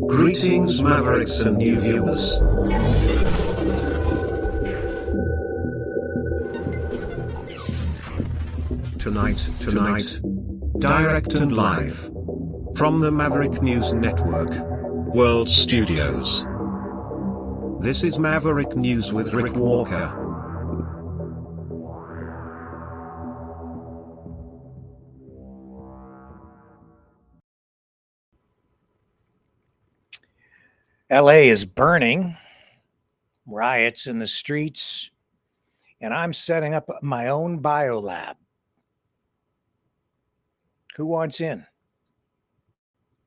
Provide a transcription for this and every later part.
Greetings, Mavericks and new viewers. Tonight, direct and live from the Maverick News Network World Studios. This is Maverick News with Rick Walker. LA is burning, riots in the streets, and I'm setting up my own biolab. Who wants in?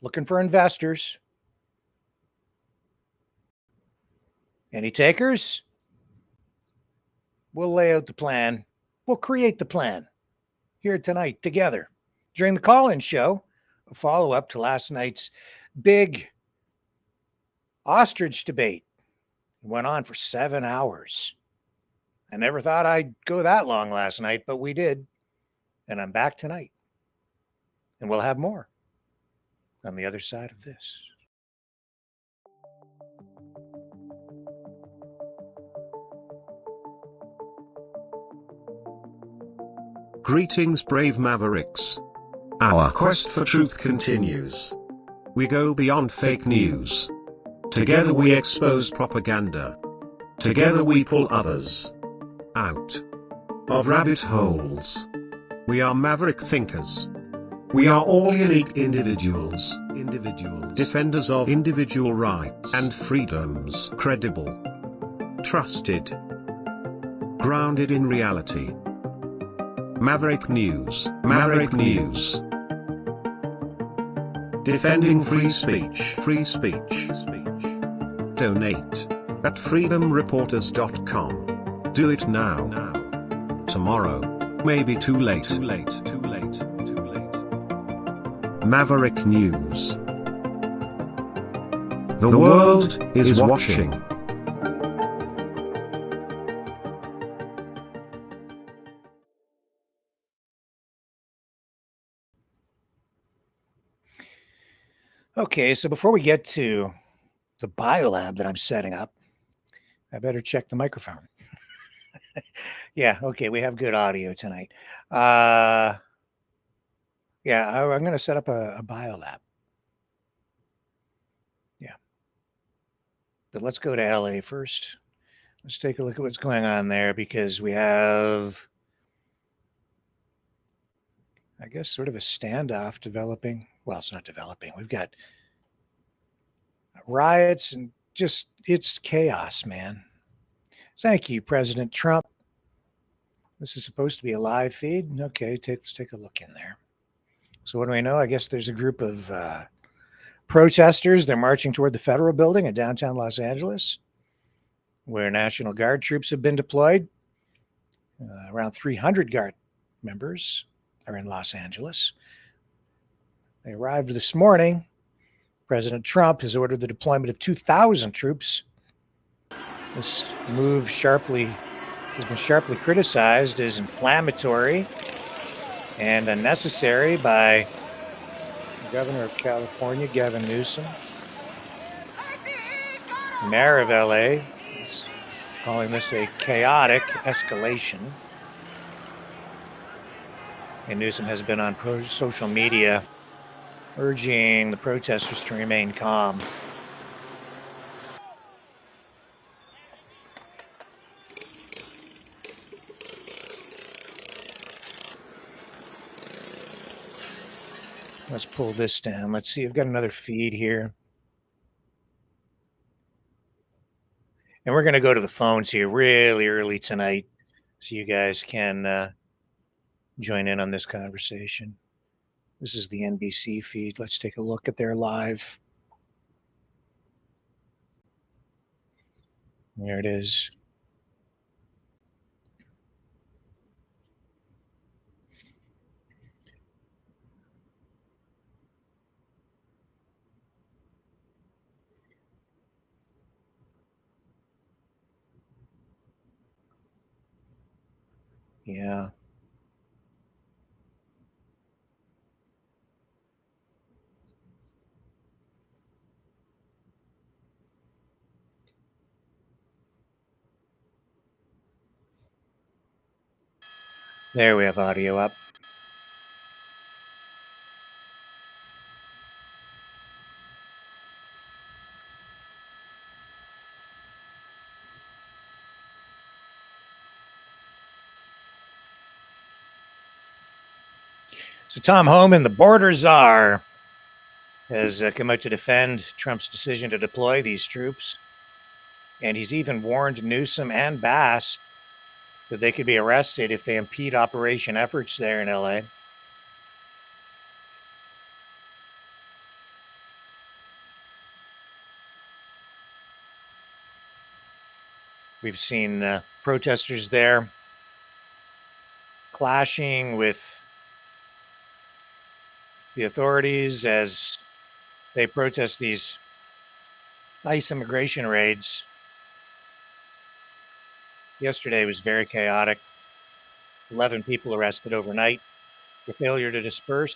Looking for investors. Any takers? We'll lay out the plan. We'll create the plan here tonight together. During the call-in show, a follow-up to last night's big ostrich debate. It went on for 7 hours. I never thought I'd go that long last night, but we did. And I'm back tonight. And we'll have more on the other side of this. Greetings, brave Mavericks. Our quest for truth continues. We go beyond fake news. Together we expose propaganda. Together we pull others out of rabbit holes. We are Maverick thinkers. We are all unique individuals, defenders of individual rights and freedoms, credible, trusted, grounded in reality. Maverick News, defending free speech. Donate at freedomreporters.com. Do it now. Tomorrow may be too late. Maverick News. The world is watching. Okay, so before we get to the biolab that I'm setting up, I better check the microphone. Yeah, okay, we have good audio tonight. I'm going to set up a biolab. Yeah. But let's go to LA first. Let's take a look at what's going on there, because we have, I guess, sort of a standoff developing. Well, it's not developing. We've got riots and just, it's chaos, man. Thank you, President Trump. This is supposed to be a live feed. Okay, let's take a look in there. So what do we know? I guess there's a group of protesters. They're marching toward the federal building in downtown Los Angeles, where National Guard troops have been deployed. Around 300 Guard members are in Los Angeles. They arrived this morning. President Trump has ordered the deployment of 2,000 troops. This move has been sharply criticized as inflammatory and unnecessary by the Governor of California, Gavin Newsom. Mayor of LA is calling this a chaotic escalation. And Newsom has been on social media urging the protesters to remain calm. Let's pull this down. Let's see. I've got another feed here. And we're going to go to the phones here really early tonight so you guys can join in on this conversation. This is the NBC feed. Let's take a look at their live. There it is. Yeah. There we have audio up. So Tom Homan, the border czar, has come out to defend Trump's decision to deploy these troops. And he's even warned Newsom and Bass that they could be arrested if they impede operation efforts there in LA. We've seen protesters there clashing with the authorities as they protest these ICE immigration raids. Yesterday was very chaotic. 11 people arrested overnight for failure to disperse.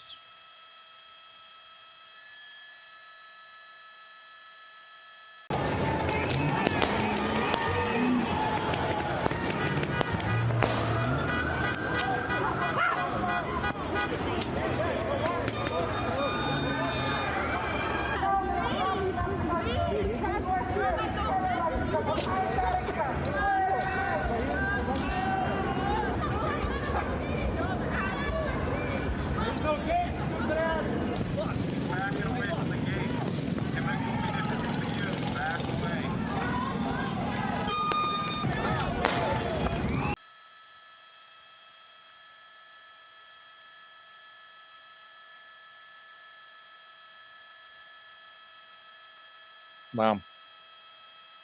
Well, I'm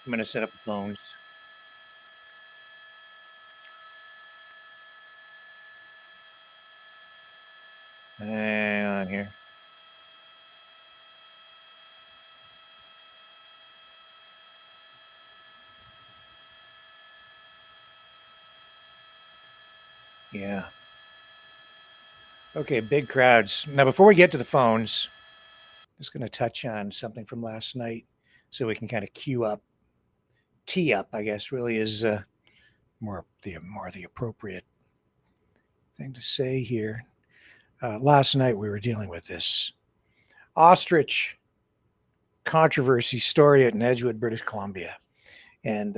going to set up the phones. Hang on here. Yeah. Okay, big crowds. Now, before we get to the phones, I'm just going to touch on something from last night so we can kind of tee up, I guess, really is more the appropriate thing to say here. Last night we were dealing with this ostrich controversy story in Edgewood, British Columbia. And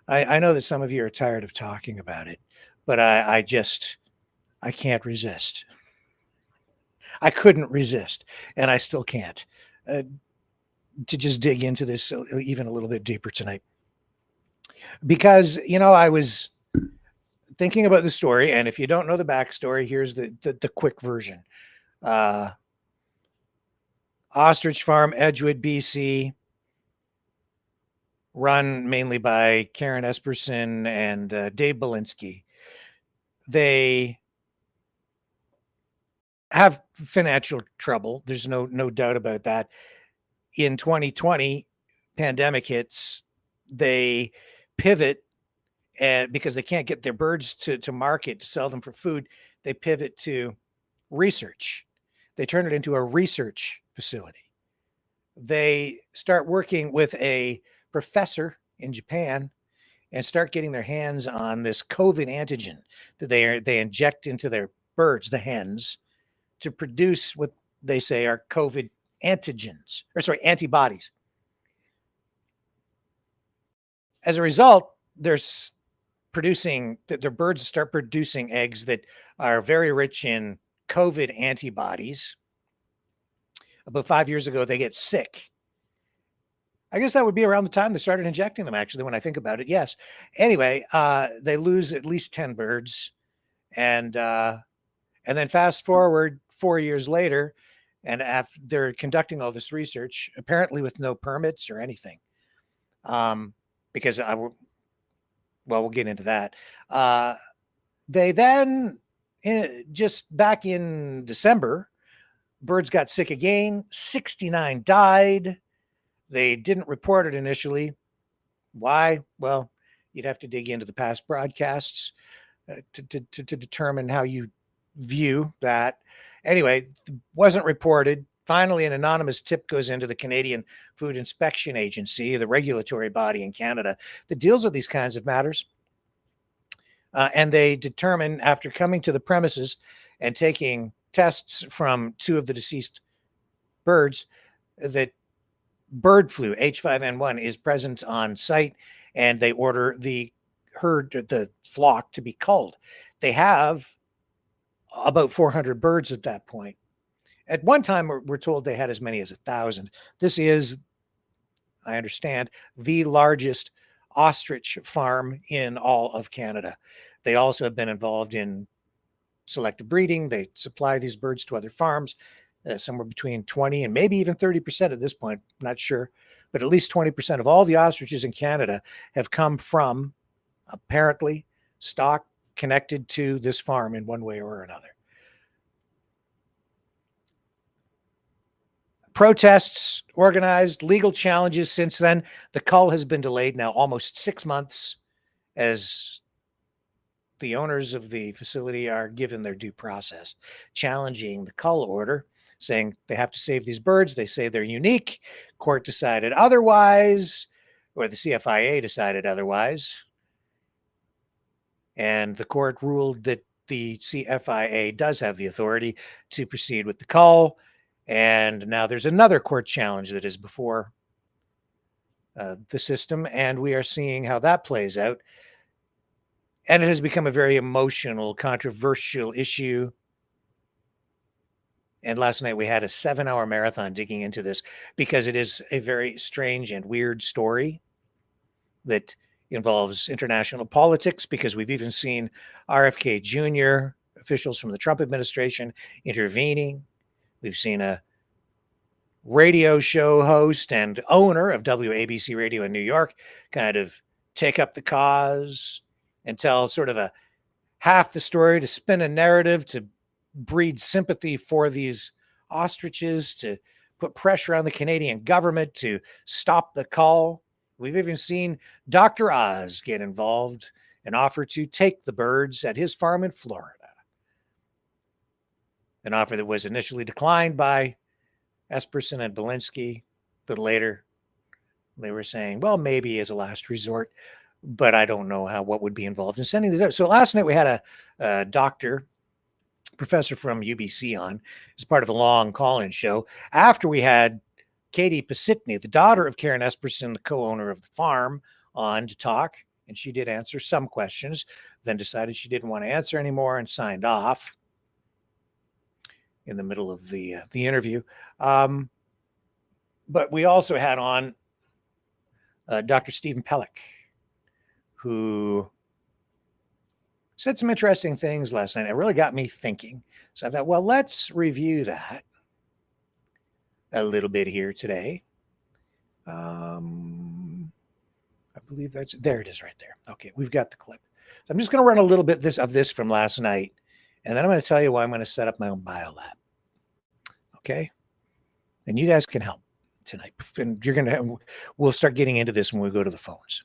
I know that some of you are tired of talking about it, but I can't resist. I couldn't resist, and I still can't, to just dig into this even a little bit deeper tonight. Because, I was thinking about the story, and if you don't know the backstory, here's the quick version. Ostrich Farm, Edgewood, BC, run mainly by Karen Esperson and Dave Belinsky. They have financial trouble. There's no doubt about that. In 2020, pandemic hits, they pivot, and because they can't get their birds to market to sell them for food, they pivot to research. They turn it into a research facility. They start working with a professor in Japan and start getting their hands on this COVID antigen that they inject into their birds, the hens, to produce what they say are COVID antibodies. As a result, their birds start producing eggs that are very rich in COVID antibodies. About 5 years ago, they get sick. I guess that would be around the time they started injecting them, actually, when I think about it. Yes. Anyway, they lose at least 10 birds. And then fast forward 4 years later, and after they're conducting all this research, apparently with no permits or anything. Because we'll get into that. They then, just back in December, birds got sick again. 69 died. They didn't report it initially. Why? Well, you'd have to dig into the past broadcasts to determine how you view that. Anyway, wasn't reported. Finally, an anonymous tip goes into the Canadian Food Inspection Agency, the regulatory body in Canada that deals with these kinds of matters. And they determine, after coming to the premises and taking tests from 2 of the deceased birds, that bird flu, H5N1, is present on site, and they order the herd, the flock, to be culled. They have about 400 birds at that point. At one time, we're told they had as many as 1,000. This is, I understand, the largest ostrich farm in all of Canada. They also have been involved in selective breeding. They supply these birds to other farms, somewhere between 20 and maybe even 30% at this point, not sure, but at least 20% of all the ostriches in Canada have come from, apparently, stock connected to this farm in one way or another. Protests organized, legal challenges since then. The cull has been delayed now almost 6 months as the owners of the facility are given their due process, challenging the cull order, saying they have to save these birds. They say they're unique. Court decided otherwise, or the CFIA decided otherwise. And the court ruled that the CFIA does have the authority to proceed with the cull. And now there's another court challenge that is before the system, and we are seeing how that plays out. And it has become a very emotional, controversial issue. And last night we had a 7-hour marathon digging into this because it is a very strange and weird story that involves international politics, because we've even seen RFK Jr., officials from the Trump administration, intervening. We've seen a radio show host and owner of WABC Radio in New York kind of take up the cause and tell sort of a half the story, to spin a narrative, to breed sympathy for these ostriches, to put pressure on the Canadian government to stop the cull. We've even seen Dr. Oz get involved and offer to take the birds at his farm in Florida. An offer that was initially declined by Esperson and Belinsky, but later they were saying, well, maybe as a last resort, but I don't know what would be involved in sending these out. So last night we had a doctor, professor from UBC on as part of a long call-in show after we had Katie Pasitny, the daughter of Karen Esperson, the co-owner of the farm, on to talk, and she did answer some questions, then decided she didn't want to answer anymore and signed off in the middle of the interview. But we also had on Dr. Stephen Pellick, who said some interesting things last night. It really got me thinking. So I thought, well, let's review that a little bit here today. I believe there it is right there. Okay, we've got the clip. So I'm just going to run a little bit of this from last night, and then I'm going to tell you why I'm going to set up my own biolab. Okay? And you guys can help tonight. And we'll start getting into this when we go to the phones.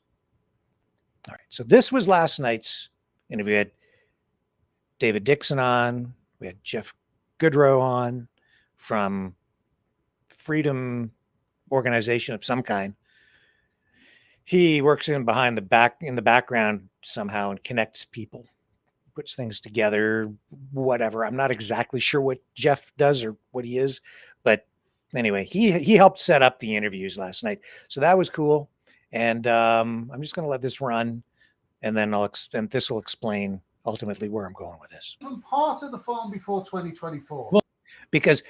All right. So this was last night's interview. We had David Dixon on. We had Jeff Goodrow on from Freedom Organization of some kind. He works in the background somehow and connects people, puts things together, whatever. I'm not exactly sure what Jeff does or what he is, but anyway, he helped set up the interviews last night. So that was cool. And I'm just going to let this run, and then this will explain ultimately where I'm going with this. From part of the farm before 2024. Well, because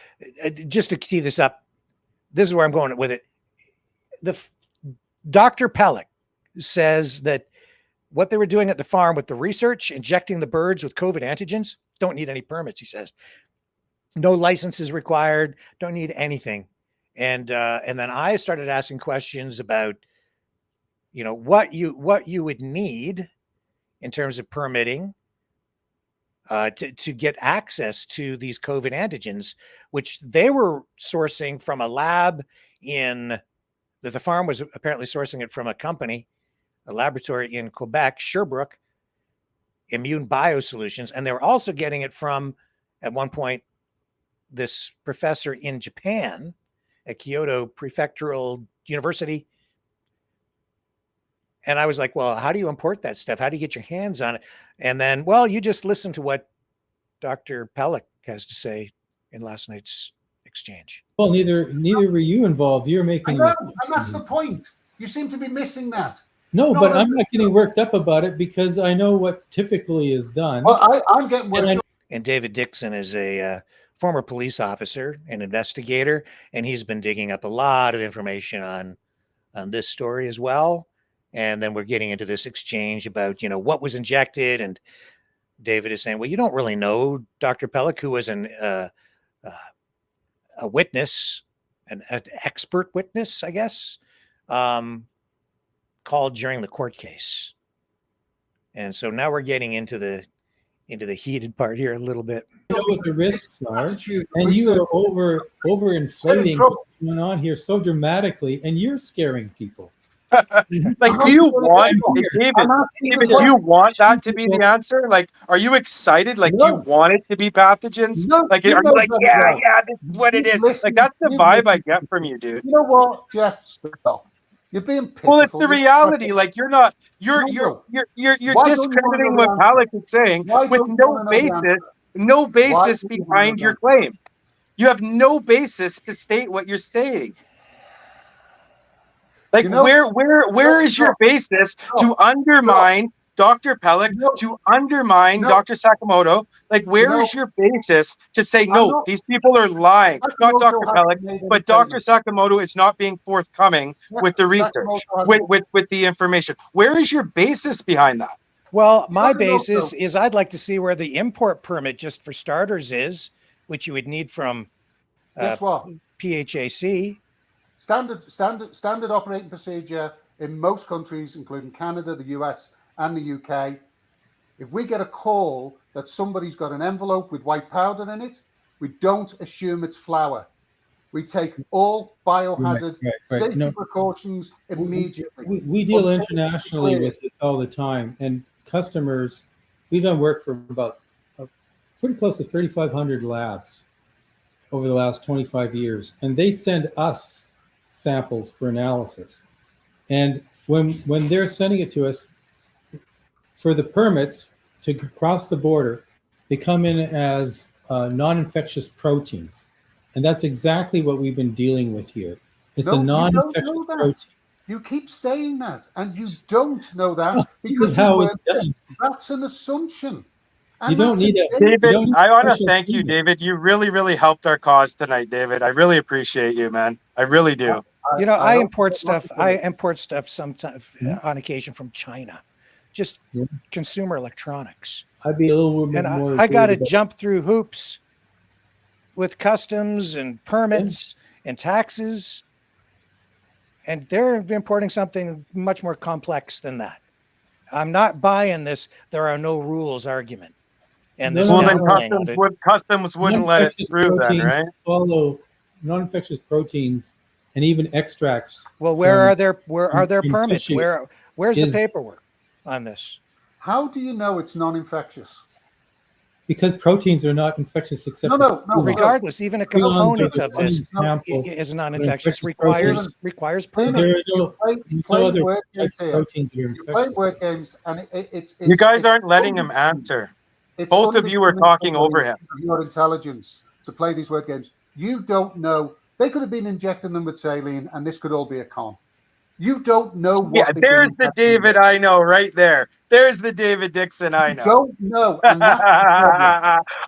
just to tee this up, this is where I'm going with it. Dr. Pellick says that what they were doing at the farm with the research, injecting the birds with COVID antigens, don't need any permits, he says. No licenses required, don't need anything. And then I started asking questions about, what you would need in terms of permitting to get access to these COVID antigens, which they were sourcing from a lab that the farm was apparently sourcing it from a laboratory in Quebec, Sherbrooke, Immune Biosolutions. And they were also getting it from, at one point, this professor in Japan at Kyoto Prefectural University. And I was like, well, how do you import that stuff? How do you get your hands on it? And then, well, you just listen to what Dr. Pellick has to say in last night's exchange. Well, neither were you involved. You're I making know, and that's the point. You seem to be missing that. No, but I'm not getting worked up about it because I know what typically is done. Well, I'm getting worked up. And David Dixon is a former police officer, an investigator, and he's been digging up a lot of information on this story as well. And then we're getting into this exchange about, what was injected. And David is saying, well, you don't really know. Dr. Pellick, who was a witness, an expert witness, I guess, called during the court case. And so now we're getting into the heated part here a little bit. You know what the risks are, and you are overinflating what's going on here so dramatically, and you're scaring people. Like, do you want, David, do you want that to be the answer? Like, are you excited? Like, do you want it to be pathogens? No, like, are you like, yeah, this is what it is? Like, that's the vibe I get from you, dude. You know what, Jeff? Stop. You're being pitiful. Well, it's the reality. Like, you're discrediting what Halleck is saying with no basis behind your claim. You have no basis to state what you're stating. Like, where is your basis to undermine Dr. Pellick, to undermine Dr. Sakamoto? Like, where is your basis to say, no, these people are lying? Not Dr. Pellick, but Dr. Sakamoto is not being forthcoming with the research, with the information. Where is your basis behind that? Well, my basis is I'd like to see where the import permit, just for starters, is, which you would need from PHAC. Standard operating procedure in most countries, including Canada, the US, and the UK. If we get a call that somebody's got an envelope with white powder in it, we don't assume it's flour. We take all biohazard safety precautions immediately. We deal internationally with this all the time, and customers, we've done work for about pretty close to 3,500 labs over the last 25 years, and they send us samples for analysis. And when they're sending it to us for the permits to cross the border, they come in as non-infectious proteins. And that's exactly what we've been dealing with here. It's a non-infectious protein. You keep saying that, and you don't know that because that's an assumption. And you don't need it. David, I want to thank you, David. You really, really helped our cause tonight, David. I really appreciate you, man. I really do. I import stuff. I import stuff sometimes on occasion from China, just consumer electronics. I'd be a little bit more. I got to jump through hoops with customs and permits and taxes, and they're importing something much more complex than that. I'm not buying this. There are no rules argument. And then customs wouldn't let it through then, right? Follow non-infectious proteins and even extracts. Well, where are their permits? Where's the paperwork on this? How do you know it's non-infectious? Because proteins are not infectious except regardless, even a component of this is non-infectious, requires permit. Playing word games, and it's you guys aren't letting him answer. Both of you are talking over him. Your intelligence to play these word games. You don't know. They could have been injecting them with saline, and this could all be a con. You don't know what. There's the David I know right there. There's the David Dixon I know. You don't know. And that's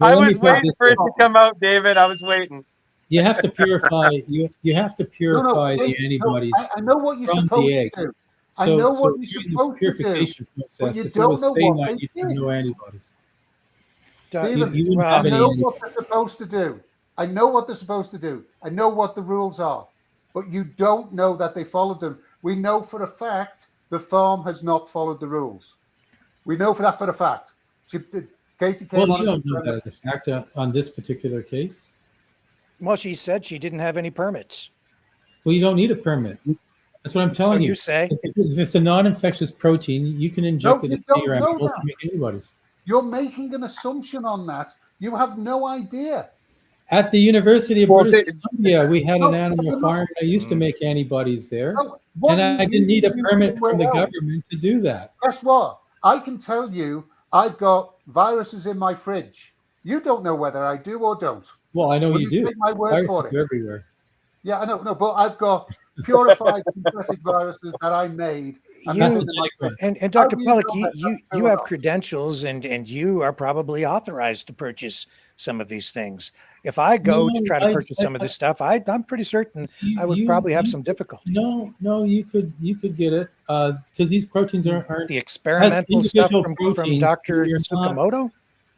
I was waiting for it to come out, David. I was waiting. You have to purify. You have to purify the antibodies. I know what you're supposed to do. I know what you're supposed to do. But you don't know what they did. No antibodies. Steven, I know what they're supposed to do. I know what they're supposed to do. I know what the rules are. But you don't know that they followed them. We know for a fact the farm has not followed the rules. We know for a fact. Katie came you don't know that as a fact on this particular case. Well, she said she didn't have any permits. Well, you don't need a permit. That's what I'm telling you. You say if it's a non-infectious protein, you can inject it into your animals to make antibodies. You're making an assumption on that. You have no idea. At the University of Well, British Columbia, we had an animal no, farm. I used to make antibodies there, no, what and I you didn't need a do permit somewhere from the else. government to do that. Guess what? I can tell you I've got viruses in my fridge. You don't know whether I do or don't. Well, I know Will you do. take my word Viruses for it? are everywhere. Yeah, I know, no, but I've got purified synthetic viruses that I made. And, and Dr. Pellick, you have credentials and you are probably authorized to purchase some of these things. If I go to try to purchase some of this stuff, I'm pretty certain I would probably have some difficulty. No, you could get it because these proteins aren't the experimental stuff from Dr. Tsukamoto.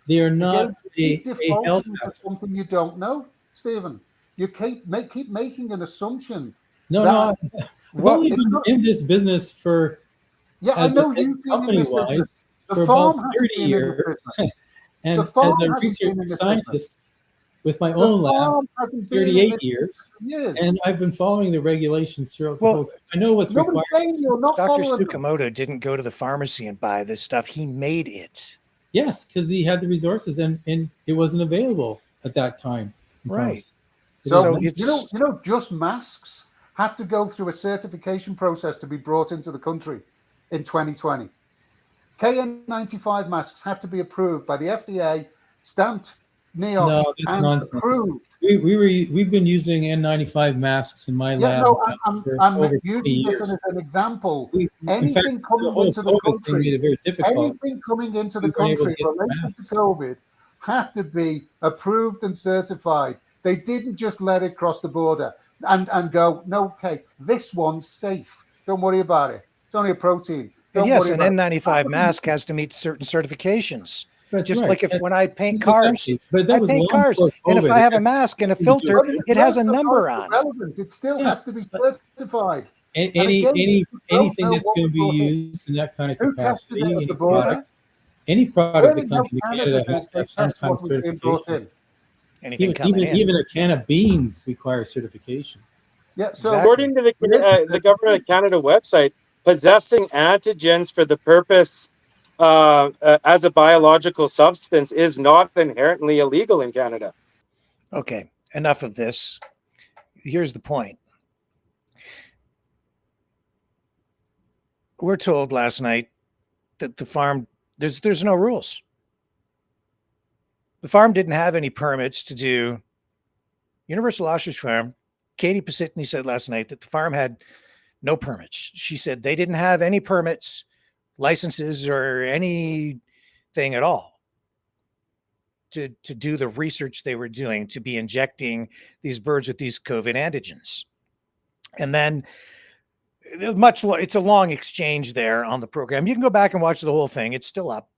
They are not a health for something you don't know, Stephen. You keep making an assumption. No. I've only been in this business for I know you've been in this business. The farm has 30 years, and as a research scientist with my own lab, 38 years, and I've been following the regulations throughout the whole time. I know what's required. Dr. Tsukamoto didn't go to the pharmacy and buy this stuff. He made it. Yes, because he had the resources and it wasn't available at that time. Right. So you know, just masks had to go through a certification process to be brought into the country in 2020. KN95 masks had to be approved by the FDA, stamped NIOSH, and nonsense. Approved. We've been using N95 masks in my lab. I'm using this as an example. Anything coming into the country, anything coming into the country related to COVID had to be approved and certified. They didn't just let it cross the border and go, no, okay, this one's safe. Don't worry about it. It's only a protein. Yes, an N95 mask has to meet certain certifications. That's just like when I paint cars, I paint cars, and if I have a mask and a filter, it has a number on it. It still has to be certified. Anything that's going to be used in that kind of capacity, any product that comes into Canada has to have some kind of certification. Even a can of beans requires certification. Yeah. So according to the Government of Canada website, possessing antigens for the purpose as a biological substance is not inherently illegal in Canada. Okay, enough of this. Here's the point. We're told last night that the farm, there's no rules. The farm didn't have any permits to do Universal Ostrich Farm. Katie Pasitny said last night that the farm had no permits. She said they didn't have any permits, licenses, or anything at all to do the research they were doing, to be injecting these birds with these COVID antigens. And then it's a long exchange there on the program. You can go back and watch the whole thing. It's still up.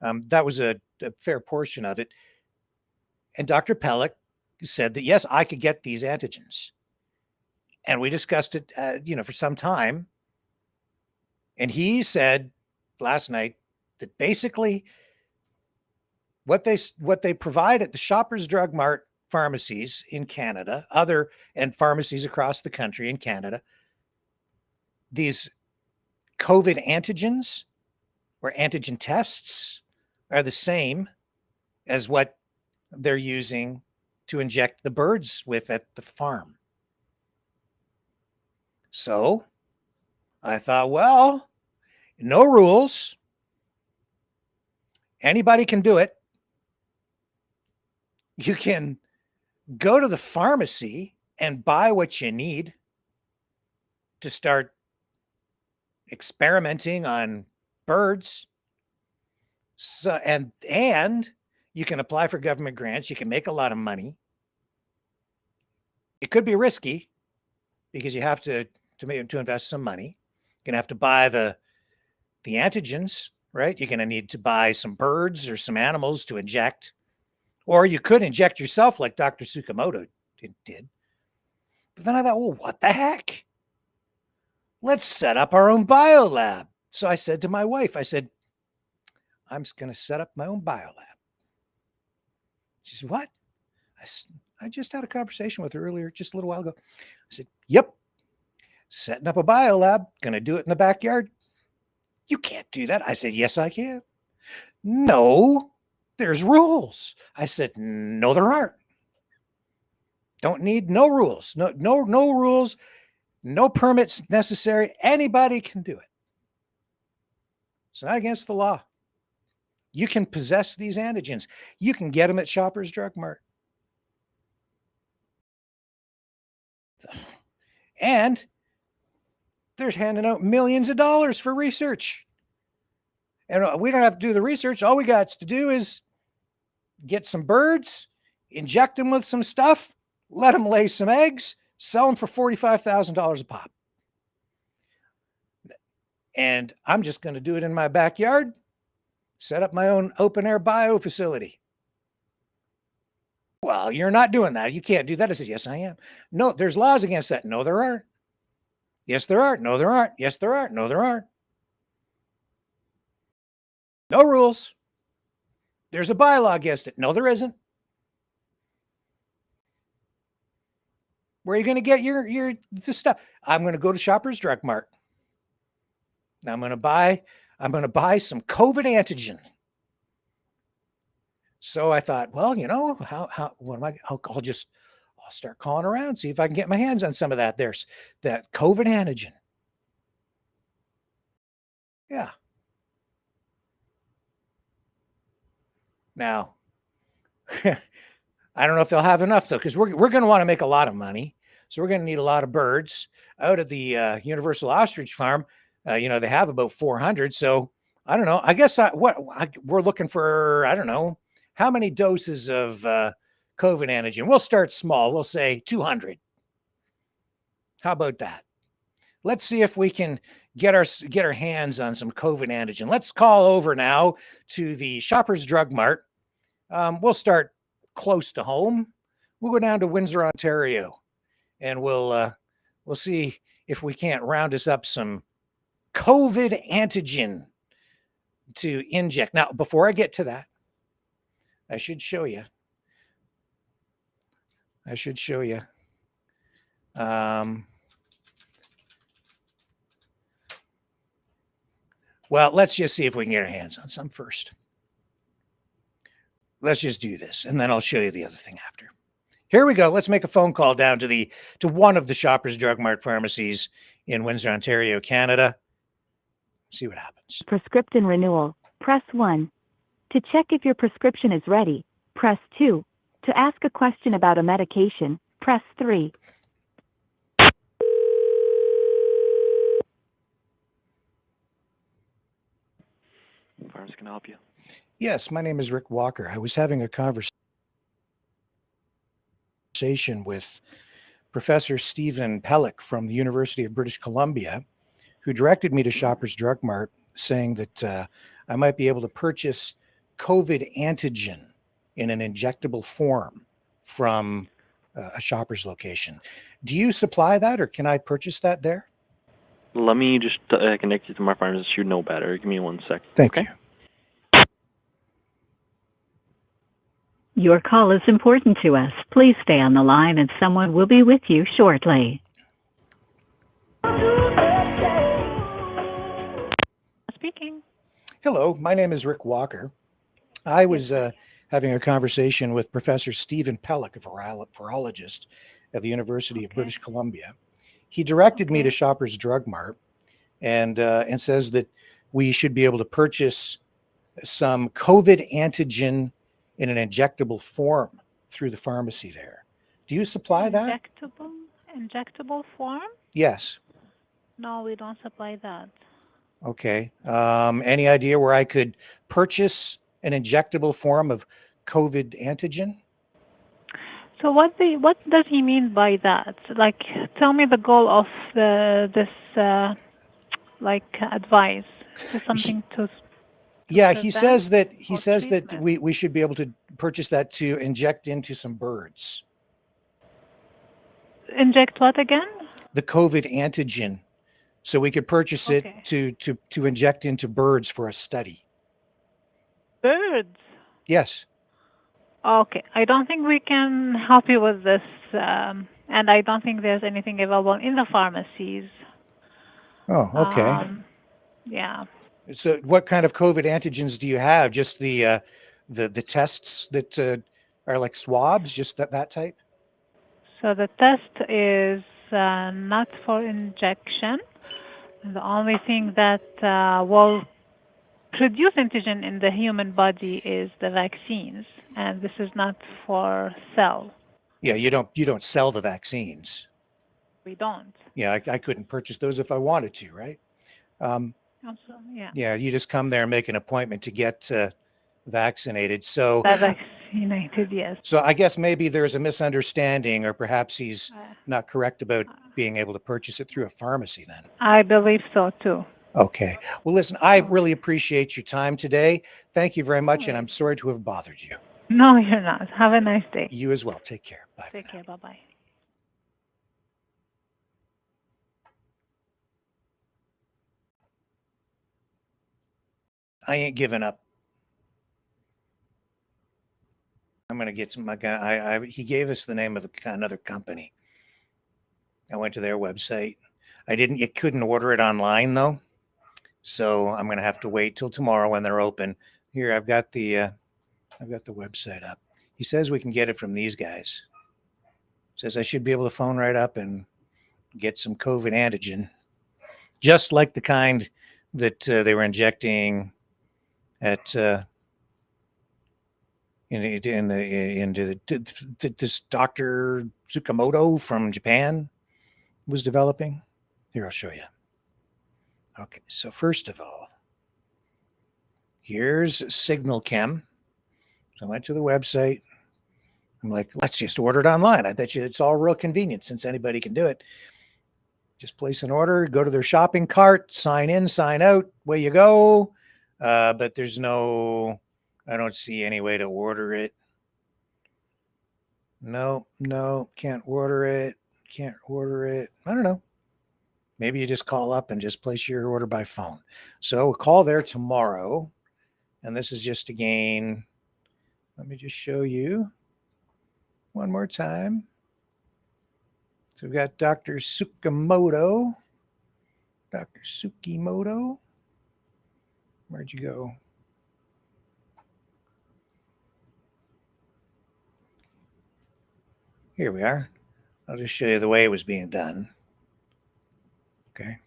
That was a fair portion of it. And Dr. Pellick said that, yes, I could get these antigens. And we discussed it, for some time. And he said last night that basically what they provide at the Shoppers Drug Mart pharmacies in Canada, and pharmacies across the country in Canada, these COVID antigens or antigen tests are the same as what they're using to inject the birds with at the farm. So I thought, well, no rules. Anybody can do it. You can go to the pharmacy and buy what you need to start experimenting on birds. So, and you can apply for government grants. You can make a lot of money. It could be risky because you have to invest some money. You're going to have to buy the antigens, right? You're going to need to buy some birds or some animals to inject. Or you could inject yourself like Dr. Tsukamoto did. But then I thought, well, what the heck? Let's set up our own biolab. So I said to my wife, I said, I'm just going to set up my own biolab. She said, what? I just had a conversation with her earlier, just a little while ago. I said, yep, setting up a biolab, going to do it in the backyard. You can't do that. I said, yes, I can. No, there's rules. I said, no, there aren't. Don't need no rules, no rules, no permits necessary. Anybody can do it. It's not against the law. You can possess these antigens. You can get them at Shoppers Drug Mart. And they're handing out millions of dollars for research. And we don't have to do the research. All we got to do is get some birds, inject them with some stuff, let them lay some eggs, sell them for $45,000 a pop. And I'm just going to do it in my backyard, set up my own open air bio facility. Well, you're not doing that. You can't do that. I said, yes, I am. No, there's laws against that. No, there aren't. Yes, there are. No, there aren't. Yes, there are. No, there aren't. No rules. There's a bylaw against it. No, there isn't. Where are you going to get your the stuff? I'm going to go to Shoppers Drug Mart. I'm going to buy some COVID antigen. So I thought, well, you know, I'll start calling around, see if I can get my hands on some of that. There's that COVID antigen. Yeah. Now, I don't know if they'll have enough though, because we're going to want to make a lot of money. So we're going to need a lot of birds out at the Universal Ostrich Farm. They have about 400. So I don't know. I guess we're looking for, I don't know, how many doses of COVID antigen. We'll start small. We'll say 200. How about that? Let's see if we can get our hands on some COVID antigen. Let's call over now to the Shoppers Drug Mart. We'll start close to home. We'll go down to Windsor, Ontario, and we'll see if we can't round us up some COVID antigen to inject. Now, before I get to that, I should show you. Well, let's just see if we can get our hands on some first. Let's just do this, and then I'll show you the other thing after. Here we go. Let's make a phone call down to one of the Shoppers Drug Mart pharmacies in Windsor, Ontario, Canada. See what happens. Prescription renewal, press 1. To check if your prescription is ready, press 2. To ask a question about a medication, press 3. Farms can help you. Yes, my name is Rick Walker. I was having a conversation with Professor Stephen Pellick from the University of British Columbia, who directed me to Shoppers Drug Mart, saying that I might be able to purchase COVID antigen in an injectable form from a Shoppers location. Do you supply that, or can I purchase that there? Let me just connect you to my pharmacist who know better. Give me 1 sec. Thank you. Your call is important to us. Please stay on the line and someone will be with you shortly. Speaking. Hello, my name is Rick Walker. I was having a conversation with Professor Stephen Pellick, a virologist at the University of British Columbia. He directed me to Shoppers Drug Mart and says that we should be able to purchase some COVID antigen in an injectable form through the pharmacy there. Do you supply that? Injectable form? Yes. No, we don't supply that. Okay. Any idea where I could purchase an injectable form of COVID antigen? So what does he mean by that? Like, tell me the goal of this advice. Is something to Yeah, he says that we should be able to purchase that to inject into some birds. Inject what again? The COVID antigen. So we could purchase it to inject into birds for a study. Birds? Yes. Okay. I don't think we can help you with this, and I don't think there's anything available in the pharmacies. Oh, okay. Yeah. So what kind of COVID antigens do you have? Just the tests that are like swabs, just that type? So the test is not for injection. The only thing that will produce antigen in the human body is the vaccines, and this is not for cell. Yeah, you don't sell the vaccines. We don't. Yeah, I couldn't purchase those if I wanted to, right? Yeah. Yeah, you just come there and make an appointment to get vaccinated. So vaccinated, yes. So I guess maybe there's a misunderstanding, or perhaps he's not correct about being able to purchase it through a pharmacy then. I believe so too. Okay. Well, listen, I really appreciate your time today. Thank you very much, and I'm sorry to have bothered you. No, you're not. Have a nice day. You as well. Take care. Bye. Take care. Bye-bye. I ain't giving up. I'm going to get some, my guy, he gave us the name of another company. I went to their website. You couldn't order it online though. So I'm going to have to wait till tomorrow when they're open. Here, I've got the website up. He says we can get it from these guys. Says I should be able to phone right up and get some COVID antigen, just like the kind that they were injecting at into this Dr. Tsukamoto from Japan was developing. Here, I'll show you. Okay, so first of all, here's Signal Chem. So I went to the website. I'm like, let's just order it online. I bet you it's all real convenient since anybody can do it. Just place an order, go to their shopping cart, sign in, sign out, away you go. But there's I don't see any way to order it. No, can't order it. Can't order it. I don't know. Maybe you just call up and just place your order by phone. So we'll call there tomorrow. And this is just again, let me just show you one more time. So we've got Dr. Tsukamoto. Dr. Tsukimoto. Where'd you go? Here we are. I'll just show you the way it was being done. Okay.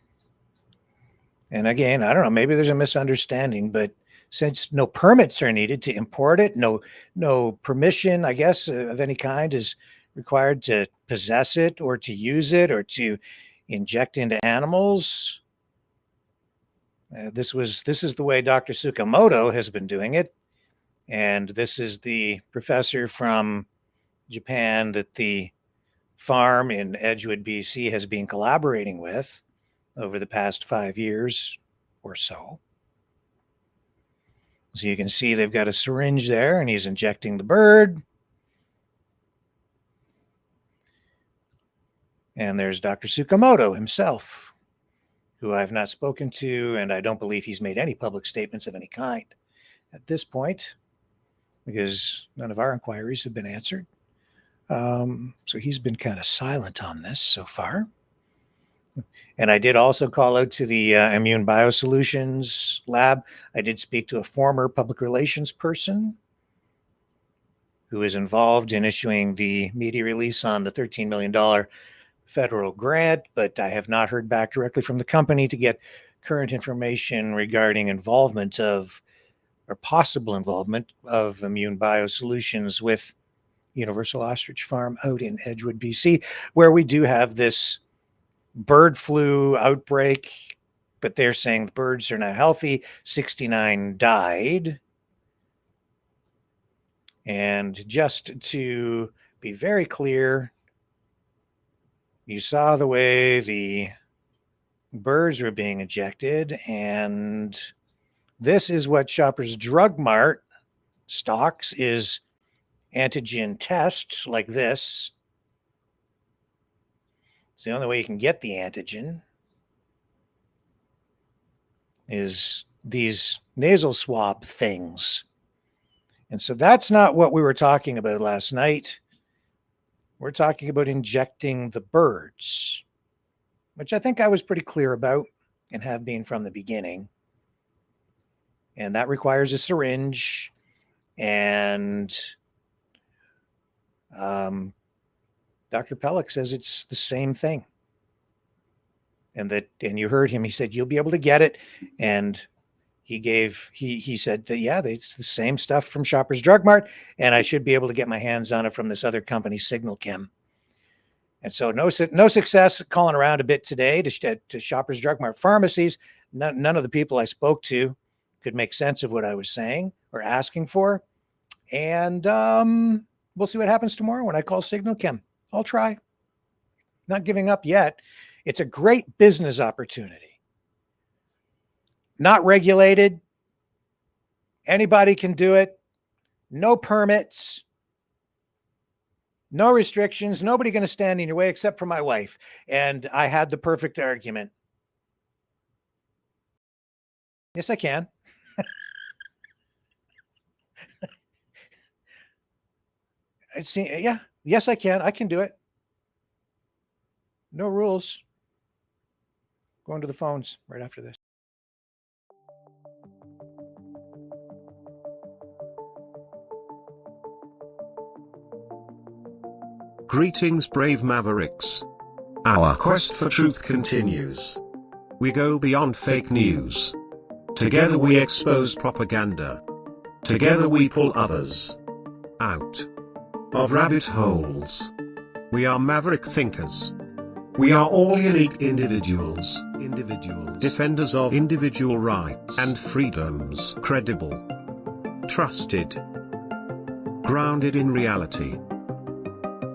And again, I don't know, maybe there's a misunderstanding, but since no permits are needed to import it, no permission, I guess, of any kind is required to possess it or to use it or to inject into animals. This is the way Dr. Tsukamoto has been doing it. And this is the professor from Japan that the farm in Edgewood, BC has been collaborating with over the past 5 years or so. So you can see they've got a syringe there and he's injecting the bird. And there's Dr. Tsukamoto himself, who I've not spoken to, and I don't believe he's made any public statements of any kind at this point, because none of our inquiries have been answered. So he's been kind of silent on this so far. And I did also call out to the Immune Biosolutions lab. I did speak to a former public relations person who is involved in issuing the media release on the $13 million federal grant, but I have not heard back directly from the company to get current information regarding involvement of, or possible involvement of Immune Biosolutions with Universal Ostrich Farm out in Edgewood, BC, where we do have this bird flu outbreak, but they're saying the birds are now healthy. 69 died. And just to be very clear, you saw the way the birds were being injected, and this is what Shoppers Drug Mart stocks is antigen tests like this. It's the only way you can get the antigen is these nasal swab things. And so that's not what we were talking about last night. We're talking about injecting the birds, which I think I was pretty clear about and have been from the beginning. And that requires a syringe and Dr. Pellick says it's the same thing. And you heard him, he said, you'll be able to get it. And he said that, yeah, it's the same stuff from Shoppers Drug Mart, and I should be able to get my hands on it from this other company, Signal Chem. And so no success calling around a bit today to Shoppers Drug Mart pharmacies. None of the people I spoke to could make sense of what I was saying or asking for. And we'll see what happens tomorrow when I call Signal Chem. I'll try. Not giving up yet. It's a great business opportunity. Not regulated. Anybody can do it. No permits. No restrictions. Nobody going to stand in your way except for my wife. And I had the perfect argument. Yes, I can. Yeah. Yes, I can. I can do it. No rules. Going to the phones right after this. Greetings, brave Mavericks. Our quest for truth continues. We go beyond fake news. Together we expose propaganda. Together we pull others out of rabbit holes. We are maverick thinkers. We are all unique individuals, defenders of individual rights and freedoms, credible, trusted, grounded in reality.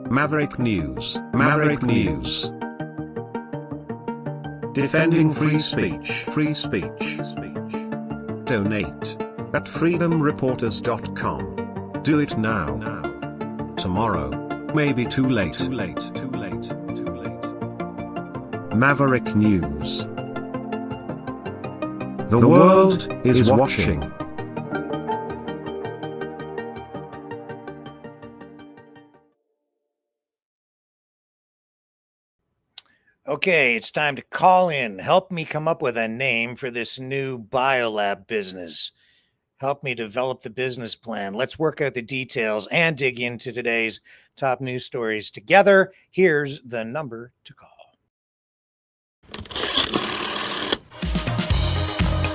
Maverick News, Maverick News. Defending free speech, Donate at freedomreporters.com. Do it now. Tomorrow may be too late. Maverick News. The world is watching. Okay, it's time to call in. Help me come up with a name for this new Biolab business. Help me develop the business plan. Let's work out the details and dig into today's top news stories together. Here's the number to call.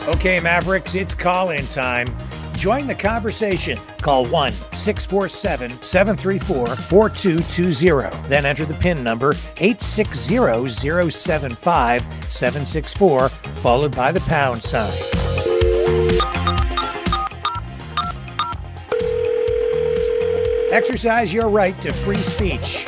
Okay, Mavericks, it's call-in time. Join the conversation. Call 1-647-734-4220. Then enter the PIN number 860-075-764, followed by the pound sign. Exercise your right to free speech.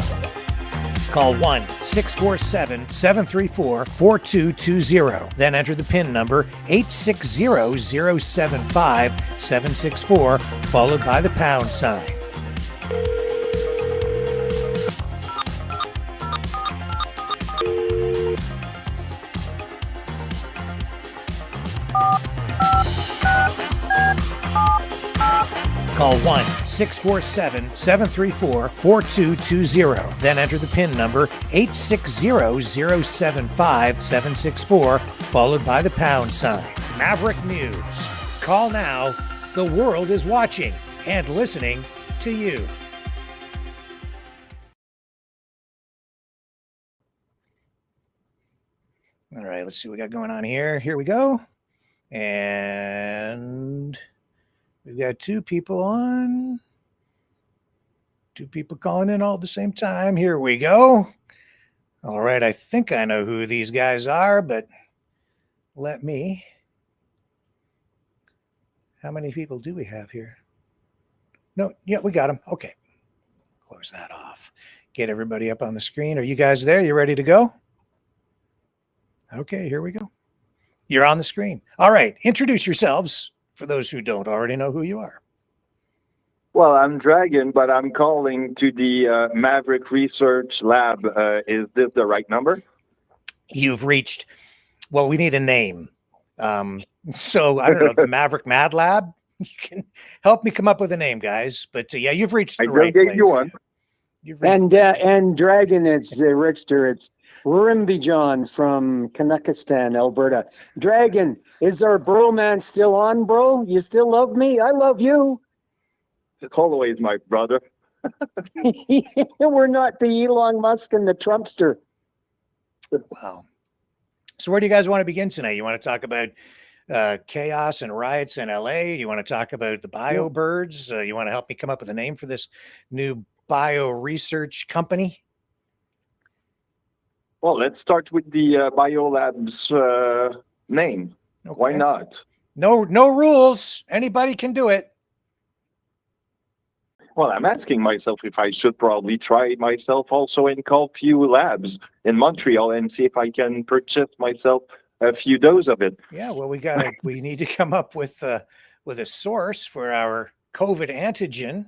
Call 1-647-734-4220. Then enter the PIN number 860-075-764, followed by the pound sign. Call 1-647-734-4220. Then enter the PIN number 860-075-764, followed by the pound sign. Maverick News. Call now. The world is watching and listening to you. All right, let's see what we got going on here. Here we go. And we've got two people on. Two people calling in all at the same time. Here we go. All right, I think I know who these guys are, but let me. How many people do we have here? No, yeah, we got them. Okay. Close that off. Get everybody up on the screen. Are you guys there? You ready to go? Okay, here we go. You're on the screen. All right, introduce yourselves for those who don't already know who you are. Well, I'm Dragon, but I'm calling to the Maverick Research Lab. Is this the right number? You've reached, well, we need a name. So I don't know, Maverick Mad Lab? You can help me come up with a name, guys. But yeah, you've reached the right place. I gave you one. And Dragon, it's Richter. It's Rimby John from Kanakistan, Alberta. Dragon, is our bro man still on, bro? You still love me? I love you. Holloway is my brother. We're not the Elon Musk and the Trumpster. Wow. So where do you guys want to begin tonight? You want to talk about chaos and riots in LA? You want to talk about the bio birds? You want to help me come up with a name for this new bio research company? Well, let's start with the Biolab's name. Okay. Why not? No rules. Anybody can do it. Well, I'm asking myself if I should probably try myself also and call few labs in Montreal and see if I can purchase myself a few doses of it. Yeah, well, we need to come up with a source for our COVID antigen,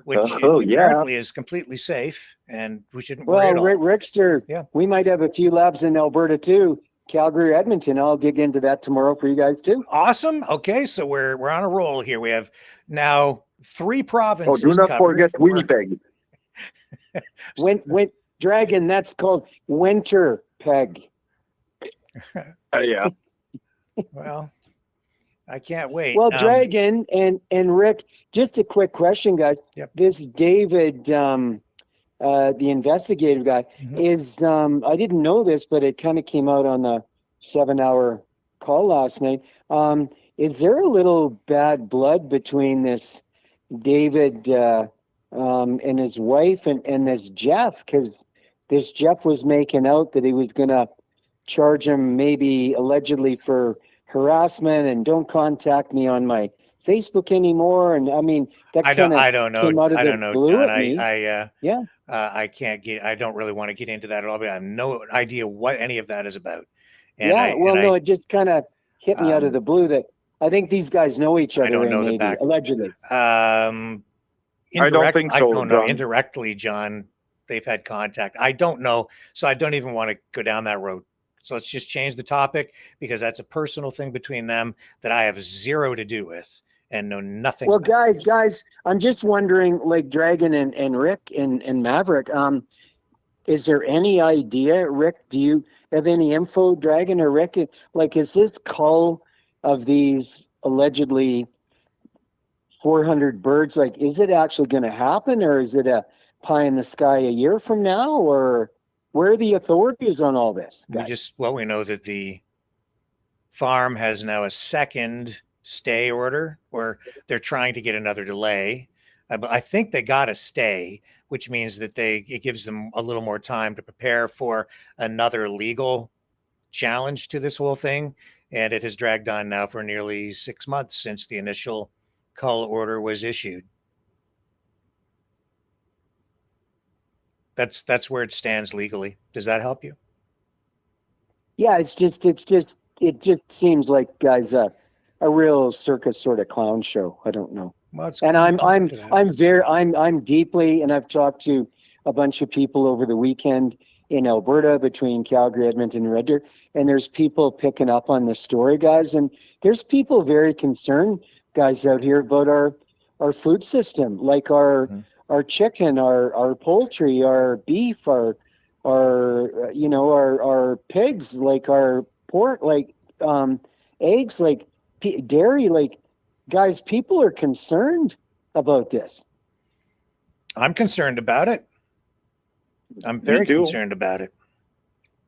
which apparently is completely safe, and we shouldn't worry at all. Rickster, we might have a few labs in Alberta too. Calgary, Edmonton. I'll dig into that tomorrow for you guys too. Awesome. Okay, so we're on a roll here. We have now 3 provinces. Oh, do not forget Winnipeg. Dragon, that's called winter peg. Yeah. Well, I can't wait. Well, Dragon and Rick, just a quick question, guys. Yep. This David, the investigative guy, is I didn't know this, but it kind of came out on the 7-hour call last night. Is there a little bad blood between this David and his wife and this Jeff? Because this Jeff was making out that he was gonna charge him maybe allegedly for harassment and don't contact me on my Facebook anymore. And I mean, that I don't know. Came out of I the don't know, blue John. at me. I can't get. I don't really want to get into that at all. But I have no idea what any of that is about. And it just kind of hit me out of the blue that I think these guys know each other. I don't know maybe, allegedly. I don't think so. I don't know. Indirectly, John, they've had contact. I don't know, so I don't even want to go down that road. So let's just change the topic because that's a personal thing between them that I have zero to do with and know nothing. Well, guys, I'm just wondering, like Dragon and Rick and Maverick, is there any idea, Rick? Do you have any info, Dragon or Rick? Like, is this cull of these allegedly 400 birds, like, is it actually going to happen, or is it a pie in the sky a year from now, or where are the authorities on all this? We know that the farm has now a second stay order where they're trying to get another delay. I think they got a stay, which means that it gives them a little more time to prepare for another legal challenge to this whole thing. And it has dragged on now for nearly 6 months since the initial cull order was issued. That's where it stands legally. Does that help you? Yeah, it just seems like, guys, a real circus sort of clown show. I don't know. Well, and I'm deeply, and I've talked to a bunch of people over the weekend in Alberta between Calgary, Edmonton, and Red Deer, and there's people picking up on the story, guys, and there's people very concerned, guys, out here about our food system, like our chicken, our poultry, our beef, our pigs, like our pork, like eggs, like dairy, like, guys, people are concerned about this. I'm concerned about it. I'm very concerned about it.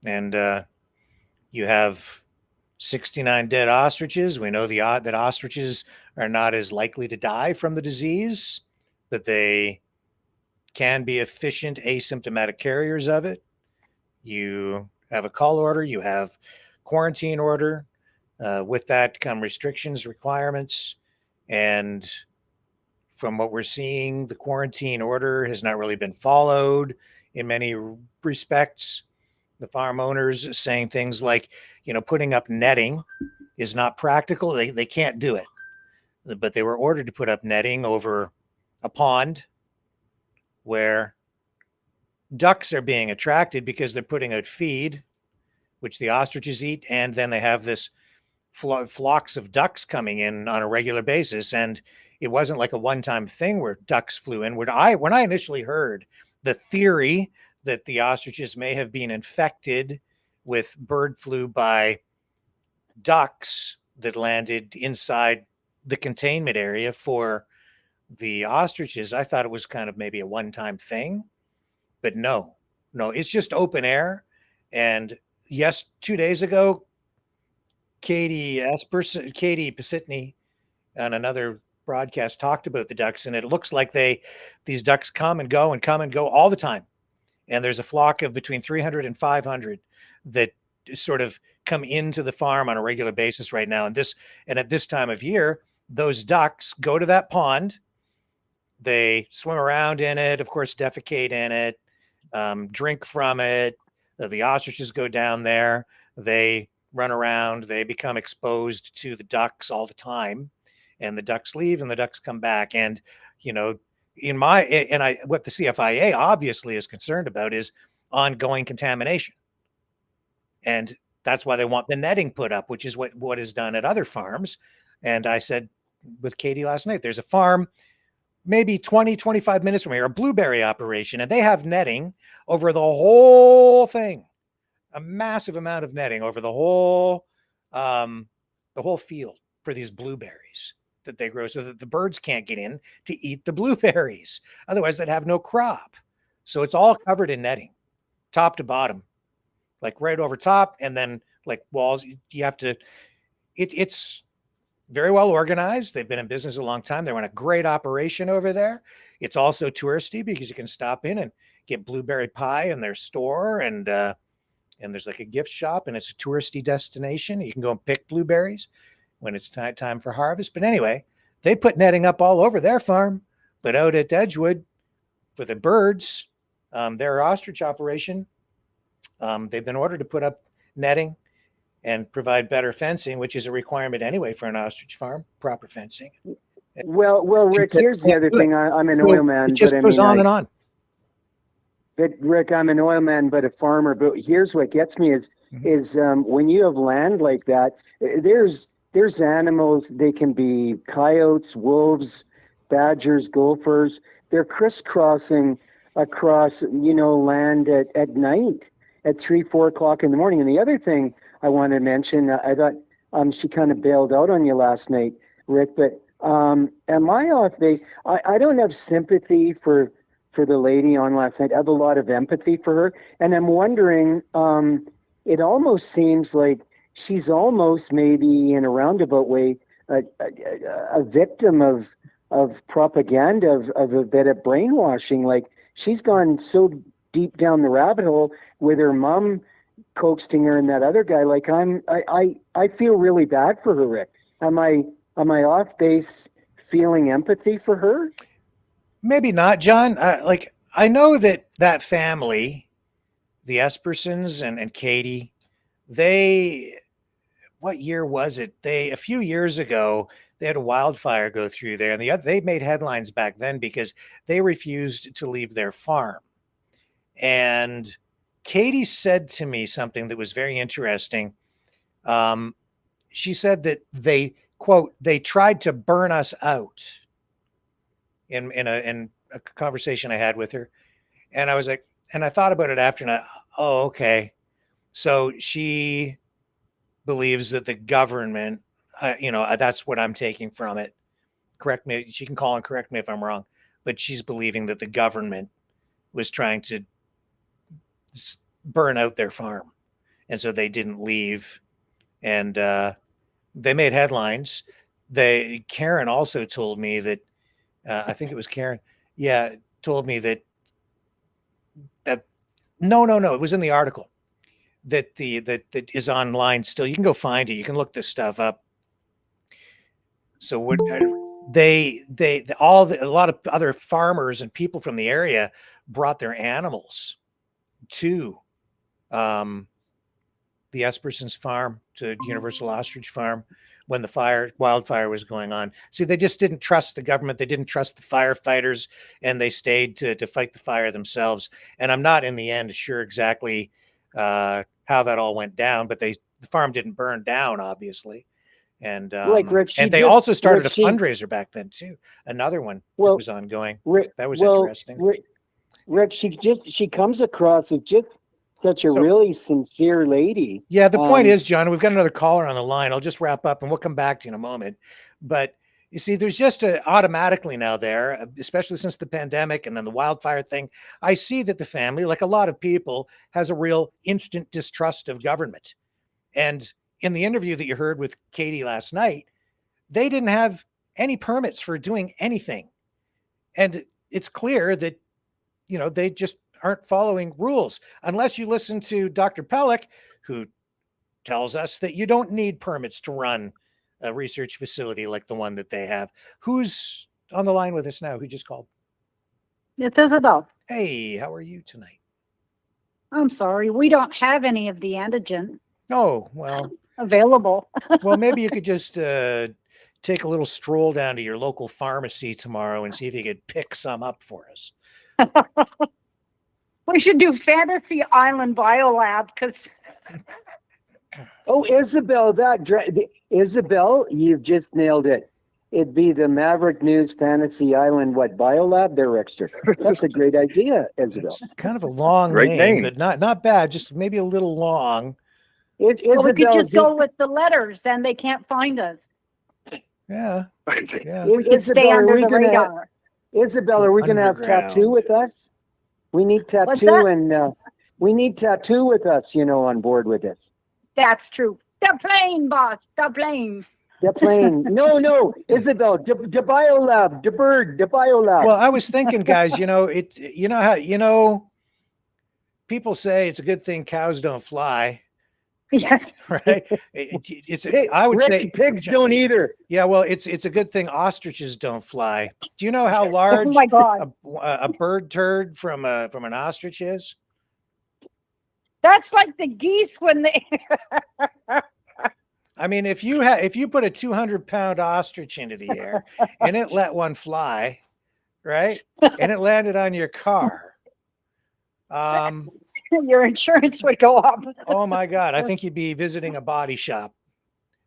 And you have 69 dead ostriches. We know that ostriches are not as likely to die from the disease, but they can be efficient asymptomatic carriers of it. You have a cull order, you have quarantine order. With that come restrictions, requirements, and from what we're seeing, the quarantine order has not really been followed in many respects. The farm owners saying things like, putting up netting is not practical. They can't do it, but they were ordered to put up netting over a pond where ducks are being attracted because they're putting out feed, which the ostriches eat, and then they have this flocks of ducks coming in on a regular basis. And it wasn't like a one-time thing where ducks flew in. When I initially heard the theory that the ostriches may have been infected with bird flu by ducks that landed inside the containment area for The ostriches, I thought it was kind of maybe a one-time thing, but no, it's just open air. And yes, 2 days ago, Katie Pasitny on another broadcast talked about the ducks, and it looks like these ducks come and go all the time. And there's a flock of between 300 and 500 that sort of come into the farm on a regular basis right now. And at this time of year, those ducks go to that pond. They swim around in it, of course, defecate in it, drink from it. The ostriches go down there. They run around. They become exposed to the ducks all the time, and the ducks leave and the ducks come back. And, what the CFIA obviously is concerned about is ongoing contamination. And that's why they want the netting put up, which is what is done at other farms. And I said with Katie last night, there's a farm maybe 20, 25 minutes from here, a blueberry operation, and they have netting over the whole thing, a massive amount of netting over the whole field for these blueberries that they grow so that the birds can't get in to eat the blueberries. Otherwise, they'd have no crop. So it's all covered in netting, top to bottom, like right over top, and then like walls. You have to, it's very well organized. They've been in business a long time. They run a great operation over there. It's also touristy because you can stop in and get blueberry pie in their store, and there's like a gift shop, and it's a touristy destination. You can go and pick blueberries when it's time for harvest. But anyway, they put netting up all over their farm, but out at Edgewood for the birds, their ostrich operation, they've been ordered to put up netting and provide better fencing, which is a requirement anyway for an ostrich farm, proper fencing. Well, Rick, here's the other thing. I'm an oil man. It just goes on and on. But Rick, I'm an oil man, but a farmer. But here's what gets me is when you have land like that, there's animals. They can be coyotes, wolves, badgers, gophers. They're crisscrossing across, land at night at 3, 4 o'clock in the morning. And the other thing I want to mention, I thought she kind of bailed out on you last night, Rick, but am I off base? I don't have sympathy for the lady on last night. I have a lot of empathy for her. And I'm wondering, it almost seems like she's almost maybe in a roundabout way a victim of propaganda, of a bit of brainwashing. Like she's gone so deep down the rabbit hole with her mom coaxing her and that other guy. Like I feel really bad for her, Rick. Am I off base feeling empathy for her? Maybe not, John. I know that family, the Espersons and Katie, what year was it? A few years ago, they had a wildfire go through there, and they made headlines back then because they refused to leave their farm. And Katie said to me something that was very interesting. She said that they, quote, they tried to burn us out in a conversation I had with her. And I was like, and I thought about it after, and okay. So she believes that the government, that's what I'm taking from it. Correct me. She can call and correct me if I'm wrong, but she's believing that the government was trying to burn out their farm. And so they didn't leave, and they made headlines. Karen also told me that, I think it was Karen. Yeah. Told me that no, it was in the article that that is online still. You can go find it. You can look this stuff up. So a lot of other farmers and people from the area brought their animals to the Esperson's farm, to Universal Ostrich Farm, when the wildfire was going on. See, they just didn't trust the government. They didn't trust the firefighters, and they stayed to fight the fire themselves. And I'm not in the end sure exactly how that all went down, but the farm didn't burn down, obviously. And Rick, and they also started a fundraiser back then too. Another one that was ongoing. That was interesting. Rick, she comes across as just such a really sincere lady. Yeah, the point is, John, we've got another caller on the line. I'll just wrap up and we'll come back to you in a moment. But You see, there's just automatically now there, especially since the pandemic and then the wildfire thing. I see that the family, like a lot of people, has a real instant distrust of government. And in the interview that you heard with Katie last night, they didn't have any permits for doing anything. And it's clear that, you know, they just aren't following rules unless you listen to Dr. Pellick, who tells us that you don't need permits to run a research facility like the one that they have. Who's on the line with us now? Who just called? It's Isabel. Hey, how are you tonight? I'm sorry, we don't have any of the antigen Oh, well, available. well, maybe you could just take a little stroll down to your local pharmacy tomorrow and see if you could pick some up for us. We should do Fantasy Island Biolab because. Oh, Isabel, Isabel, you've just nailed it. It'd be the Maverick News Fantasy Island, Biolab? They're extra. That's a great idea, Isabel. It's kind of a long Great name, name. but not bad. Just maybe a little long. Well, we could Isabel, just go with the letters, then they can't find us. Yeah. Yeah. We could stay under the radar. Isabel, are we going to have Underground. Tattoo with us? We need What's Tattoo that? and we need Tattoo with us, you know, on board with this. That's true. The plane, boss. The plane. The plane. No, Isabel, the Biolab, the bird, the Biolab. Well, I was thinking, guys, you know how people say it's a good thing cows don't fly, Yes. right? I would say pigs don't either. Yeah, well, it's a good thing ostriches don't fly. Do you know how large Oh my God. a bird turd from an ostrich is? That's like the geese when they. I mean, if you put a 200-pound ostrich into the air and it let one fly, right, and it landed on your car, Your insurance would go up. oh my God, I think you'd be visiting a body shop.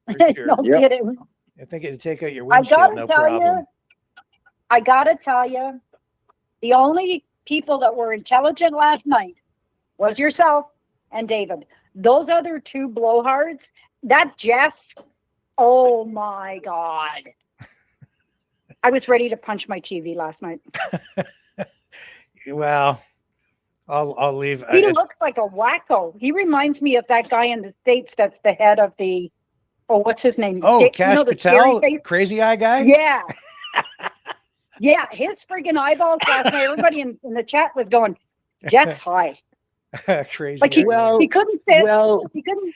for sure. No kidding. I think it'd take out your I windshield, gotta no tell problem. you, I gotta tell you, the only people that were intelligent last night was yourself and David. Those other two blowhards, that Jess, oh my God. I was ready to punch my TV last night. Well, I'll leave. He looks like a wacko. He reminds me of that guy in the States that's the head of the, what's his name? Oh, Cash the scary Patel, face? crazy eye guy? Yeah. Yeah, his friggin' eyeballs last night. Everybody in the chat was going, Jeff's high. Crazy. Like he couldn't sit. well- he couldn't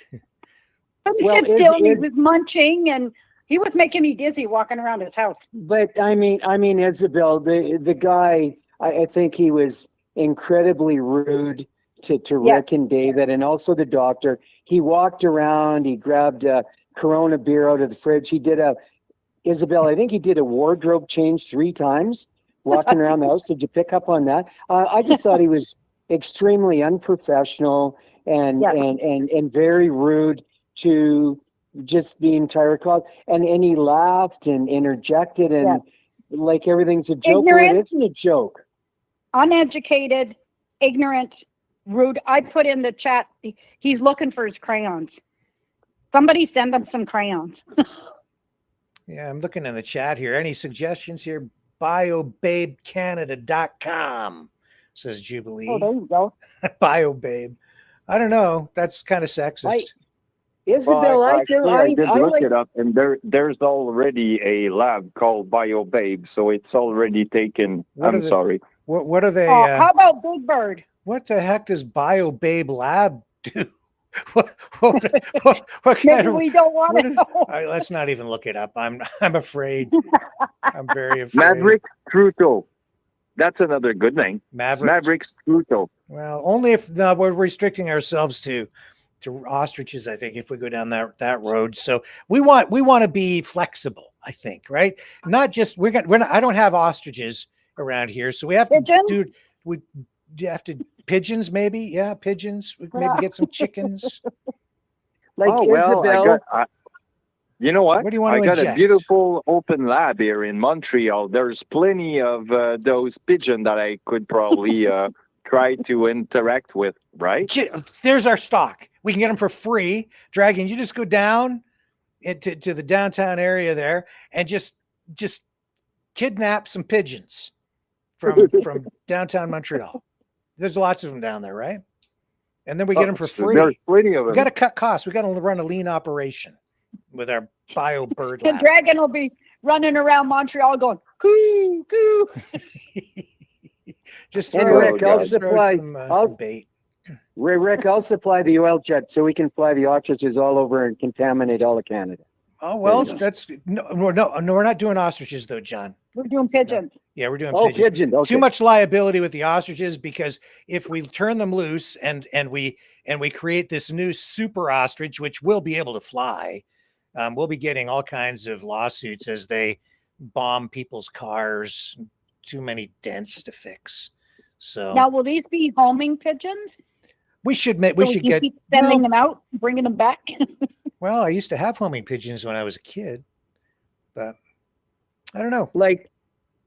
well, sit is- still. He is- was munching and he was making me dizzy walking around his house. But I mean, Isabel, the guy, I think he was incredibly rude to Yeah. Rick and David, and also the doctor. He walked around, he grabbed a Corona beer out of the fridge. He did Isabel, I think he did a wardrobe change 3 times walking around the house. Did you pick up on that? I just thought he was extremely unprofessional and Yeah. and very rude to just the entire crowd. And he laughed and interjected and like everything's a joke. Well, it isn't a joke. Uneducated, ignorant, rude. I put in the chat, he's looking for his crayons. Somebody send him some crayons. Yeah, I'm looking in the chat here. Any suggestions here? BioBabeCanada.com, says Jubilee. Oh, there you go. BioBabe. I don't know. That's kind of sexist. Isabel, I did look like it up, and there's already a lab called BioBabe, so it's already taken. What I'm sorry. What are they? How about Big Bird? What the heck does BioBabe Lab do? what kind Maybe of? we don't want what to is- know. All right, let's not even look it up. I'm afraid. I'm very afraid. Maverick Truto. That's another good name. Maverick. Truto. Well, only if we're restricting ourselves to ostriches, I think, if we go down that road. So we want to be flexible, I think, right? Not just I don't have ostriches around here, so we have to pigeons, maybe. Yeah, pigeons. We maybe get some chickens. Like Isabel. You know what? What do you want to I got inject? a beautiful open lab here in Montreal. There's plenty of those pigeons that I could probably try to interact with, right? There's our stock. We can get them for free. Dragon, you just go down to the downtown area there and just just kidnap some pigeons from downtown Montreal. There's lots of them down there, right? And then we get them for free. There's plenty of them. We got to cut costs. We got to run a lean operation with our bio bird The lab. dragon will be running around Montreal going, coo, coo. Just And throw, Rick, I'll just throw supply. some bait. Rick, I'll supply the oil jet so we can fly the ostriches all over and contaminate all of Canada. Oh well, There you go. that's no, we're not doing ostriches though, John. We're doing pigeons. Yeah, we're doing Oh, pigeons. pigeon. Okay. Too much liability with the ostriches, because if we turn them loose and we create this new super ostrich, which will be able to fly, we'll be getting all kinds of lawsuits as they bomb people's cars. Too many dents to fix. So Now, will these be homing pigeons? we should So should can get. keep sending Well, them out, bringing them back. well, I used to have homing pigeons when I was a kid, but I don't know. Like,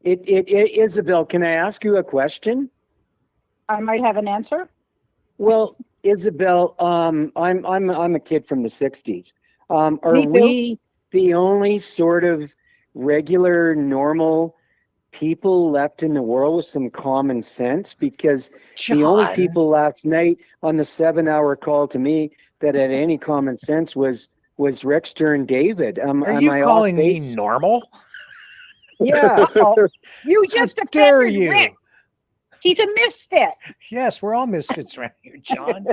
Isabel, can I ask you a question? I might have an answer. Well, Isabel, I'm a kid from the 60s. Are Me too. we the only sort of regular, normal people left in the world with some common sense? Because the only John. people last night on the 7-hour call to me that had any common sense was Rickster and David. Are am you I calling off me base? normal? Yeah. Uh-oh. You just How dare offended you? Rick. He's a misfit. Yes, we're all misfits around here, John.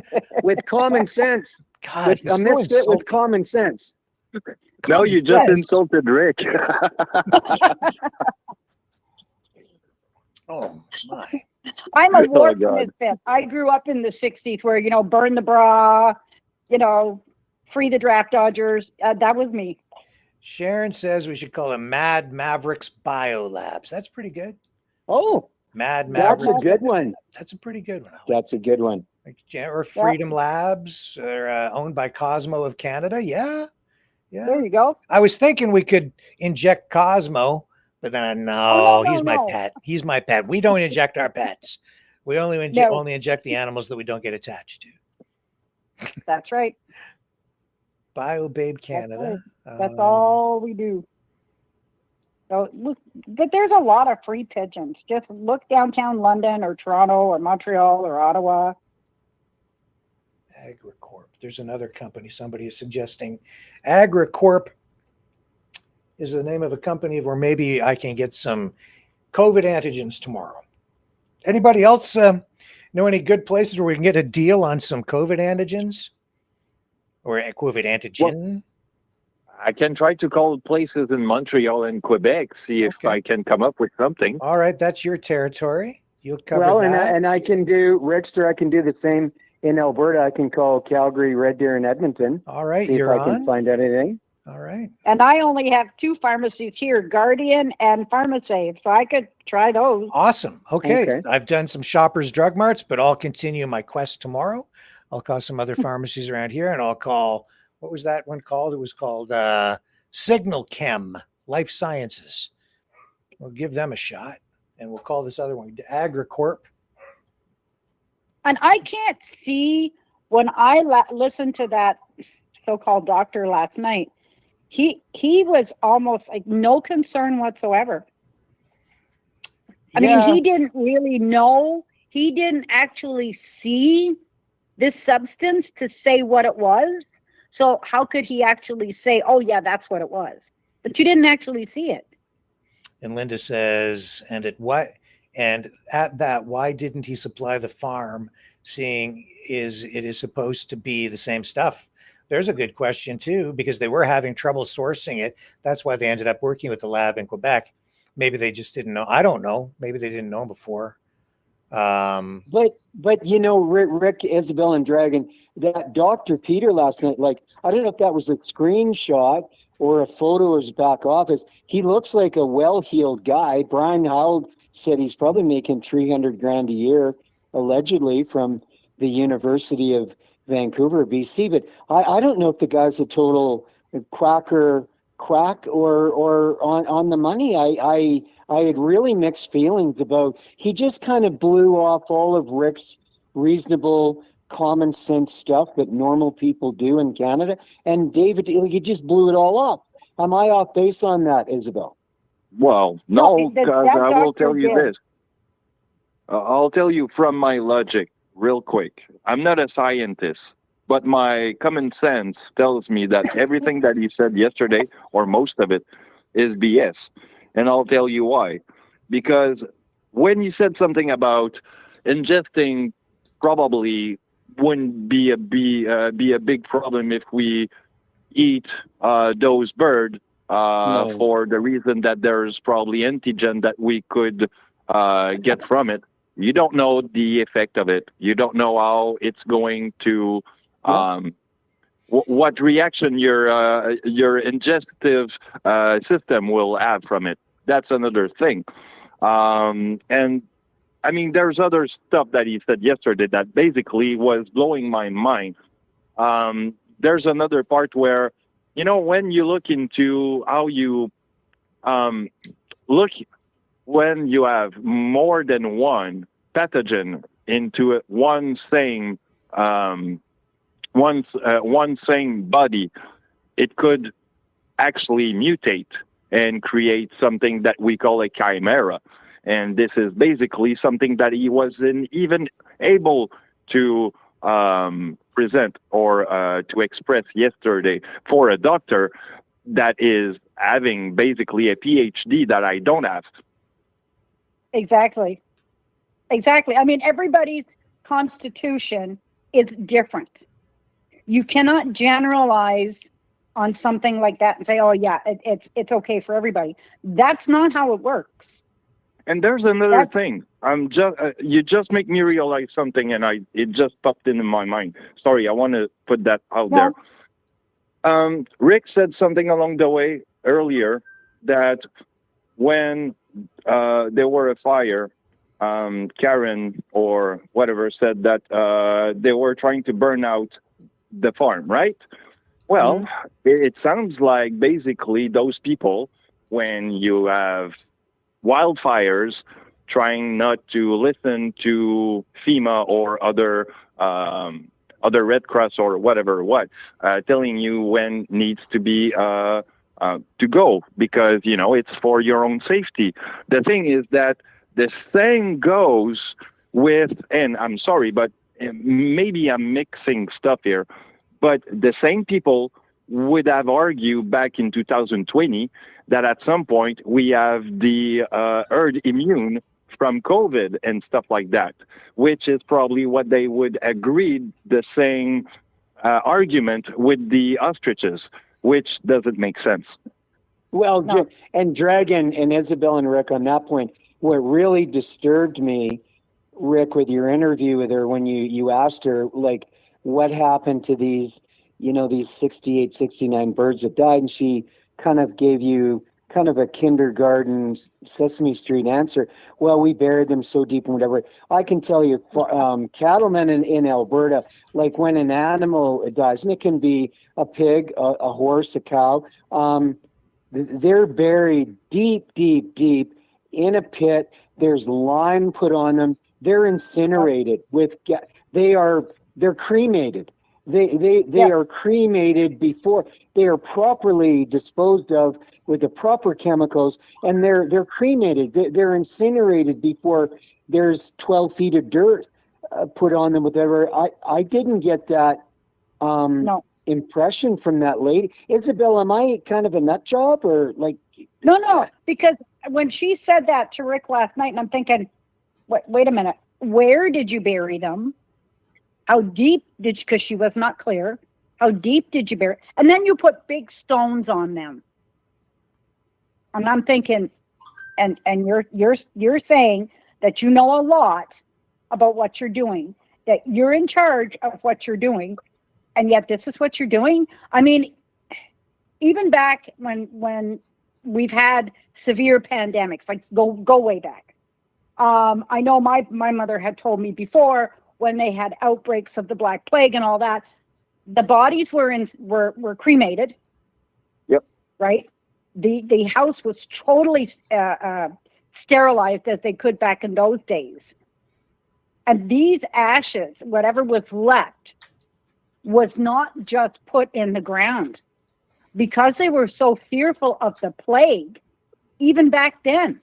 With common sense. God, With you're a so misfit with insulting. common sense. No, you just Yes. insulted Rick. Oh my! I'm a Oh, warped God. misfit. I grew up in the 60s where, burn the bra, free the draft dodgers. That was me. Sharon says we should call them Mad Mavericks Biolabs. That's pretty good. Oh, Mad that's Mavericks. a good one. That's a pretty good one. I like. That's a good one. Or Freedom Labs, or owned by Cosmo of Canada. Yeah, yeah. There you go. I was thinking we could inject Cosmo, but then no, he's my no. pet. He's my pet. We don't inject our pets. We only only inject the animals that we don't get attached to. That's right. BioBabe Canada. That's all we do. So look, but there's a lot of free pigeons. Just look downtown London or Toronto or Montreal or Ottawa. AgriCorp. There's another company. Somebody is suggesting AgriCorp is the name of a company where maybe I can get some COVID antigens tomorrow. Anybody else know any good places where we can get a deal on some COVID antigens or a COVID antigen? I can try to call places in Montreal and Quebec, see if I can come up with something. All right, that's your territory. You'll cover Well, that. and I can do, Rickster, I can do the same in Alberta. I can call Calgary, Red Deer, and Edmonton. All right, see you're if I can on. find out anything. All right. And I only have 2 pharmacies here, Guardian and PharmaSave, so I could try those. Awesome. Okay. Okay. I've done some Shoppers Drug Marts, but I'll continue my quest tomorrow. I'll call some other pharmacies around here, and I'll call, what was that one called? It was called Signal Chem Life Sciences. We'll give them a shot, and we'll call this other one AgriCorp. And I can't see when I listened to that so-called doctor last night, he was almost like no concern whatsoever. I mean, he didn't really know. He didn't actually see this substance to say what it was. So how could he actually say, oh, yeah, that's what it was? But you didn't actually see it. And Linda says, and at that, why didn't he supply the farm, seeing it is supposed to be the same stuff? There's a good question too, because they were having trouble sourcing it. That's why they ended up working with the lab in Quebec. Maybe they just didn't know. I don't know. Maybe they didn't know before. But Rick, Isabel, and Dragon, that Dr. Peter last night, like, I don't know if that was a screenshot or a photo of his back office. He looks like a well-heeled guy. Brian Howell said he's probably making $300,000 a year, allegedly, from the University of Vancouver, BC. But I don't know if the guy's a total quack or on the money. I had really mixed feelings about, he just kind of blew off all of Rick's reasonable common sense stuff that normal people do in Canada. And David, he just blew it all up. Am I off base on that, Isabel? Well, No, no, that because that I will doctor tell you did. this. I'll tell you from my logic real quick. I'm not a scientist, but my common sense tells me that everything that he said yesterday, or most of it, is BS. And I'll tell you why. Because when you said something about ingesting probably wouldn't be a big problem if we eat those bird No. for the reason that there's probably antigen that we could get from it. You don't know the effect of it. You don't know how it's going to, what reaction your ingestive system will have from it. That's another thing. And I mean, there's other stuff that he said yesterday that basically was blowing my mind. There's another part where, you know, when you look into how you look when you have more than one pathogen into one same one same body, it could actually mutate and create something that we call a chimera. And this is basically something that he wasn't even able to present or to express yesterday for a doctor that is having basically a PhD that I don't have. Exactly. Exactly. I mean, everybody's constitution is different. You cannot generalize on something like that and say, "Oh, yeah, it's okay for everybody." That's not how it works. And there's another thing. I'm just you just make me realize something, and it just popped into my mind. Sorry, I want to put that out there. Rick said something along the way earlier that when there were a fire, Karen or whatever said that they were trying to burn out the farm, right? Well, it sounds like basically those people, when you have wildfires, trying not to listen to FEMA or other Red Cross or whatever, telling you when needs to be to go, because you know it's for your own safety. The thing is that the same goes with, and I'm sorry, but maybe I'm mixing stuff here, but the same people would have argued back in 2020 that at some point we have the herd immune from COVID and stuff like that, which is probably what they would agree the same argument with the ostriches, which doesn't make sense. Well, and Dragon and Isabel and Rick, on that point, what really disturbed me, Rick, with your interview with her, when you asked her, like, what happened to these, you know, these 68, 69 birds that died, and she kind of gave you kind of a kindergarten Sesame Street answer. Well, we buried them so deep and whatever. I can tell you, cattlemen in Alberta, like when an animal dies, and it can be a pig, a horse, a cow, they're buried deep, deep, deep in a pit. There's lime put on them. They're incinerated they're cremated. They are cremated before they are properly disposed of with the proper chemicals, and they're cremated. They're incinerated before there's 12 feet of dirt put on them. Whatever. I didn't get that impression from that lady. Isabel, am I kind of a nut job or like? No, because when she said that to Rick last night, and I'm thinking, wait a minute, where did you bury them? How deep did you, because she was not clear, how deep did you bury? And then you put big stones on them. And I'm thinking, and you're saying that you know a lot about what you're doing, that you're in charge of what you're doing, and yet this is what you're doing. I mean, even back when we've had severe pandemics, like go way back. I know my mother had told me before, when they had outbreaks of the Black Plague and all that, the bodies were cremated. Yep. Right. The house was totally sterilized as they could back in those days. And these ashes, whatever was left, was not just put in the ground. Because they were so fearful of the plague, even back then.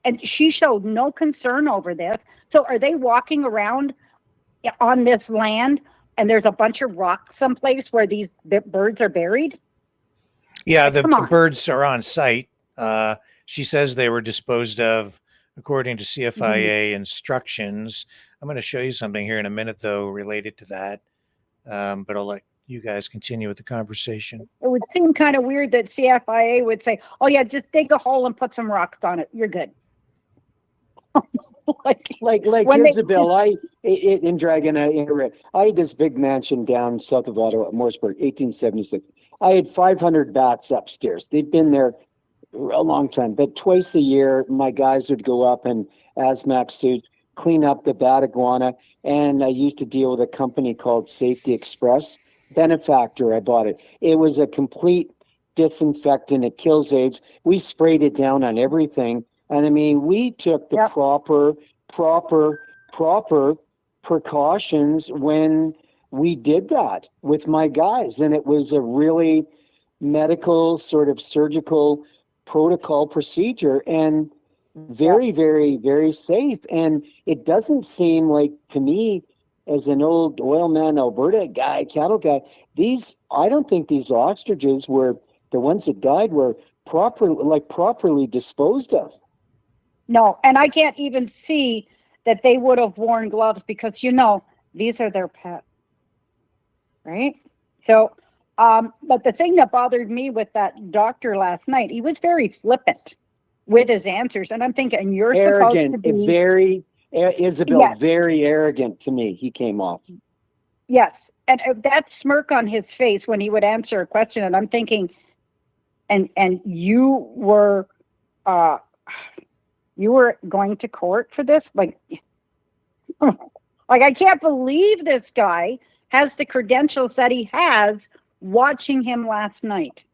And she showed no concern over this. So are they walking around on this land and there's a bunch of rocks someplace where these birds are buried? Yeah, the birds are on site. She says they were disposed of according to CFIA instructions. I'm going to show you something here in a minute, though, related to that. But I'll let you guys continue with the conversation. It would seem kind of weird that CFIA would say, oh, yeah, just dig a hole and put some rocks on it. You're good. like here's the bill. In Dragon, I had this big mansion down south of Ottawa, Morrisburg, 1876. I had 500 bats upstairs. They'd been there a long time, but twice a year, my guys would go up in hazmat suits, clean up the bat iguana, and I used to deal with a company called Safety Express. Benefactor, I bought it. It was a complete disinfectant. It kills AIDS. We sprayed it down on everything. And I mean, we took the proper precautions when we did that with my guys. And it was a really medical sort of surgical protocol procedure and very, very, very safe. And it doesn't seem like, to me, as an old oil man, Alberta guy, cattle guy, I don't think these ostriches were, the ones that died were properly disposed of. No, and I can't even see that they would have worn gloves because, these are their pet, right? So, but the thing that bothered me with that doctor last night, he was very flippant with his answers. And I'm thinking, you're arrogant, supposed to be... Isabel, very arrogant to me, he came off. Yes, and that smirk on his face when he would answer a question, and I'm thinking, and you were going to court for this? Like I can't believe this guy has the credentials that he has watching him last night.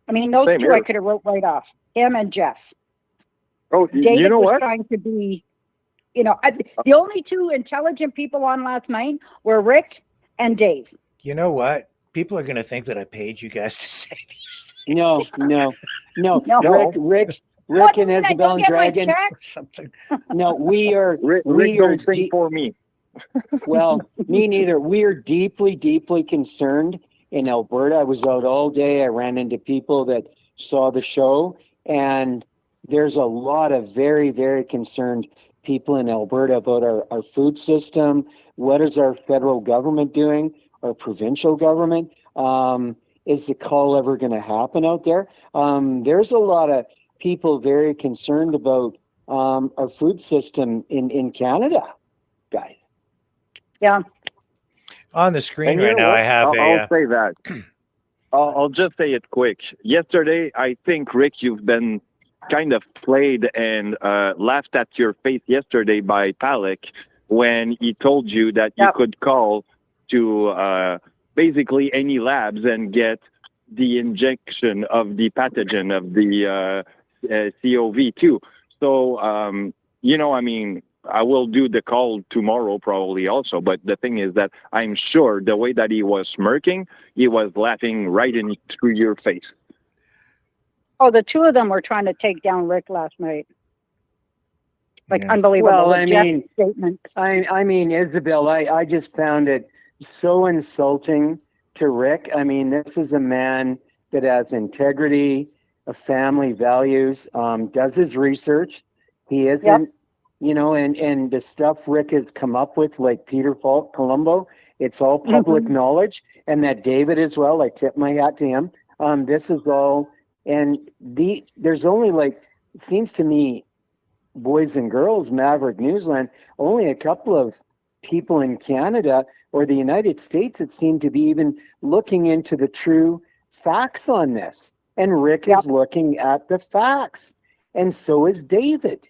I mean, those two I could have wrote right off, him and Jess. Oh, David you know was what? trying to be, the only two intelligent people on last night were Rick and Dave. You know what? People are going to think that I paid you guys to say these things. No. Rick and Isabel and Dragon. Something. No, we are. Rick don't sing for me. Well, me neither. We are deeply, deeply concerned in Alberta. I was out all day. I ran into people that saw the show, and there's a lot of very, very concerned people in Alberta about our food system. What is our federal government doing? Our provincial government? Is the call ever going to happen out there? There's a lot of people very concerned about our food system in Canada, guys. Yeah. On the screen right now, I have I'll say that. I'll just say it quick. Yesterday, I think, Rick, you've been kind of played and laughed at your face yesterday by Palak when he told you that you could call to basically any labs and get the injection of the pathogen of the CoV2. So, I mean, I will do the call tomorrow probably also, but the thing is that I'm sure the way that he was smirking, he was laughing right into your face. Oh, the two of them were trying to take down Rick last night. Unbelievable. Well, I mean, Isabel, I just found it so insulting to Rick. I mean, this is a man that has integrity, a family, values, does his research. He isn't, and the stuff Rick has come up with, like Peter Colombo, it's all public knowledge. And that David as well, I tip my hat to him. This is all, and there's only it seems to me, boys and girls, Maverick Newsland, only a couple of people in Canada or the United States that seem to be even looking into the true facts on this. And Rick is looking at the facts. And so is David.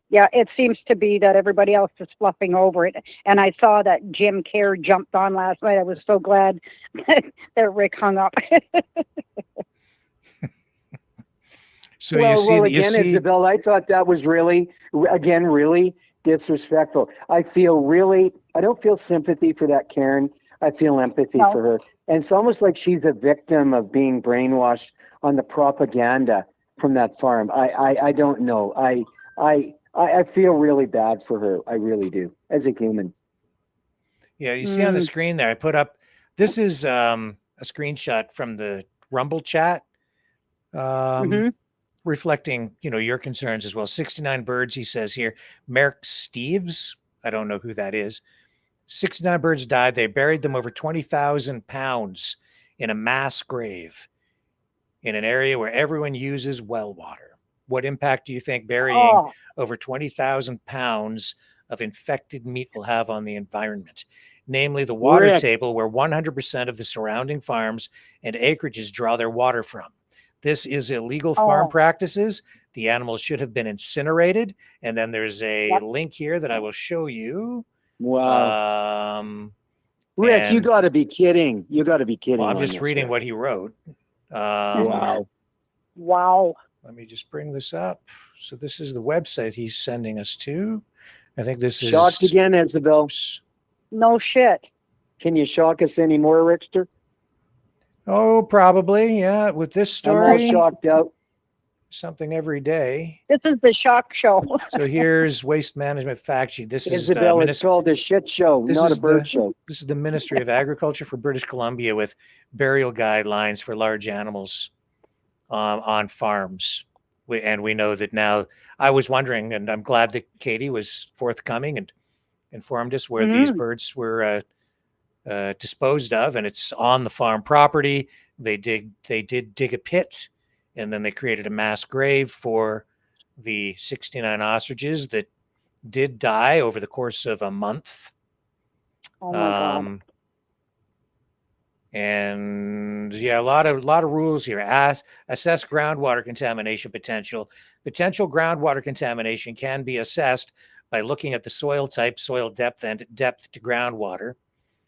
Yeah, it seems to be that everybody else is fluffing over it. And I saw that Jim Kerr jumped on last night. I was so glad that Rick hung up. So Isabel, I thought that was really disrespectful. I don't feel sympathy for that Karen. I feel empathy for her. And it's almost like she's a victim of being brainwashed on the propaganda from that farm. I don't know. I feel really bad for her. I really do, as a human. Yeah, you see on the screen there, I put up, this is a screenshot from the Rumble chat, reflecting, your concerns as well. 69 birds, he says here. Merrick Steves, I don't know who that is. 69 birds died. They buried them over 20,000 pounds in a mass grave in an area where everyone uses well water. What impact do you think burying over 20,000 pounds of infected meat will have on the environment? Namely, the water table where 100% of the surrounding farms and acreages draw their water from. This is illegal farm practices. The animals should have been incinerated. And then there's a link here that I will show you. Wow. Rick, you got to be kidding. You got to be kidding. Well, I'm just reading what he wrote. Wow. Wow. Let me just bring this up. So this is the website he's sending us to. I think this is... Shocked again, Isabel? No shit. Can you shock us anymore, Rickster? Oh, probably, yeah. With this story... I'm all shocked out. Something every day. This is the shock show. So here's Waste Management Fact Sheet. This is Isabel, it's called a shit show, not a bird show. This is the Ministry of Agriculture for British Columbia with burial guidelines for large animals on farms. And we know that now. I was wondering, and I'm glad that Katie was forthcoming and informed us where these birds were disposed of, and it's on the farm property. They did dig a pit, and then they created a mass grave for the 69 ostriches that did die over the course of a month. Oh my God. And yeah, a lot of rules here. Assess groundwater contamination potential. Potential groundwater contamination can be assessed by looking at the soil type, soil depth, and depth to groundwater.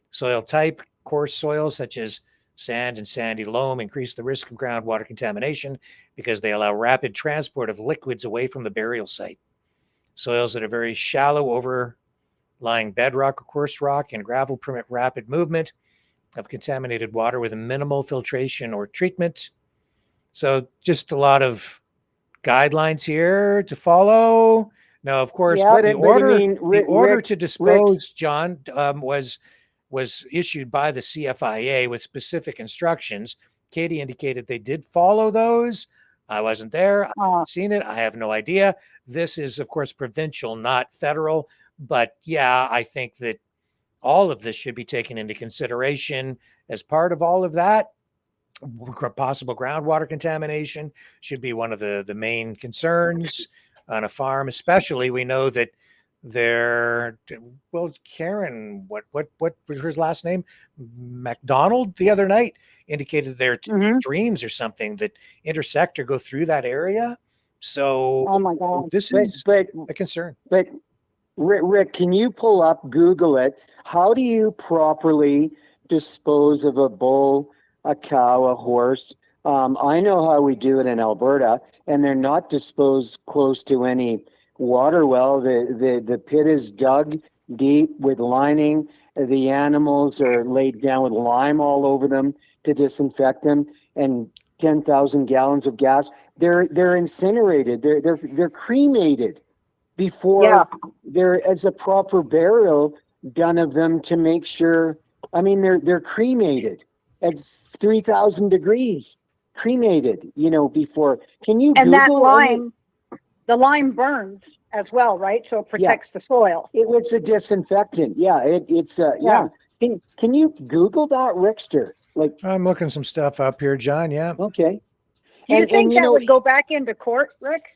Soil type, coarse soils such as sand and sandy loam increase the risk of groundwater contamination because they allow rapid transport of liquids away from the burial site. Soils that are very shallow, overlying bedrock or coarse rock and gravel permit rapid movement of contaminated water with minimal filtration or treatment. So just a lot of guidelines here to follow. Now, of course, the order to dispose, John, was issued by the CFIA with specific instructions. Katie indicated they did follow those. I wasn't there. I haven't seen it. I have no idea. This is, of course, provincial, not federal. But yeah, I think that all of this should be taken into consideration as part of all of that. Possible groundwater contamination should be one of the main concerns on a farm, especially we know that Karen, what was her last name? McDonald the other night indicated there are streams or something that intersect or go through that area. So oh my God, this is a concern. But Rick, can you pull up, Google it? How do you properly dispose of a bull, a cow, a horse? I know how we do it in Alberta, and they're not disposed close to any water well. The pit is dug deep with lining. The animals are laid down with lime all over them to disinfect them, and 10,000 gallons of gas. They're incinerated. They're cremated before there is a proper burial done of them to make sure. I mean, they're cremated. It's 3,000 degrees, cremated. Before. Can you and Google that lime? The lime burns as well, right? So it protects the soil. It's a disinfectant. Yeah, it's Can you Google that, Rickster? Like, I'm looking some stuff up here, John. Yeah. Okay. Do you think that would go back into court, Rick?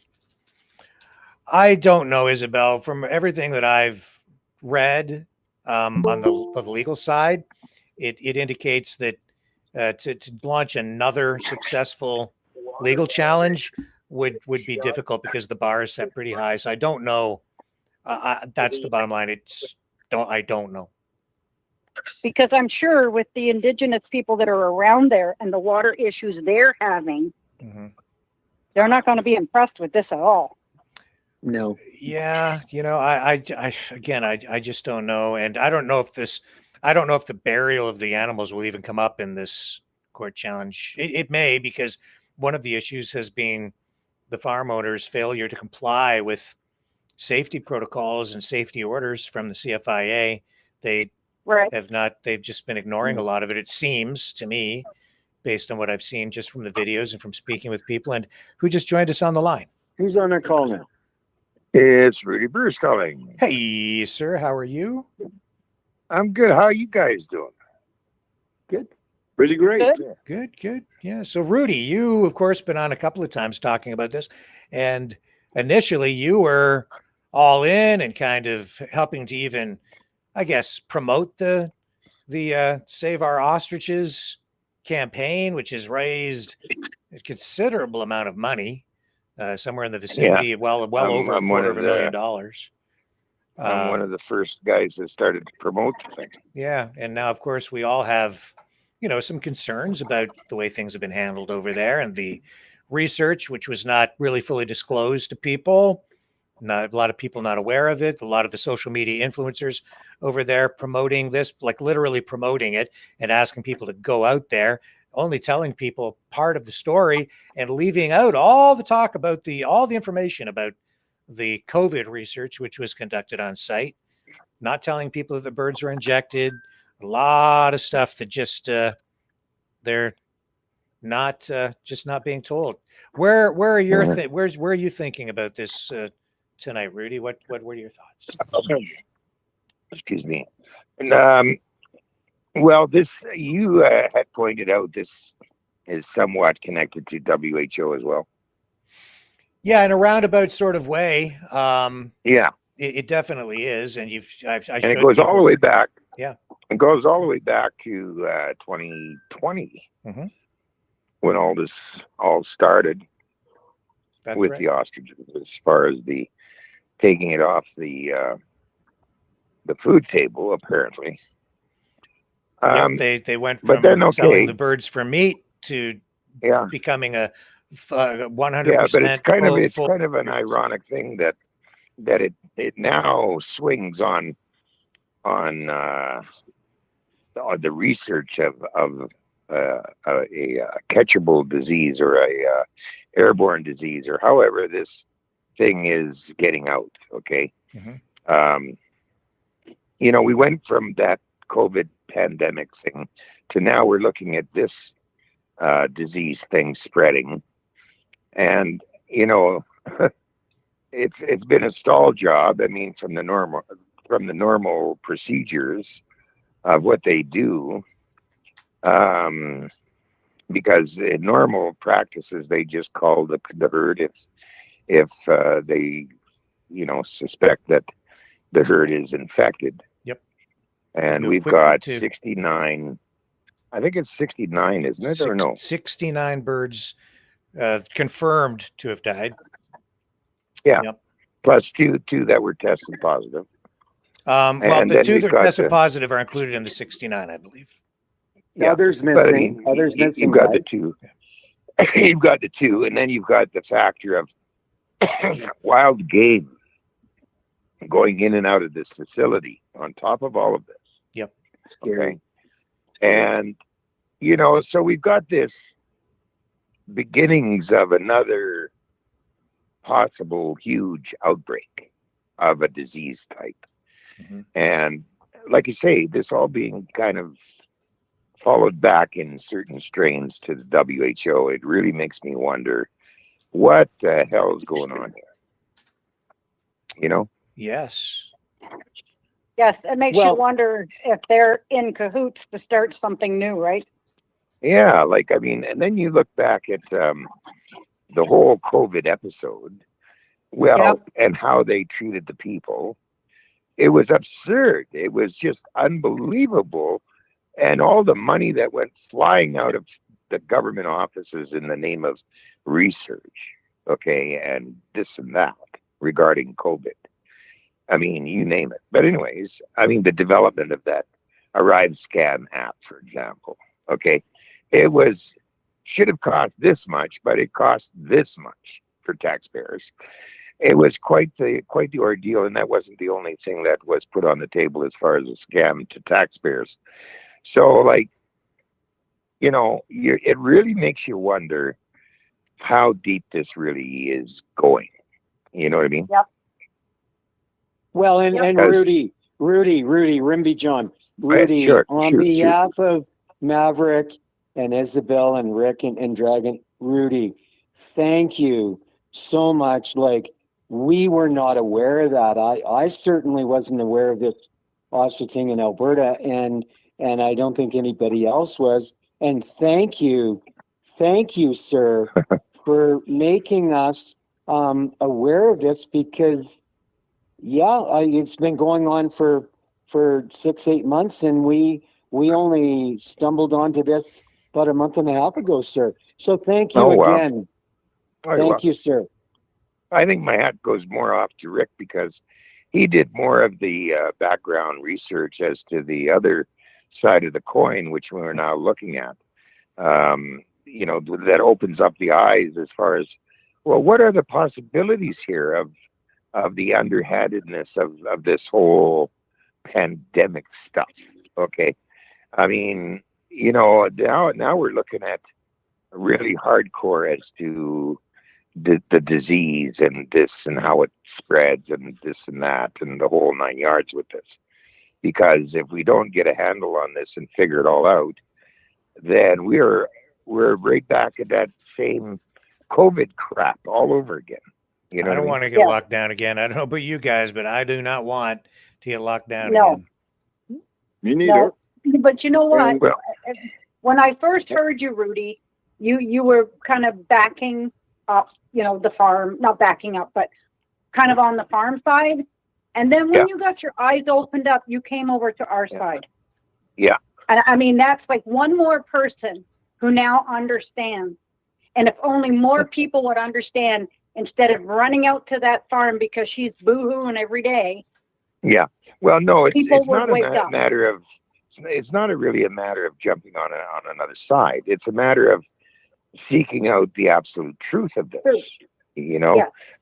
I don't know, Isabel. From everything that I've read on the legal side, it indicates that to launch another successful legal challenge would be difficult because the bar is set pretty high. So I don't know. That's the bottom line. I don't know. Because I'm sure with the indigenous people that are around there and the water issues they're having, they're not going to be impressed with this at all. No. Yeah, I just don't know, and I don't know if the burial of the animals will even come up in this court challenge. It may, because one of the issues has been the farm owners' failure to comply with safety protocols and safety orders from the CFIA. They have not, they've just been ignoring a lot of it, it seems to me, based on what I've seen just from the videos and from speaking with people. And who just joined us on the line? Who's on our call now? It's Rudy Bruce calling. Hey, sir, how are you? I'm good. How are you guys doing? Good. Pretty great. Good. Yeah. So, Rudy, you, of course, been on a couple of times talking about this. And initially, you were all in and kind of helping to even, I guess, promote the Save Our Ostriches campaign, which has raised a considerable amount of money, somewhere in the vicinity of well over $250,000. I'm one of the first guys that started to promote the thing. Yeah, and now, of course, we all have, some concerns about the way things have been handled over there and the research, which was not really fully disclosed to people. Not a lot of people not aware of it. A lot of the social media influencers over there promoting this, like literally promoting it and asking people to go out there, only telling people part of the story and leaving out all the talk about all the information about the COVID research, which was conducted on site, not telling people that the birds were injected, a lot of stuff that just they're not just not being told. Where are your where are you thinking about this tonight, Rudy? What were your thoughts? Excuse me. And well, this you had pointed out this is somewhat connected to WHO as well. Yeah, in a roundabout sort of way. Yeah, it definitely is, and and it goes all the way back. Yeah, it goes all the way back to 2020 when all this all started. That's with right. The ostriches, as far as the taking it off the food table, apparently. They went from selling the birds for meat to becoming a 100%. Yeah, but it's kind of an ironic thing that it now swings on the research of a catchable disease or a airborne disease, or however this thing is getting out. Okay. We went from that COVID pandemic thing to now we're looking at this disease thing spreading, and it's been a stall job. I mean, from the normal procedures of what they do, because in normal practices they just call the herd if they suspect that the herd is infected. Yep. And we've got 69. I think it's 69, isn't it? Or no? 69 birds confirmed to have died. Yeah. Yep. Plus two that were tested positive. Well, the two that tested positive are included in the 69, I believe. Yeah, others missing. Others missing. You've got the two. You've got the two, and then you've got the factor of wild game going in and out of this facility on top of all of this. Yep. Okay. And so we've got this beginnings of another possible huge outbreak of a disease type. And like you say, this all being kind of followed back in certain strains to the WHO. It really makes me wonder what the hell is going on here. Yes. Yes, it makes you wonder if they're in cahoots to start something new, right? Yeah, and then you look back at the whole COVID episode, and how they treated the people. It was absurd. It was just unbelievable. And all the money that went flying out of the government offices in the name of research, and this and that regarding COVID. I mean, you name it. But anyways, the development of that Arrive Scan app, for example, it should have cost this much, but it cost this much for taxpayers. It was quite the ordeal, and that wasn't the only thing that was put on the table as far as a scam to taxpayers. So, it really makes you wonder how deep this really is going. You know what I mean? Yep. Well, and Because- Rudy, Rimby John, Right, sure, on shoot. behalf of Maverick and Isabel and Rick and Dragon, Rudy, thank you so much. Like, we were not aware of that. I certainly wasn't aware of this ostrich thing in Alberta, and I don't think anybody else was. And thank you, sir, for making us aware of this, because it's been going on for 6-8 months, and we only stumbled onto this about a month and a half ago, sir. So thank you again. Thank you, sir. I think my hat goes more off to Rick, because he did more of the background research as to the other side of the coin, which we're now looking at. That opens up the eyes as far as, well, what are the possibilities here of the underhandedness of this whole pandemic stuff? Okay. I mean, now we're looking at really hardcore as to the disease and this and how it spreads and this and that and the whole 9 yards with this. Because if we don't get a handle on this and figure it all out, then we're right back at that same COVID crap all over again. You know, I don't want to get locked down again. I don't know about you guys, but I do not want to get locked down again. Me neither. No. But you know what? Well, when I first heard you, Rudy, you were kind of backing up, the farm, not backing up, but kind of on the farm side. And then when you got your eyes opened up, you came over to our side. Yeah. And I mean, that's like one more person who now understands. And if only more people would understand, instead of running out to that farm because she's boo-hooing every day. Yeah. Well, no, it's not a matter of, it's not really a matter of jumping on another side. It's a matter of seeking out the absolute truth of this.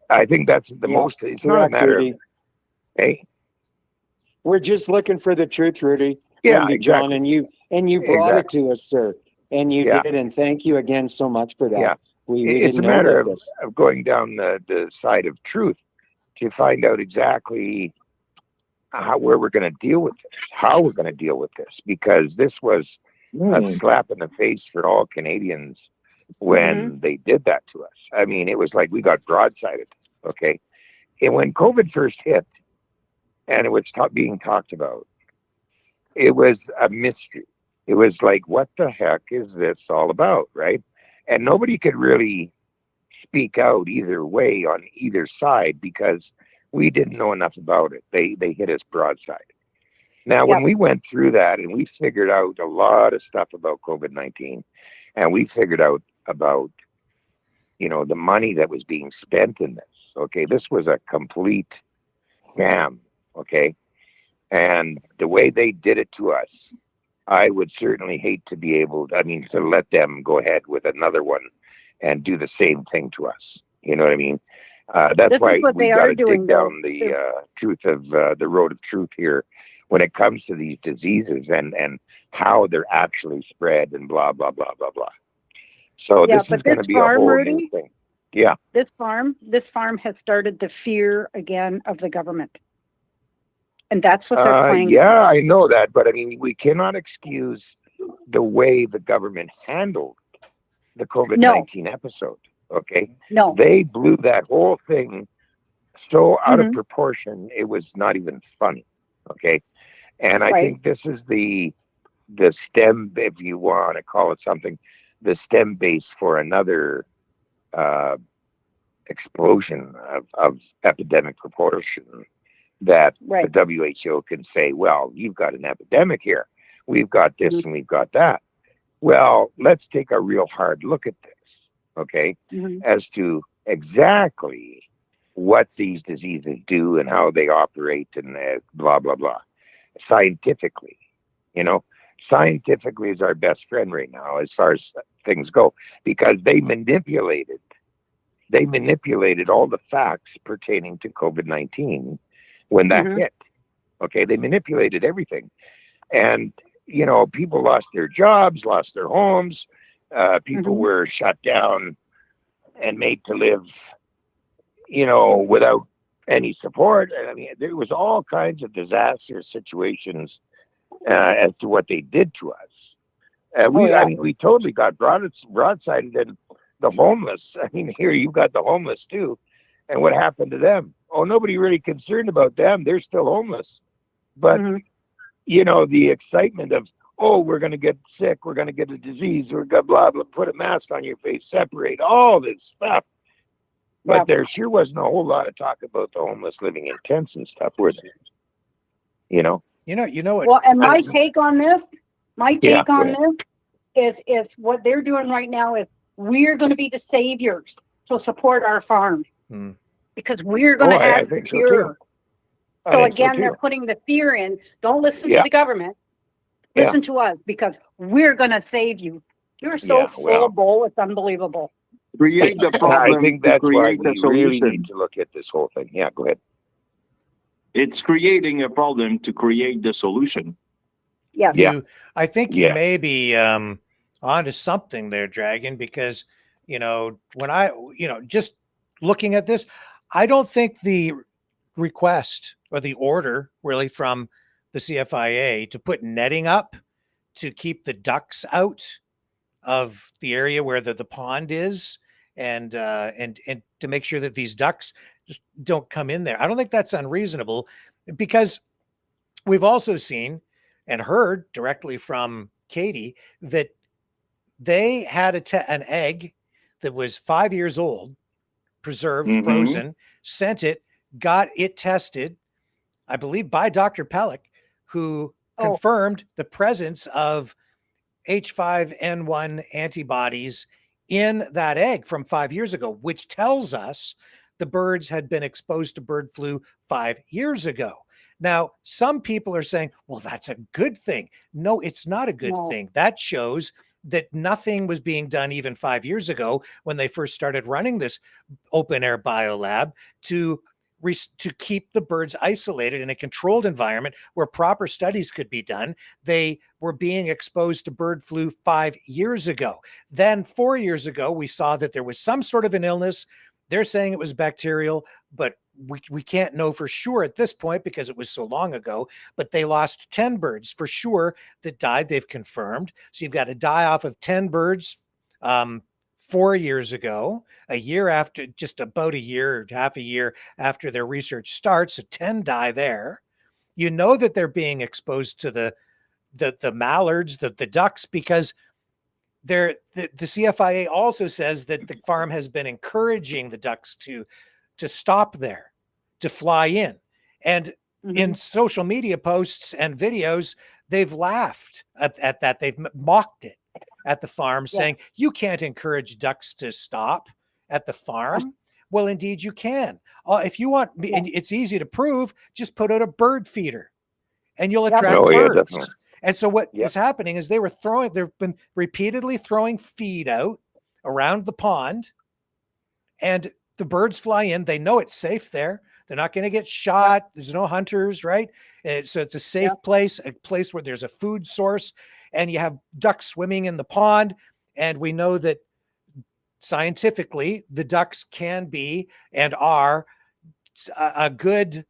I think that's the most, it's not a matter of, hey, we're just looking for the truth, Rudy. Yeah, Randy, exactly. John, and you brought it to us, sir. And you did, and thank you again so much for that. Yeah. It's a matter of going down the side of truth to find out exactly where we're going to deal with this, how we're going to deal with this, because this was a slap in the face for all Canadians when they did that to us. I mean, it was like we got broadsided, okay? And when COVID first hit and it was being talked about, it was a mystery. It was like, what the heck is this all about, right? And nobody could really speak out either way on either side because we didn't know enough about it. They hit us broadside. Now, when we went through that and we figured out a lot of stuff about COVID-19, and we figured out about, the money that was being spent in this, okay? This was a complete scam, okay? And the way they did it to us, I would certainly hate to be able, to let them go ahead with another one and do the same thing to us. You know what I mean? That's why we got to dig down the truth of the road of truth here when it comes to these diseases and how they're actually spread and blah, blah, blah, blah, blah. So this is going to be a whole new thing. Yeah. This farm has started the fear again of the government. And that's what they're playing. Yeah, I know that. But we cannot excuse the way the government handled the COVID-19 episode. Okay. No. They blew that whole thing so out of proportion, it was not even funny. Okay. And I think this is the stem, if you want to call it something, the stem base for another explosion of epidemic proportion that the WHO can say, well, you've got an epidemic here. We've got this and we've got that. Well, let's take a real hard look at this, okay, as to exactly what these diseases do and how they operate and blah, blah, blah. Scientifically, scientifically is our best friend right now as far as things go, because they manipulated all the facts pertaining to COVID-19 when that hit. Okay, they manipulated everything. And, people lost their jobs, lost their homes. People were shut down and made to live, without any support. And I mean, there was all kinds of disastrous situations as to what they did to us. We totally got broadsided, and the homeless. I mean, here you've got the homeless too. And what happened to them? Oh, nobody really concerned about them. They're still homeless. But, the excitement of, oh, we're going to get sick. We're going to get a disease. We're going to blah, blah, put a mask on your face, separate, all this stuff. But there sure wasn't a whole lot of talk about the homeless living in tents and stuff, was there? You know what? Well, and my take on this is what they're doing right now is we're going to be the saviors to support our farm because we're going to have the cure. So again, they're putting the fear in. Don't listen to the government. Listen to us because we're going to save you. You're so full of bull. It's unbelievable. Create the problem. I think that's why we really need to look at this whole thing. Yeah, go ahead. It's creating a problem to create the solution. Yes. I think you may be onto something there, Dragon, because, when just looking at this, I don't think the request or the order really from the CFIA to put netting up to keep the ducks out of the area where the pond is and to make sure that these ducks just don't come in there. I don't think that's unreasonable because we've also seen and heard directly from Katie that they had an egg that was 5 years old, preserved, frozen, sent it, got it tested, I believe by Dr. Pellick, who confirmed the presence of H5N1 antibodies in that egg from 5 years ago, which tells us the birds had been exposed to bird flu 5 years ago. Now, some people are saying, well, that's a good thing. No, it's not a good thing. That shows that nothing was being done even 5 years ago when they first started running this open air biolab to keep the birds isolated in a controlled environment where proper studies could be done. They were being exposed to bird flu 5 years ago. Then 4 years ago, we saw that there was some sort of an illness. They're saying it was bacterial, but we can't know for sure at this point because it was so long ago, but they lost 10 birds for sure that died. They've confirmed. So you've got a die off of 10 birds 4 years ago, a year after, just about a year or half a year after their research starts, so 10 die there. You know that they're being exposed to the mallards, the ducks, because the CFIA also says that the farm has been encouraging the ducks to stop there, to fly in. And in social media posts and videos, they've laughed at that. They've mocked it at the farm, saying, you can't encourage ducks to stop at the farm. Well, indeed you can. If you want, and it's easy to prove, just put out a bird feeder and you'll attract birds. And so what is happening is they've been repeatedly throwing feed out around the pond, and the birds fly in. They know it's safe there. They're not going to get shot. There's no hunters, right? So it's a safe place, a place where there's a food source, and you have ducks swimming in the pond. And we know that scientifically, the ducks can be and are a good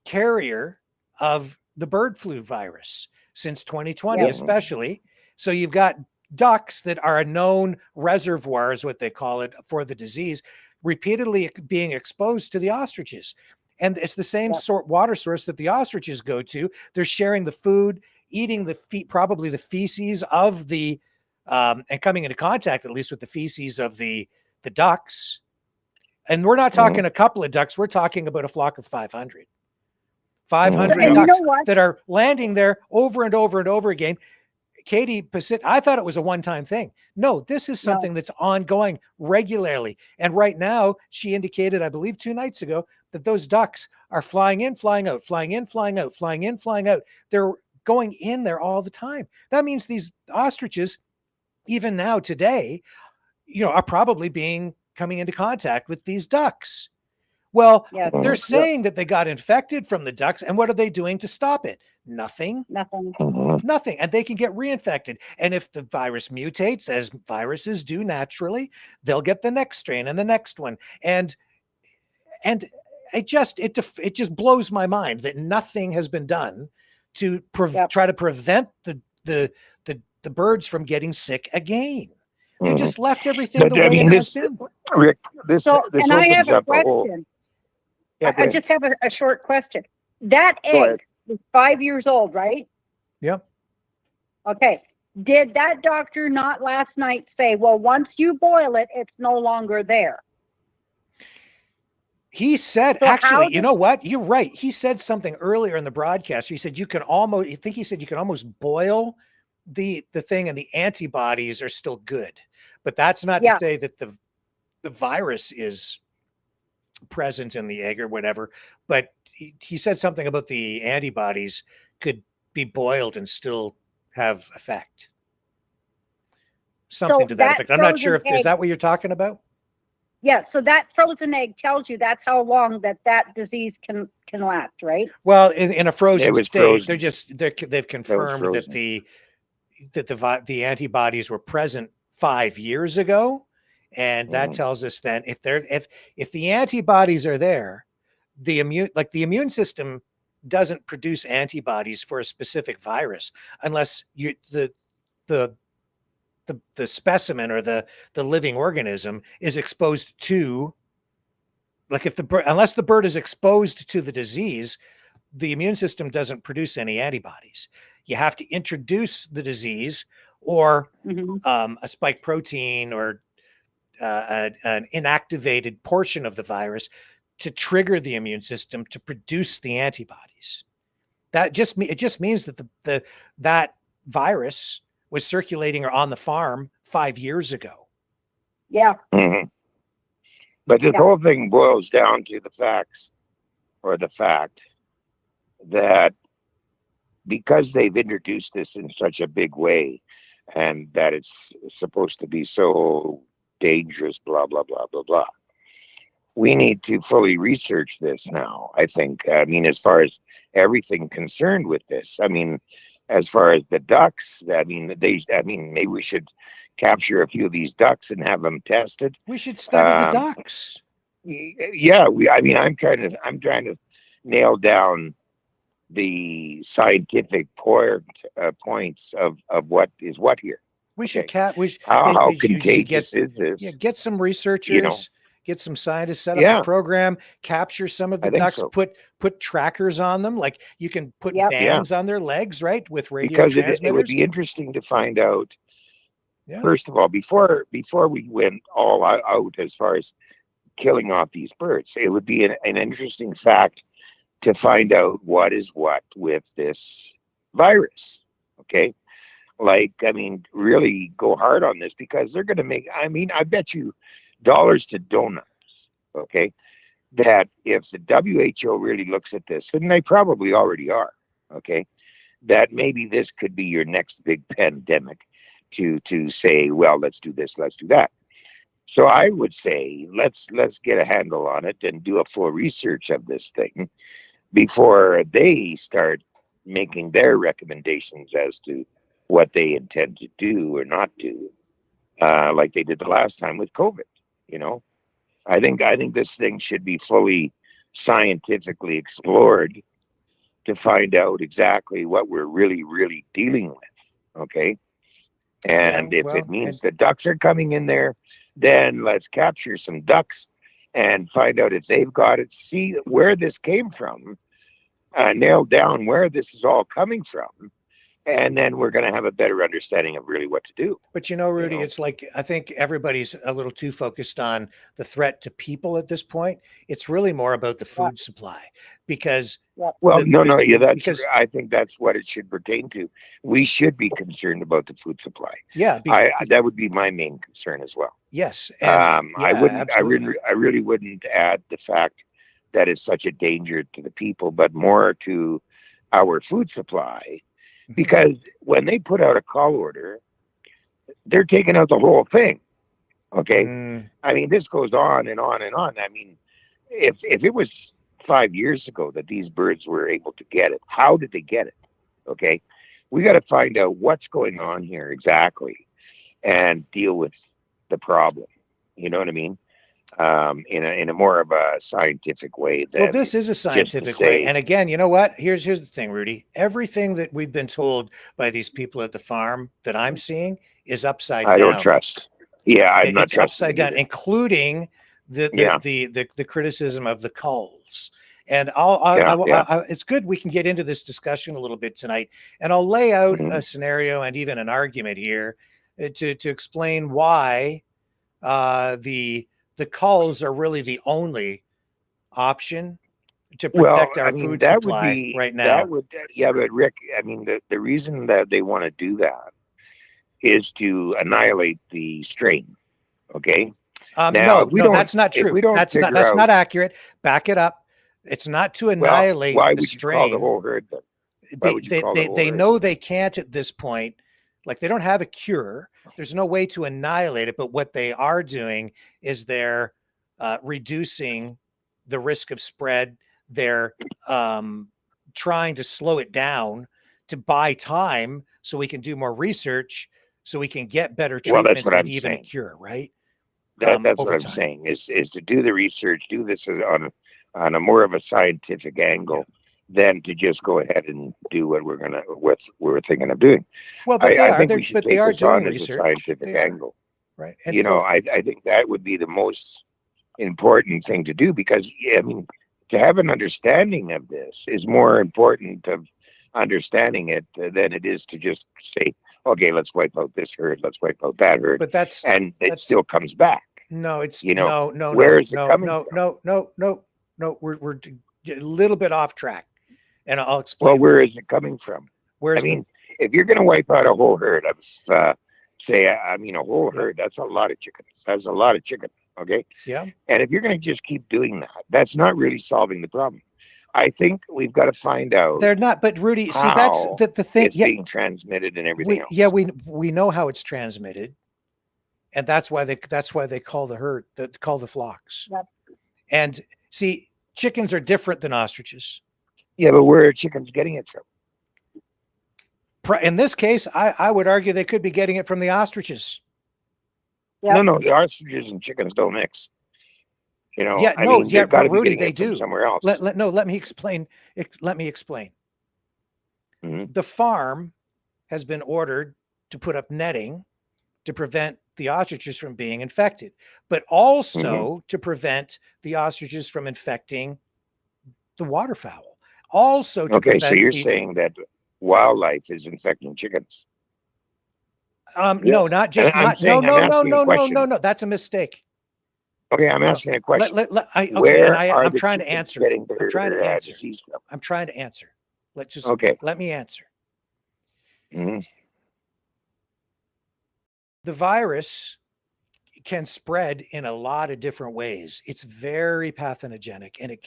carrier of the bird flu virus since 2020, especially. So you've got ducks that are a known reservoir, is what they call it, for the disease, repeatedly being exposed to the ostriches. And it's the same water source that the ostriches go to. They're sharing the food, eating probably the feces of the, and coming into contact at least with the feces of the ducks. And we're not talking a couple of ducks. We're talking about a flock of 500. 500 ducks that are landing there over and over and over again. Katie, I thought it was a one-time thing. No, this is something that's ongoing regularly. And right now, she indicated, I believe 2 nights ago, that those ducks are flying in, flying out, flying in, flying out, flying in, flying out. They're going in there all the time. That means these ostriches, even now today, are probably coming into contact with these ducks. Well, Yeah. they're saying that they got infected from the ducks, and what are they doing to stop it? Nothing. Nothing. And they can get reinfected. And if the virus mutates, as viruses do naturally, they'll get the next strain and the next one. And it just blows my mind that nothing has been done to try to prevent the birds from getting sick again. You just left everything the way it has been. Rick, this and I opens have a up a whole. question. Yeah, I just have a short question. That egg was 5 years old, right? Yep. Okay. Did that doctor not last night say, well, once you boil it, it's no longer there? He said, So actually, you know what? You're right. He said something earlier in the broadcast. He said you can almost, I think he said you can almost boil the thing and the antibodies are still good. But that's not to say that the virus is present in the egg or whatever. But he said something about the antibodies could be boiled and still have effect. Something to that effect. I'm not sure if is that what you're talking about? Yes, so that frozen egg tells you that's how long that disease can last, right? Well, in a frozen state, frozen. they've confirmed that the antibodies were present 5 years ago, and that tells us then if the antibodies are there, the immune system doesn't produce antibodies for a specific virus unless the specimen or the living organism is exposed to, like unless the bird is exposed to the disease, the immune system doesn't produce any antibodies. You have to introduce the disease or a spike protein or an inactivated portion of the virus to trigger the immune system to produce the antibodies. It just means that that virus was circulating or on the farm 5 years ago. Yeah. But the whole thing boils down to the fact that because they've introduced this in such a big way and that it's supposed to be so dangerous, blah, blah, blah, blah, blah. We need to fully research this now, I think. I mean, as far as everything concerned with this, I mean, as far as the ducks, I mean, maybe we should capture a few of these ducks and have them tested. We should study the ducks. Yeah, I'm trying to nail down the scientific points of what is what here. We should how contagious is this? Yeah, get some researchers, get some scientists, set up a program, capture some of the ducks, put trackers on them, like you can put bands on their legs, right, with radio transmitters. It would be interesting to find out. First of all, before we went all out as far as killing off these birds, it would be an interesting fact to find out what is what with this virus. Okay. Like, I mean, really go hard on this because they're going to make, I mean, I bet you dollars to donuts, okay, that if the WHO really looks at this, and they probably already are, okay, that maybe this could be your next big pandemic to say, well, let's do this, let's do that. So I would say, let's get a handle on it and do a full research of this thing before they start making their recommendations as to what they intend to do or not do, like they did the last time with COVID. You know, I think this thing should be fully scientifically explored to find out exactly what we're really, really dealing with. Okay. And if it means the ducks are coming in there, then let's capture some ducks and find out if they've got it, see where this came from, nail down where this is all coming from. And then we're going to have a better understanding of really what to do. But Rudy, it's like, I think everybody's a little too focused on the threat to people at this point. It's really more about the food supply because. I think that's what it should pertain to. We should be concerned about the food supply. Yeah. That would be my main concern as well. Yes. I really wouldn't add the fact that it's such a danger to the people, but more to our food supply. Because when they put out a call order, they're taking out the whole thing. Okay. I mean, this goes on and on and on. I mean, if it was 5 years ago that these birds were able to get it, how did they get it? Okay, we got to find out what's going on here exactly and deal with the problem. You know what I mean? In a more of a scientific way. Well, this is a scientific way. And again, you know what? Here's the thing, Rudy. Everything that we've been told by these people at the farm that I'm seeing is upside down. I don't trust. Yeah, I'm not trusting. Upside down, including the criticism of the culls. And it's good we can get into this discussion a little bit tonight. And I'll lay out a scenario and even an argument here to explain why the culls are really the only option to protect our food supply right now. But Rick, I mean, the reason that they want to do that is to annihilate the strain. Okay. No, that's not true. That's not accurate. Back it up. It's not to annihilate the strain. Why would you call the whole herd then? They know they can't at this point. Like, they don't have a cure. There's no way to annihilate it. But what they are doing is they're reducing the risk of spread. They're trying to slow it down to buy time so we can do more research, so we can get better treatment and even a cure, right? That's what I'm saying is to do the research, do this on a more of a scientific angle. Than to just go ahead and do what we're thinking of doing. Well, but I think we should take this on as a scientific angle, right? And I think that would be the most important thing to do, because I mean, to have an understanding of this is more important of understanding it than it is to just say, okay, let's wipe out this herd, let's wipe out that herd, but it still comes back. No, it's no. Where is it coming from? No. We're a little bit off track. And I'll explain. Well, where is it coming from? If you're going to wipe out a whole herd of, a whole herd, that's a lot of chickens. That's a lot of chicken. Okay. Yeah. And if you're going to just keep doing that, that's not really solving the problem. I think we've got to find out. They're not, but Rudy, see, that's the thing. It's being transmitted and everything else. Yeah, we know how it's transmitted, and that's why they call the herd, call the flocks. Yep. And see, chickens are different than ostriches. Yeah, but where are chickens getting it from? In this case, I would argue they could be getting it from the ostriches. Yep. No, the ostriches and chickens don't mix. Rudy, they do. Somewhere else. Let me explain. Mm-hmm. The farm has been ordered to put up netting to prevent the ostriches from being infected, but also to prevent the ostriches from infecting the waterfowl. Also, so you're saying that wildlife is infecting chickens? No, not just no. That's a mistake. Okay, I'm asking a question. I'm trying to answer. I'm trying to answer. Let me answer. Mm-hmm. The virus can spread in a lot of different ways. It's very pathogenic, and it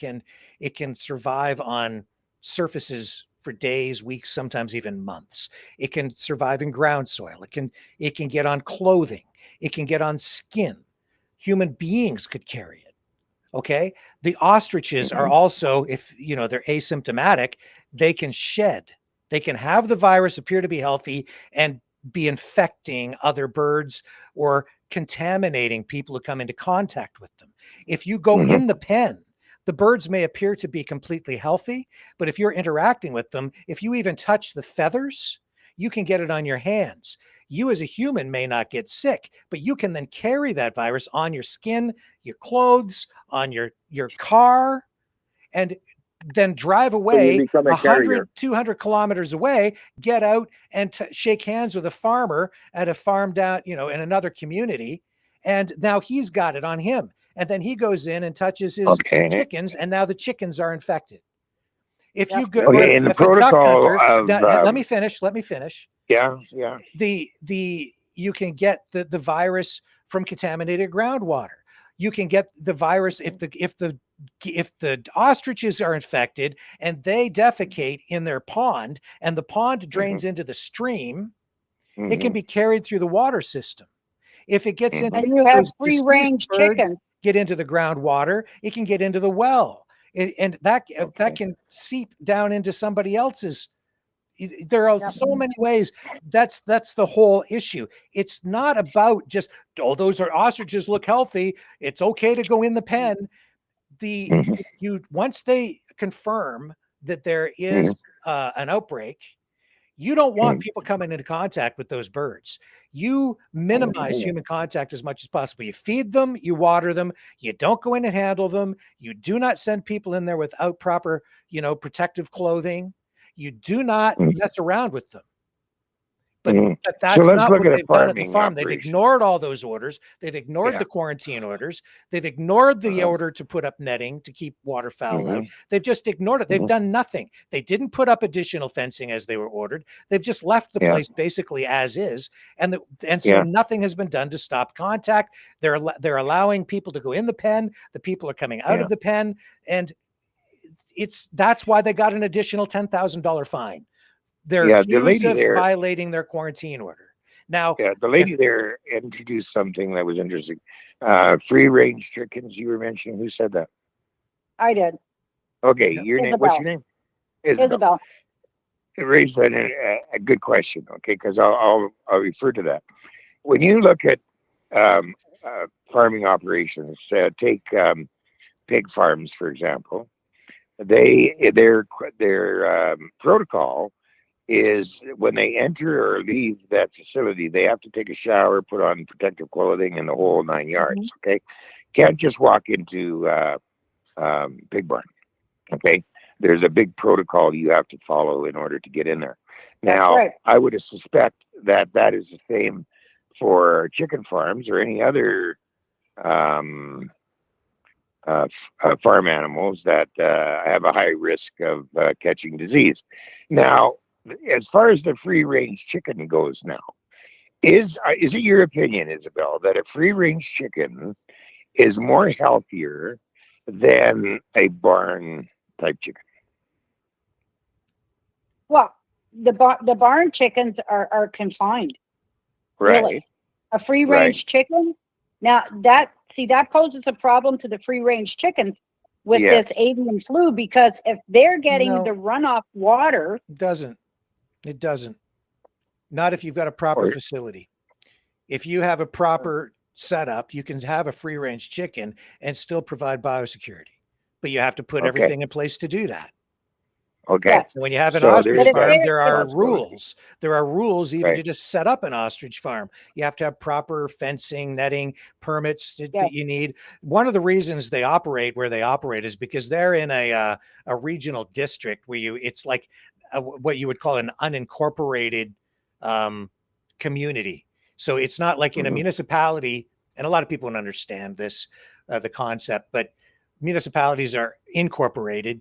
can survive on surfaces for days, weeks, sometimes even months. It can survive in ground soil. It can get on clothing. It can get on skin. Human beings could carry it. Okay. The ostriches are also, if they're asymptomatic, they can shed. They can have the virus, appear to be healthy, and be infecting other birds or contaminating people who come into contact with them. If you go in the pen, the birds may appear to be completely healthy, but if you're interacting with them, if you even touch the feathers, you can get it on your hands. You as a human may not get sick, but you can then carry that virus on your skin, your clothes, on your car, and then drive away 100, 200 kilometers away, get out and shake hands with a farmer at a farm down, in another community. And now he's got it on him. And then he goes in and touches his chickens, and now the chickens are infected. If you go in the protocol let me finish. Yeah. You can get the virus from contaminated groundwater. You can get the virus if the ostriches are infected and they defecate in their pond, and the pond drains into the stream, it can be carried through the water system. If it gets into and you have free range chickens. get into the groundwater. It can get into the well, and that can seep down into somebody else's. There are so many ways. That's the whole issue. It's not about just, oh, those are ostriches look healthy, it's okay to go in the pen. You once they confirm that there is an outbreak, you don't want people coming into contact with those birds. You minimize human contact as much as possible. You feed them, you water them, you don't go in and handle them. You do not send people in there without proper, protective clothing. You do not mess around with them. But that's not what they've done at the farm. They've ignored all those orders. They've ignored the quarantine orders. They've ignored the order to put up netting to keep waterfowl out. They've just ignored it. They've done nothing. They didn't put up additional fencing as they were ordered. They've just left the place basically as is. And so nothing has been done to stop contact. They're allowing people to go in the pen. The people are coming out of the pen. And that's why they got an additional $10,000 fine. They're accused of violating their quarantine order. Now, the lady there introduced something that was interesting. Free range chickens, you were mentioning. Who said that? I did. Okay, your name. What's your name? Isabel. It raised a good question. Okay, because I'll refer to that. When you look at farming operations, take pig farms for example. Their protocol is when they enter or leave that facility, they have to take a shower, put on protective clothing, and the whole 9 yards. Okay, can't just walk into pig barn. Okay, there's a big protocol you have to follow in order to get in there. Now, I would suspect that is the same for chicken farms or any other farm animals that have a high risk of catching disease. Now, as far as the free range chicken goes now, is it your opinion, Isabel, that a free range chicken is more healthier than a barn type chicken? Well, the barn chickens are confined. Right. Really. A free range chicken. Now that poses a problem to the free range chickens with this avian flu, because if they're getting the runoff water, it doesn't. Not if you've got a proper facility. If you have a proper setup, you can have a free range chicken and still provide biosecurity, but you have to put everything in place to do that. Okay. So when you have an ostrich farm, there are rules. There are rules even to just set up an ostrich farm. You have to have proper fencing, netting, permits that you need. One of the reasons they operate where they operate is because they're in a regional district where it's like what you would call an unincorporated community. So it's not like in a municipality, and a lot of people don't understand this, the concept, but municipalities are incorporated.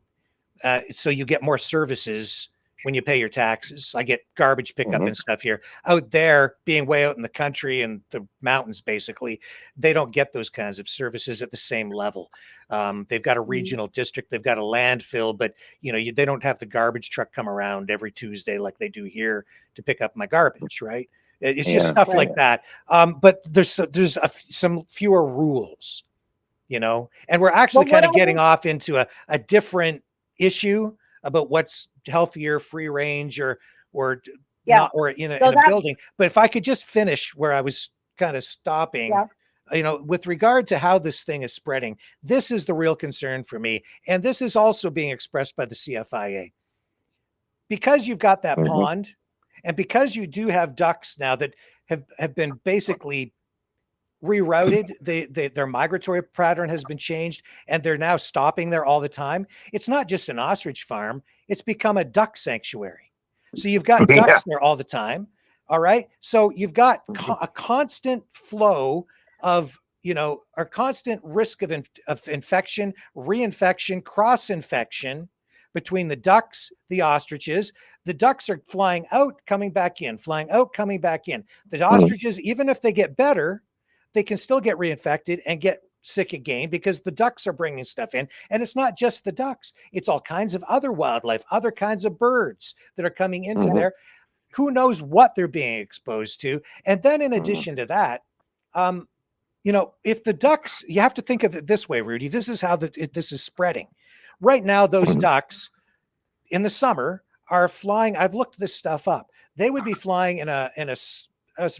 So you get more services when you pay your taxes. I get garbage pickup and stuff here. Out there, being way out in the country and the mountains, basically, they don't get those kinds of services at the same level. They've got a regional district, they've got a landfill, but they don't have the garbage truck come around every Tuesday like they do here to pick up my garbage, right? It's just stuff like that. But there's some fewer rules, and we're actually kind of getting off into a different issue about what's healthier, free range or not, or in a building. But if I could just finish where I was kind of stopping, with regard to how this thing is spreading, this is the real concern for me. And this is also being expressed by the CFIA. Because you've got that pond, and because you do have ducks now that have been basically rerouted, their migratory pattern has been changed, and they're now stopping there all the time. It's not just an ostrich farm, it's become a duck sanctuary. So you've got ducks there all the time. All right. So you've got a constant flow of, a constant risk of infection, reinfection, cross-infection between the ducks, the ostriches. The ducks are flying out, coming back in, flying out, coming back in. The ostriches, even if they get better, they can still get reinfected and get sick again because the ducks are bringing stuff in. And it's not just the ducks. It's all kinds of other wildlife, other kinds of birds that are coming into there. Who knows what they're being exposed to? And then in addition to that, you know, if the ducks, you have to think of it this way, Rudy. This is how this is spreading. Right now, those ducks in the summer are flying. I've looked this stuff up. They would be flying in a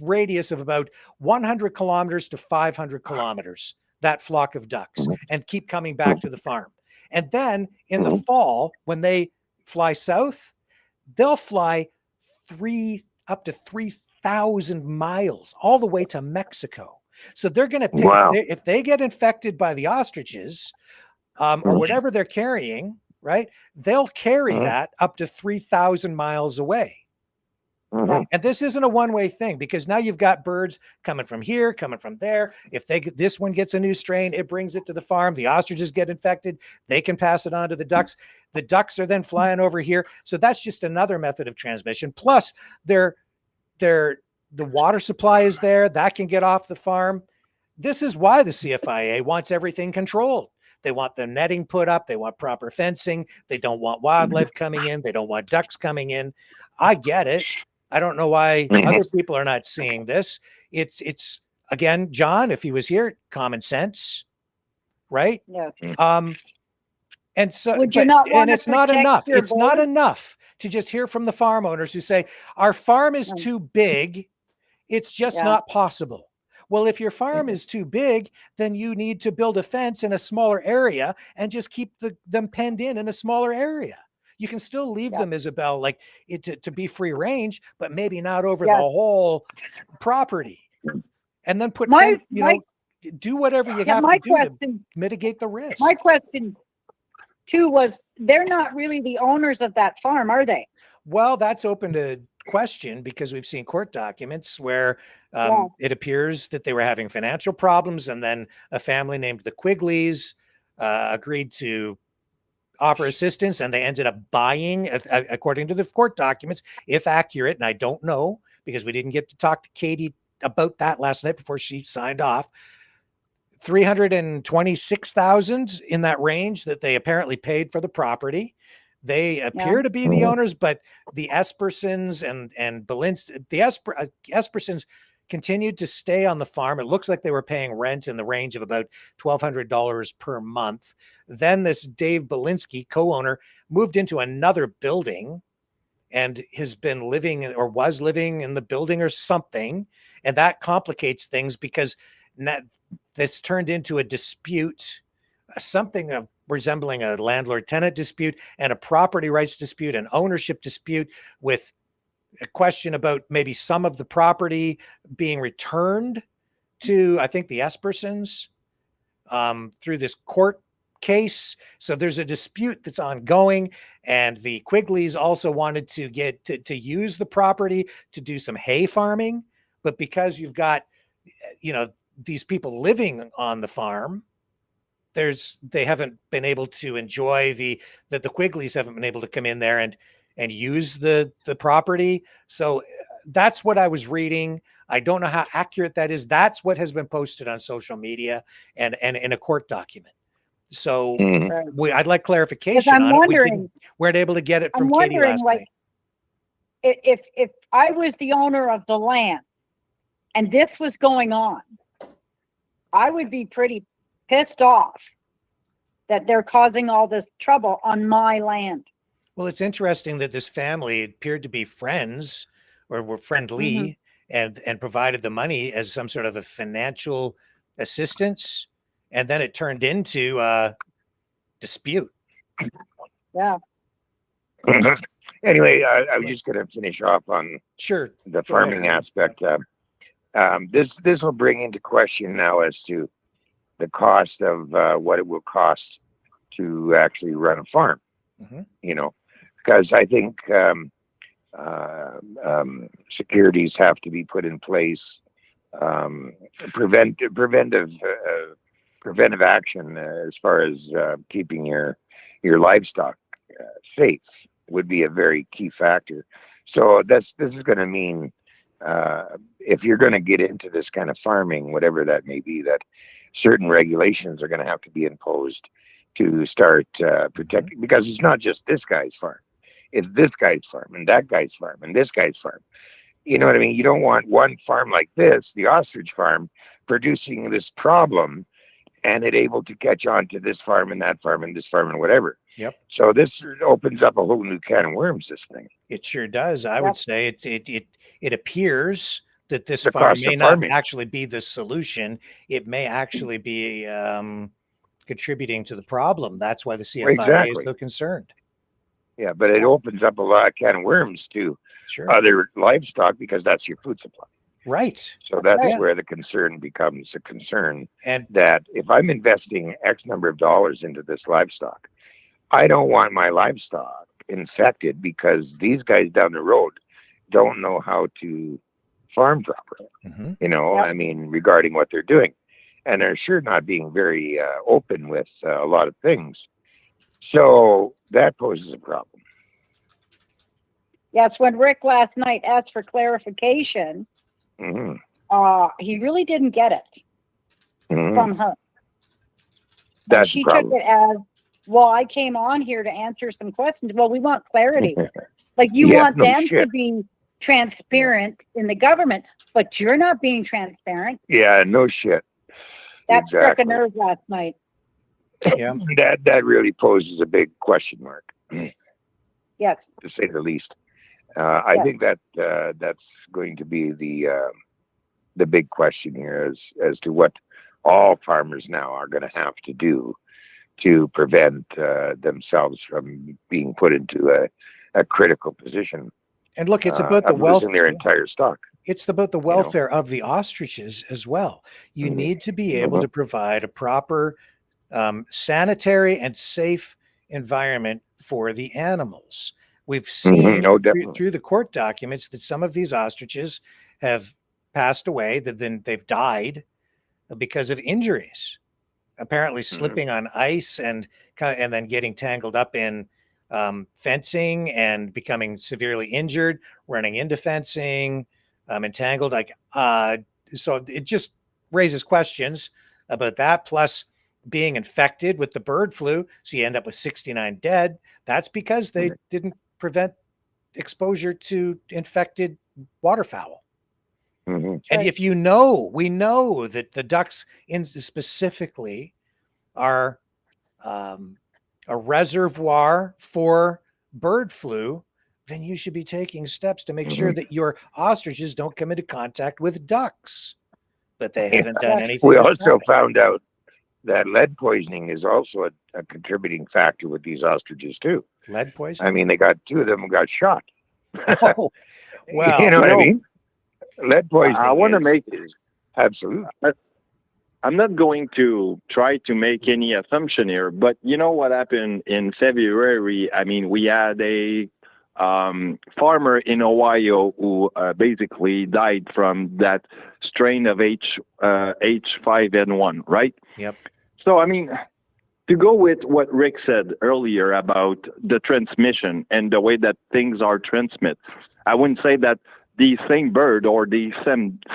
radius of about 100 kilometers to 500 kilometers, that flock of ducks, and keep coming back to the farm. And then in the fall, when they fly south, they'll fly up to 3,000 miles all the way to Mexico. So they're going to pick, if they get infected by the ostriches or whatever they're carrying, right? They'll carry that up to 3,000 miles away. And this isn't a one-way thing, because now you've got birds coming from here, coming from there. If this one gets a new strain, it brings it to the farm. The ostriches get infected. They can pass it on to the ducks. The ducks are then flying over here. So that's just another method of transmission. Plus, the water supply is there. That can get off the farm. This is why the CFIA wants everything controlled. They want the netting put up. They want proper fencing. They don't want wildlife coming in. They don't want ducks coming in. I get it. I don't know why other people are not seeing this. It's again, John, if he was here, common sense, right? Yeah. And so, would you not want and it's not enough. It's not enough to just hear from the farm owners who say, our farm is too big. It's just not possible. Well, if your farm is too big, then you need to build a fence in a smaller area and just keep them penned in a smaller area. You can still leave them, Isabel, like to be free range, but maybe not over the whole property. And then do whatever you have to do to mitigate the risk. My question too was, they're not really the owners of that farm, are they? Well, that's open to question, because we've seen court documents where it appears that they were having financial problems, and then a family named the Quigleys agreed to offer assistance, and they ended up buying, according to the court documents, if accurate, and I don't know because we didn't get to talk to Katie about that last night before she signed off, 326,000 in that range that they apparently paid for the property. They appear to be the owners, but the Espersons and the Espersons continued to stay on the farm. It looks like they were paying rent in the range of about $1,200 per month. Then this Dave Belinsky, co-owner, moved into another building and has been living, or was living in the building or something. And that complicates things, because this turned into a dispute, something resembling a landlord-tenant dispute and a property rights dispute, an ownership dispute, with a question about maybe some of the property being returned to, I think, the Espersons through this court case. So there's a dispute that's ongoing, and the Quigleys also wanted to get to use the property to do some hay farming. But because you've got, these people living on the farm, they haven't been able to enjoy the Quigleys haven't been able to come in there and use the property. So that's what I was reading. I don't know how accurate that is. That's what has been posted on social media and in a court document. So I'd like clarification on it. We weren't able to get it from Katie last night. If I was the owner of the land and this was going on, I would be pretty pissed off that they're causing all this trouble on my land. Well, it's interesting that this family appeared to be friends, or were friendly, and provided the money as some sort of a financial assistance, and then it turned into a dispute. Yeah. Anyway, I was just going to finish off on the farming aspect. This will bring into question now as to the cost of what it will cost to actually run a farm. Because I think securities have to be put in place, preventive action as far as keeping your livestock safe would be a very key factor. So this is going to mean if you're going to get into this kind of farming, whatever that may be, that certain regulations are going to have to be imposed to start protecting, because it's not just this guy's farm. It's this guy's farm and that guy's farm and this guy's farm. You know what I mean? You don't want one farm like this, the Ostrich Farm, producing this problem, and it able to catch on to this farm and that farm and this farm and whatever. Yep. So this opens up a whole new can of worms, this thing. It sure does. I would say it appears that this The farm cost may of not farming. actually be the solution. It may actually be contributing to the problem. That's why the CFIA Exactly. is so concerned. Yeah, but it opens up a lot of can of worms to other livestock, because that's your food supply. Right. So that's where the concern becomes a concern. And that if I'm investing X number of dollars into this livestock, I don't want my livestock infected because these guys down the road don't know how to farm properly. You know, I mean, regarding what they're doing. And they're sure not being very open with a lot of things. So that poses a problem. Yes, when Rick last night asked for clarification, he really didn't get it from her. That's she the problem. took it as, well, I came on here to answer some questions. Well, we want clarity. Like you Yeah, want no them to shit. be transparent in the government, but you're not being transparent. Yeah, no shit. That struck a Exactly. nerve last night. Yeah. That really poses a big question mark, Yes. to say the least. I think that that's going to be the big question here, as to what all farmers now are going to have to do to prevent themselves from being put into a critical position. And look, it's about the of losing their entire stock. It's about the welfare of the ostriches as well. You need to be able to provide a proper sanitary and safe environment for the animals. We've seen through the court documents that some of these ostriches have passed away, that then they've died because of injuries, apparently slipping on ice and then getting tangled up in fencing and becoming severely injured, running into fencing, entangled. So it just raises questions about that. Plus being infected with the bird flu. So you end up with 69 dead. That's because they didn't prevent exposure to infected waterfowl. And if we know that the ducks specifically are a reservoir for bird flu, then you should be taking steps to make sure that your ostriches don't come into contact with ducks. But they haven't done anything. We also found out that lead poisoning is also a contributing factor with these ostriches too. Lead poisoning? I mean, they got two of them got shot. Oh, well, you know what I mean? Lead poisoning. I want to make absolutely. I'm not going to try to make any assumption here, but you know what happened in February? I mean, we had a farmer in Ohio who basically died from that strain of H5N1, right? Yep. So, I mean, to go with what Rick said earlier about the transmission and the way that things are transmitted, I wouldn't say that the same bird or the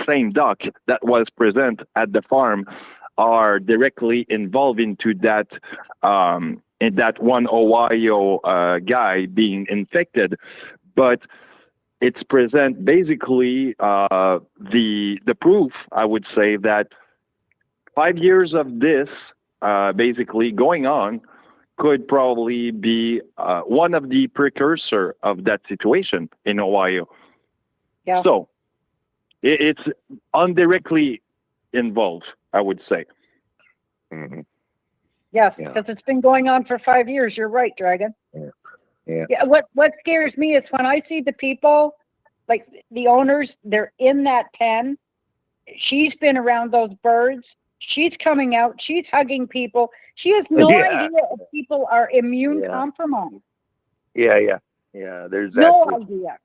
same duck that was present at the farm are directly involved into that in that one Ohio guy being infected, but it's present basically the proof, I would say, that 5 years of this basically going on could probably be one of the precursor of that situation in Ohio. Yeah. So it's indirectly involved, I would say. Yes, because it's been going on for 5 years. You're right, Dragon. Yeah. What scares me is when I see the people, like the owners, they're in that pen. She's been around those birds. She's coming out. She's hugging people. She has no idea if people are immune compromised. Yeah. There's that. No too. idea.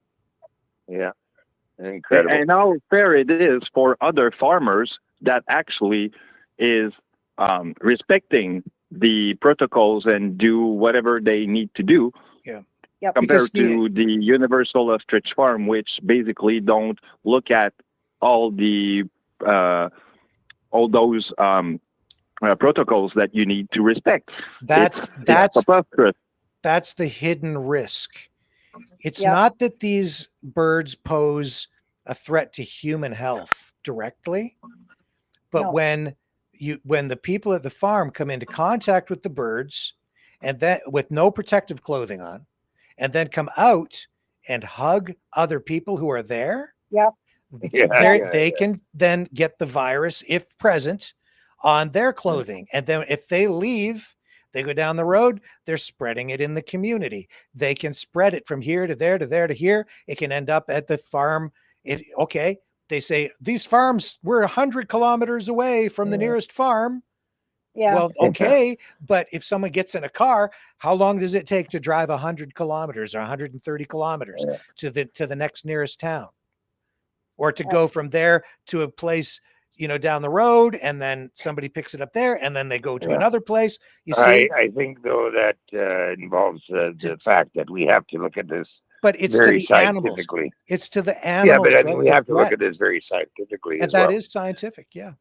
Yeah. Incredible. And how fair it is for other farmers that actually is respecting the protocols and do whatever they need to do. Yeah. Compared to the Universal Ostrich Farm, which basically don't look at all the all those protocols that you need to respect. That's preposterous. That's the hidden risk. It's not that these birds pose a threat to human health directly, But No. when the people at the farm come into contact with the birds, and then with no protective clothing on, and then come out and hug other people who are there, Yep. they can then get the virus, if present, on their clothing. And then if they leave, they go down the road, they're spreading it in the community. They can spread it from here to there to there to here. It can end up at the farm. They say these farms, we're 100 kilometers away from the nearest farm. Yeah. Well, okay, but if someone gets in a car, how long does it take to drive 100 kilometers or 130 kilometers to the next nearest town? Or to go from there to a place, down the road, and then somebody picks it up there, and then they go to another place. You see, I think though that involves the fact that we have to look at this, but it's very to the animals. scientifically. It's to the animals. Yeah, but I mean, we have to look at this very scientifically and as well. that is scientific. Yeah.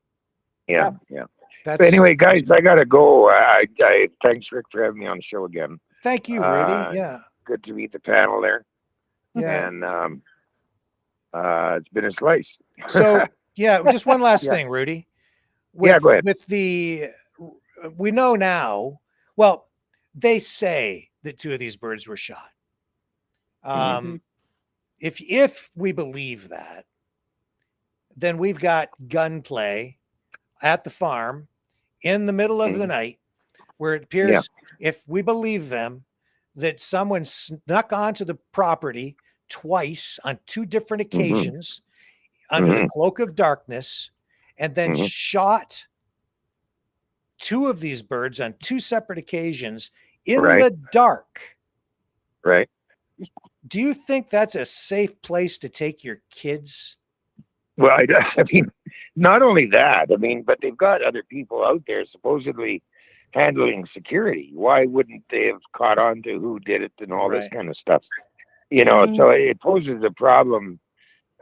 But anyway, guys, I gotta go. I thanks, Rick, for having me on the show again. Thank you, Rudy. Good to meet the panel there. Yeah. And it's been a slice. So just one last thing, Rudy. Go ahead. We know now. Well, they say that 2 of these birds were shot. If we believe that, then we've got gunplay at the farm in the middle of the night, where it appears, if we believe them, that someone snuck onto the property twice on 2 different occasions under the cloak of darkness, and then shot 2 of these birds on 2 separate occasions in the dark. Right. Do you think that's a safe place to take your kids? Well, I mean, not only that, but they've got other people out there supposedly handling security. Why wouldn't they have caught on to who did it and all this kind of stuff? So it poses a problem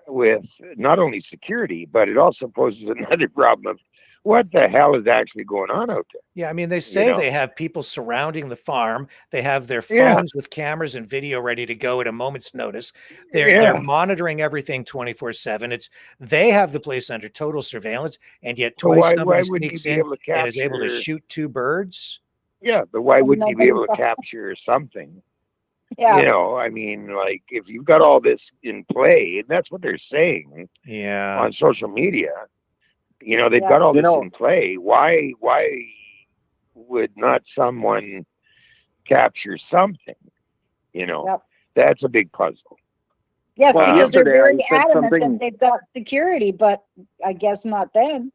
with not only security, but it also poses another problem of what the hell is actually going on out there. Yeah, they say they have people surrounding the farm. They have their phones with cameras and video ready to go at a moment's notice. They're monitoring everything 24/7. They have the place under total surveillance, and yet twice somebody sneaks in and is able to shoot 2 birds. Yeah, but why wouldn't you be able to capture something? Like if you've got all this in play, and that's what they're saying on social media. They've got all this in play. Why would not someone capture something? That's a big puzzle. Yes, because they're very adamant that they've got security, but I guess not then.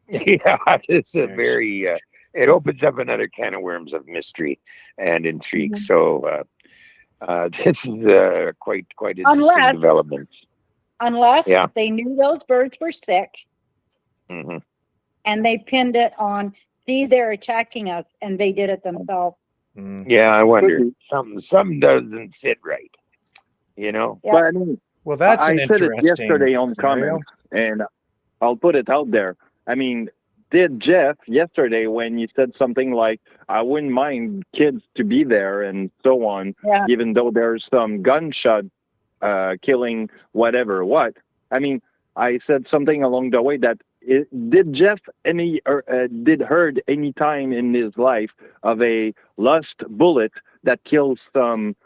It's a very it opens up another can of worms of mystery and intrigue. So this is quite interesting development. Unless they knew those birds were sick. And they pinned it on these are attacking us, and they did it themselves. I wonder. Something doesn't sit right. But well, that's I said it yesterday on comment, and I'll put it out there. Did Jeff yesterday when you said something like, "I wouldn't mind kids to be there," and so on, even though there's some gunshot killing whatever what. I said something along the way that. Did Jeff did heard any time in his life of a lost bullet that kills some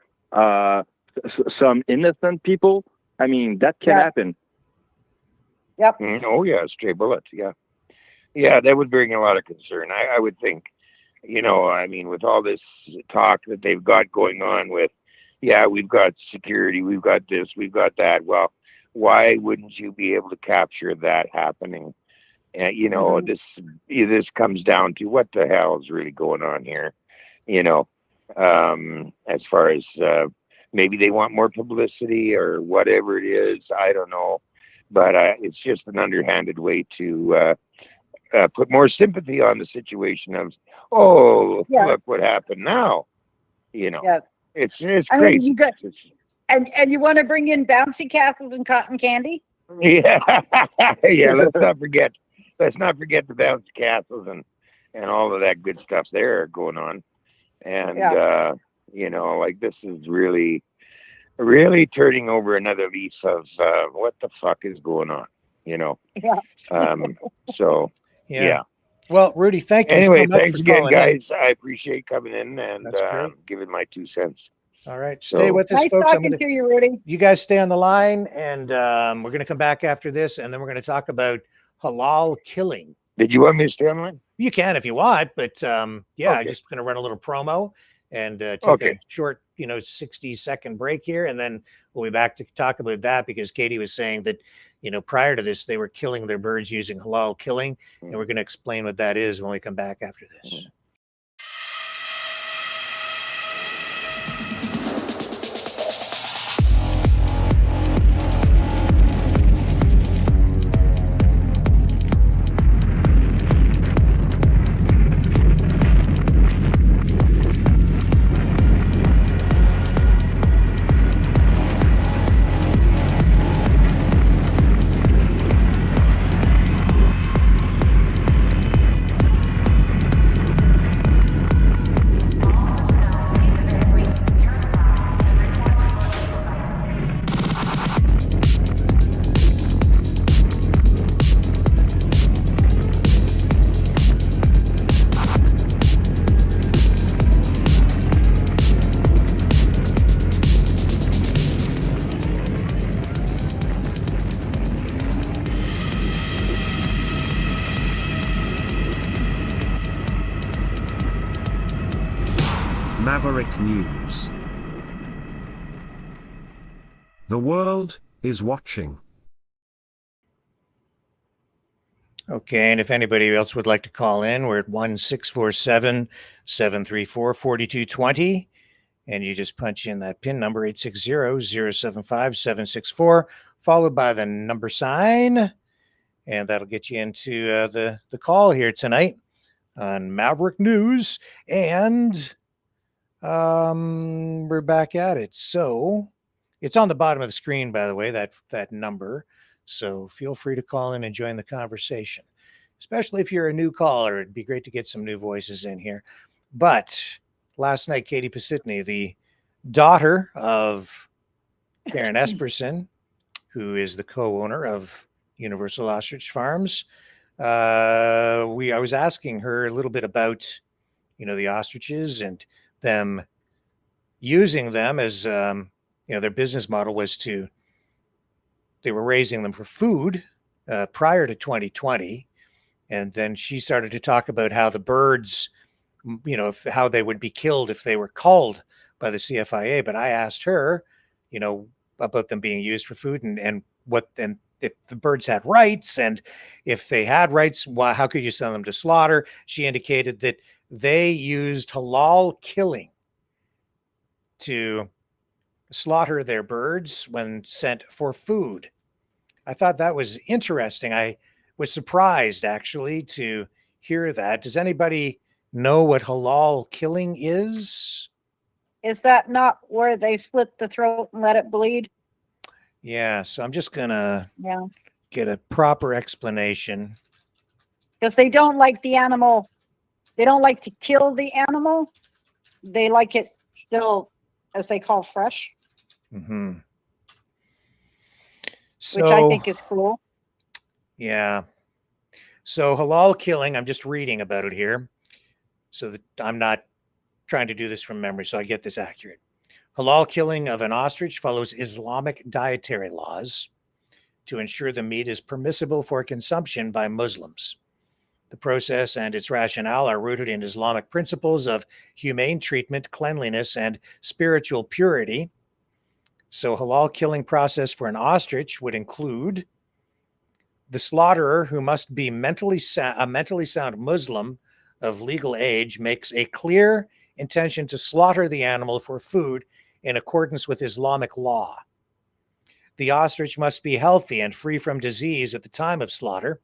innocent people? That can happen. Yep. Oh yeah, stray bullet. Yeah, that would bring a lot of concern. I would think, with all this talk that they've got going on with, we've got security, we've got this, we've got that. Well, why wouldn't you be able to capture that happening? This comes down to what the hell is really going on here, as far as maybe they want more publicity or whatever it is. I don't know, but it's just an underhanded way to put more sympathy on the situation of, look what happened now. It's crazy. And you want to bring in bouncy castles and cotton candy? Let's not forget the bouncy castles and all of that good stuff there going on. And this is really turning over another leaf of what the fuck is going on. you know. Yeah. So yeah. Well, Rudy, thank you Anyway, so much thanks for again, calling guys. I appreciate coming in and That's great. giving my 2 cents. All right, stay with us, Nice folks. talking to you, Rudy. You guys stay on the line, and we're going to come back after this, and then we're going to talk about halal killing. Did you want me to stay on line? You can if you want, but I'm Okay. just going to run a little promo and take Okay. a short, 60-second break here, and then we'll be back to talk about that because Katie was saying that, prior to this, they were killing their birds using halal killing, and we're going to explain what that is when we come back after this. Maverick News. The world is watching. Okay, and if anybody else would like to call in, we're at 1-647-734-4220, and you just punch in that PIN number 860-075-764, followed by the number sign, and that'll get you into the call here tonight on Maverick News, and we're back at it. So it's on the bottom of the screen, by the way, that number. So feel free to call in and join the conversation, especially if you're a new caller. It'd be great to get some new voices in here. But last night, Katie Pasitny, the daughter of Karen Esperson, who is the co-owner of Universal Ostrich Farms, I was asking her a little bit about, the ostriches and them using them as, their business model was they were raising them for food prior to 2020. And then she started to talk about how the birds, how they would be killed if they were culled by the CFIA. But I asked her, about them being used for food and if the birds had rights, and if they had rights, how could you send them to slaughter? She indicated that they used halal killing to slaughter their birds when sent for food. I thought that was interesting. I was surprised, actually, to hear that. Does anybody know what halal killing is? Is that not where they split the throat and let it bleed? Yeah, so I'm just going to get a proper explanation. Because they don't like the animal. They don't like to kill the animal. They like it still, as they call, fresh. Mm-hmm. Which I think is cool. Yeah. So halal killing, I'm just reading about it here, so that I'm not trying to do this from memory, so I get this accurate. Halal killing of an ostrich follows Islamic dietary laws to ensure the meat is permissible for consumption by Muslims. The process and its rationale are rooted in Islamic principles of humane treatment, cleanliness, and spiritual purity. So halal killing process for an ostrich would include the slaughterer, who must be a mentally sound Muslim of legal age, makes a clear intention to slaughter the animal for food in accordance with Islamic law. The ostrich must be healthy and free from disease at the time of slaughter.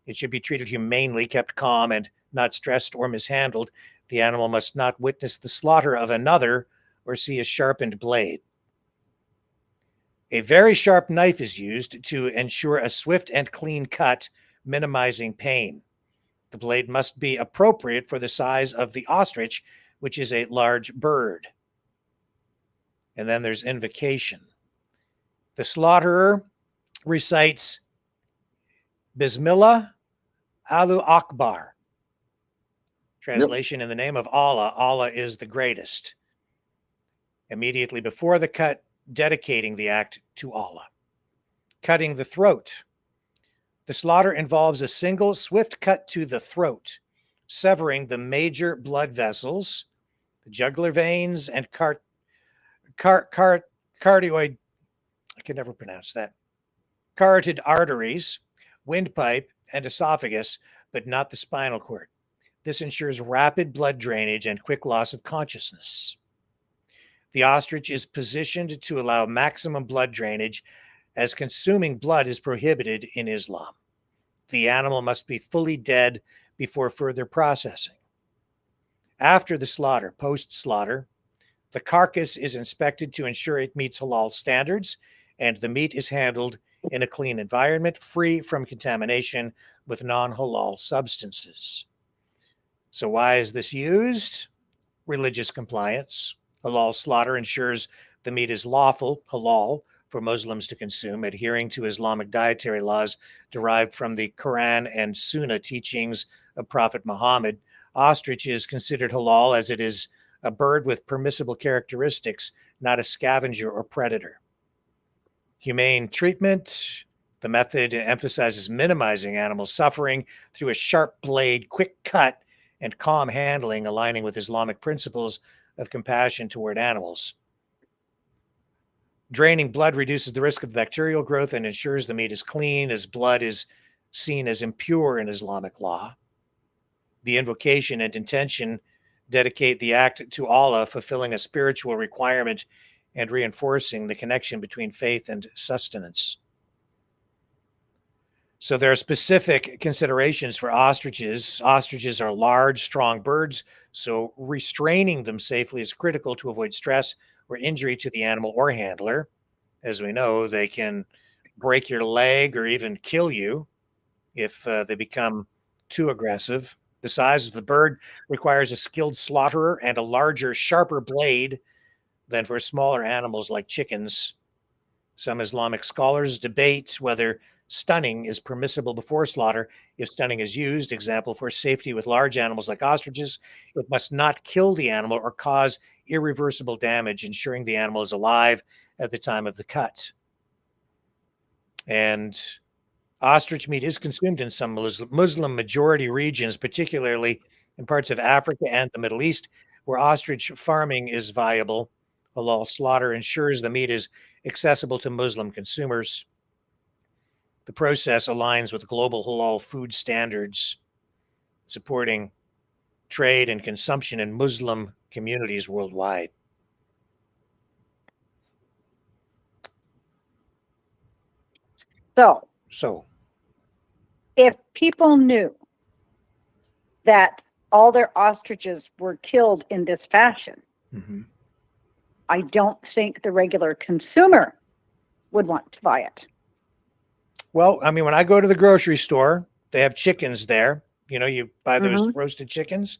It should be treated humanely, kept calm, and not stressed or mishandled. The animal must not witness the slaughter of another or see a sharpened blade. A very sharp knife is used to ensure a swift and clean cut, minimizing pain. The blade must be appropriate for the size of the ostrich, which is a large bird. And then there's invocation. The slaughterer recites Bismillah Alu Akbar. Translation, in the name of Allah, Allah is the greatest. Immediately before the cut, dedicating the act to Allah. Cutting the throat. The slaughter involves a single swift cut to the throat, severing the major blood vessels, the jugular veins, and cardioid, I can never pronounce that, carotid arteries, windpipe, and esophagus, but not the spinal cord. This ensures rapid blood drainage and quick loss of consciousness. The ostrich is positioned to allow maximum blood drainage, as consuming blood is prohibited in Islam. The animal must be fully dead before further processing. After the slaughter, post-slaughter, the carcass is inspected to ensure it meets halal standards, and the meat is handled in a clean environment, free from contamination with non-halal substances. So why is this used? Religious compliance. Halal slaughter ensures the meat is lawful, halal, for Muslims to consume, adhering to Islamic dietary laws derived from the Quran and Sunnah teachings of Prophet Muhammad. Ostrich is considered halal as it is a bird with permissible characteristics, not a scavenger or predator. Humane treatment. The method emphasizes minimizing animal suffering through a sharp blade, quick cut, and calm handling, aligning with Islamic principles of compassion toward animals. Draining blood reduces the risk of bacterial growth and ensures the meat is clean, as blood is seen as impure in Islamic law. The invocation and intention dedicate the act to Allah, fulfilling a spiritual requirement and reinforcing the connection between faith and sustenance. So there are specific considerations for ostriches. Ostriches are large, strong birds, so restraining them safely is critical to avoid stress or injury to the animal or handler. As we know, they can break your leg or even kill you if they become too aggressive. The size of the bird requires a skilled slaughterer and a larger, sharper blade than for smaller animals like chickens. Some Islamic scholars debate whether stunning is permissible before slaughter. If stunning is used, example, for safety with large animals like ostriches, it must not kill the animal or cause irreversible damage, ensuring the animal is alive at the time of the cut. And ostrich meat is consumed in some Muslim majority regions, particularly in parts of Africa and the Middle East, where ostrich farming is viable. Halal slaughter ensures the meat is accessible to Muslim consumers. The process aligns with global halal food standards, supporting trade and consumption in Muslim communities worldwide. So, if people knew that all their ostriches were killed in this fashion, I don't think the regular consumer would want to buy it. Well, I mean, when I go to the grocery store, they have chickens there. You know, you buy those roasted chickens,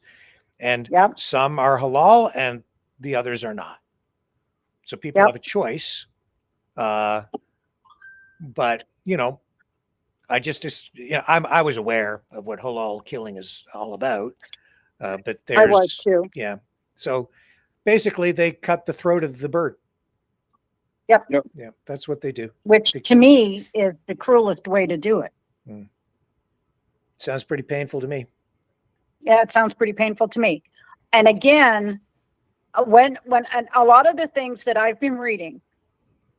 and some are halal and the others are not. So people have a choice. But, you know, I was aware of what halal killing is all about. But there's, I was too. Yeah. So basically they cut the throat of the bird. Yep. Yeah, that's what they do. Which to me is the cruelest way to do it. Sounds pretty painful to me. Yeah, it sounds pretty painful to me. And again, when and a lot of the things that I've been reading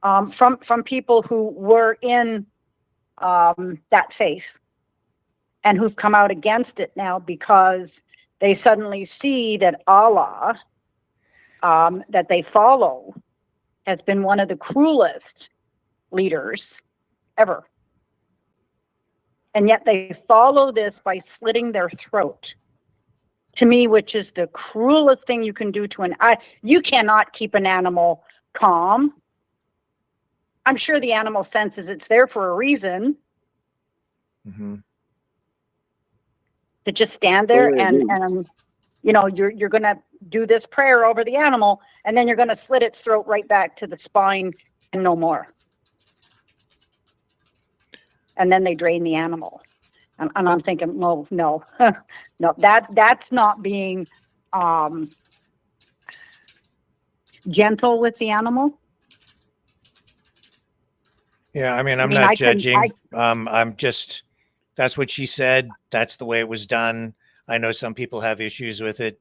from people who were in that faith and who've come out against it now because they suddenly see that Allah that they follow has been one of the cruelest leaders ever. And yet they follow this by slitting their throat. To me, which is the cruelest thing you can do to an animal. You cannot keep an animal calm. I'm sure the animal senses it's there for a reason. To just stand there and you know, you're going to do this prayer over the animal, and then you're going to slit its throat right back to the spine and no more. and then they drain the animal. And I'm thinking, no, no, no, that's not being gentle with the animal. Yeah, I mean, I'm not judging. I'm just, that's what she said. That's the way it was done. I know some people have issues with it.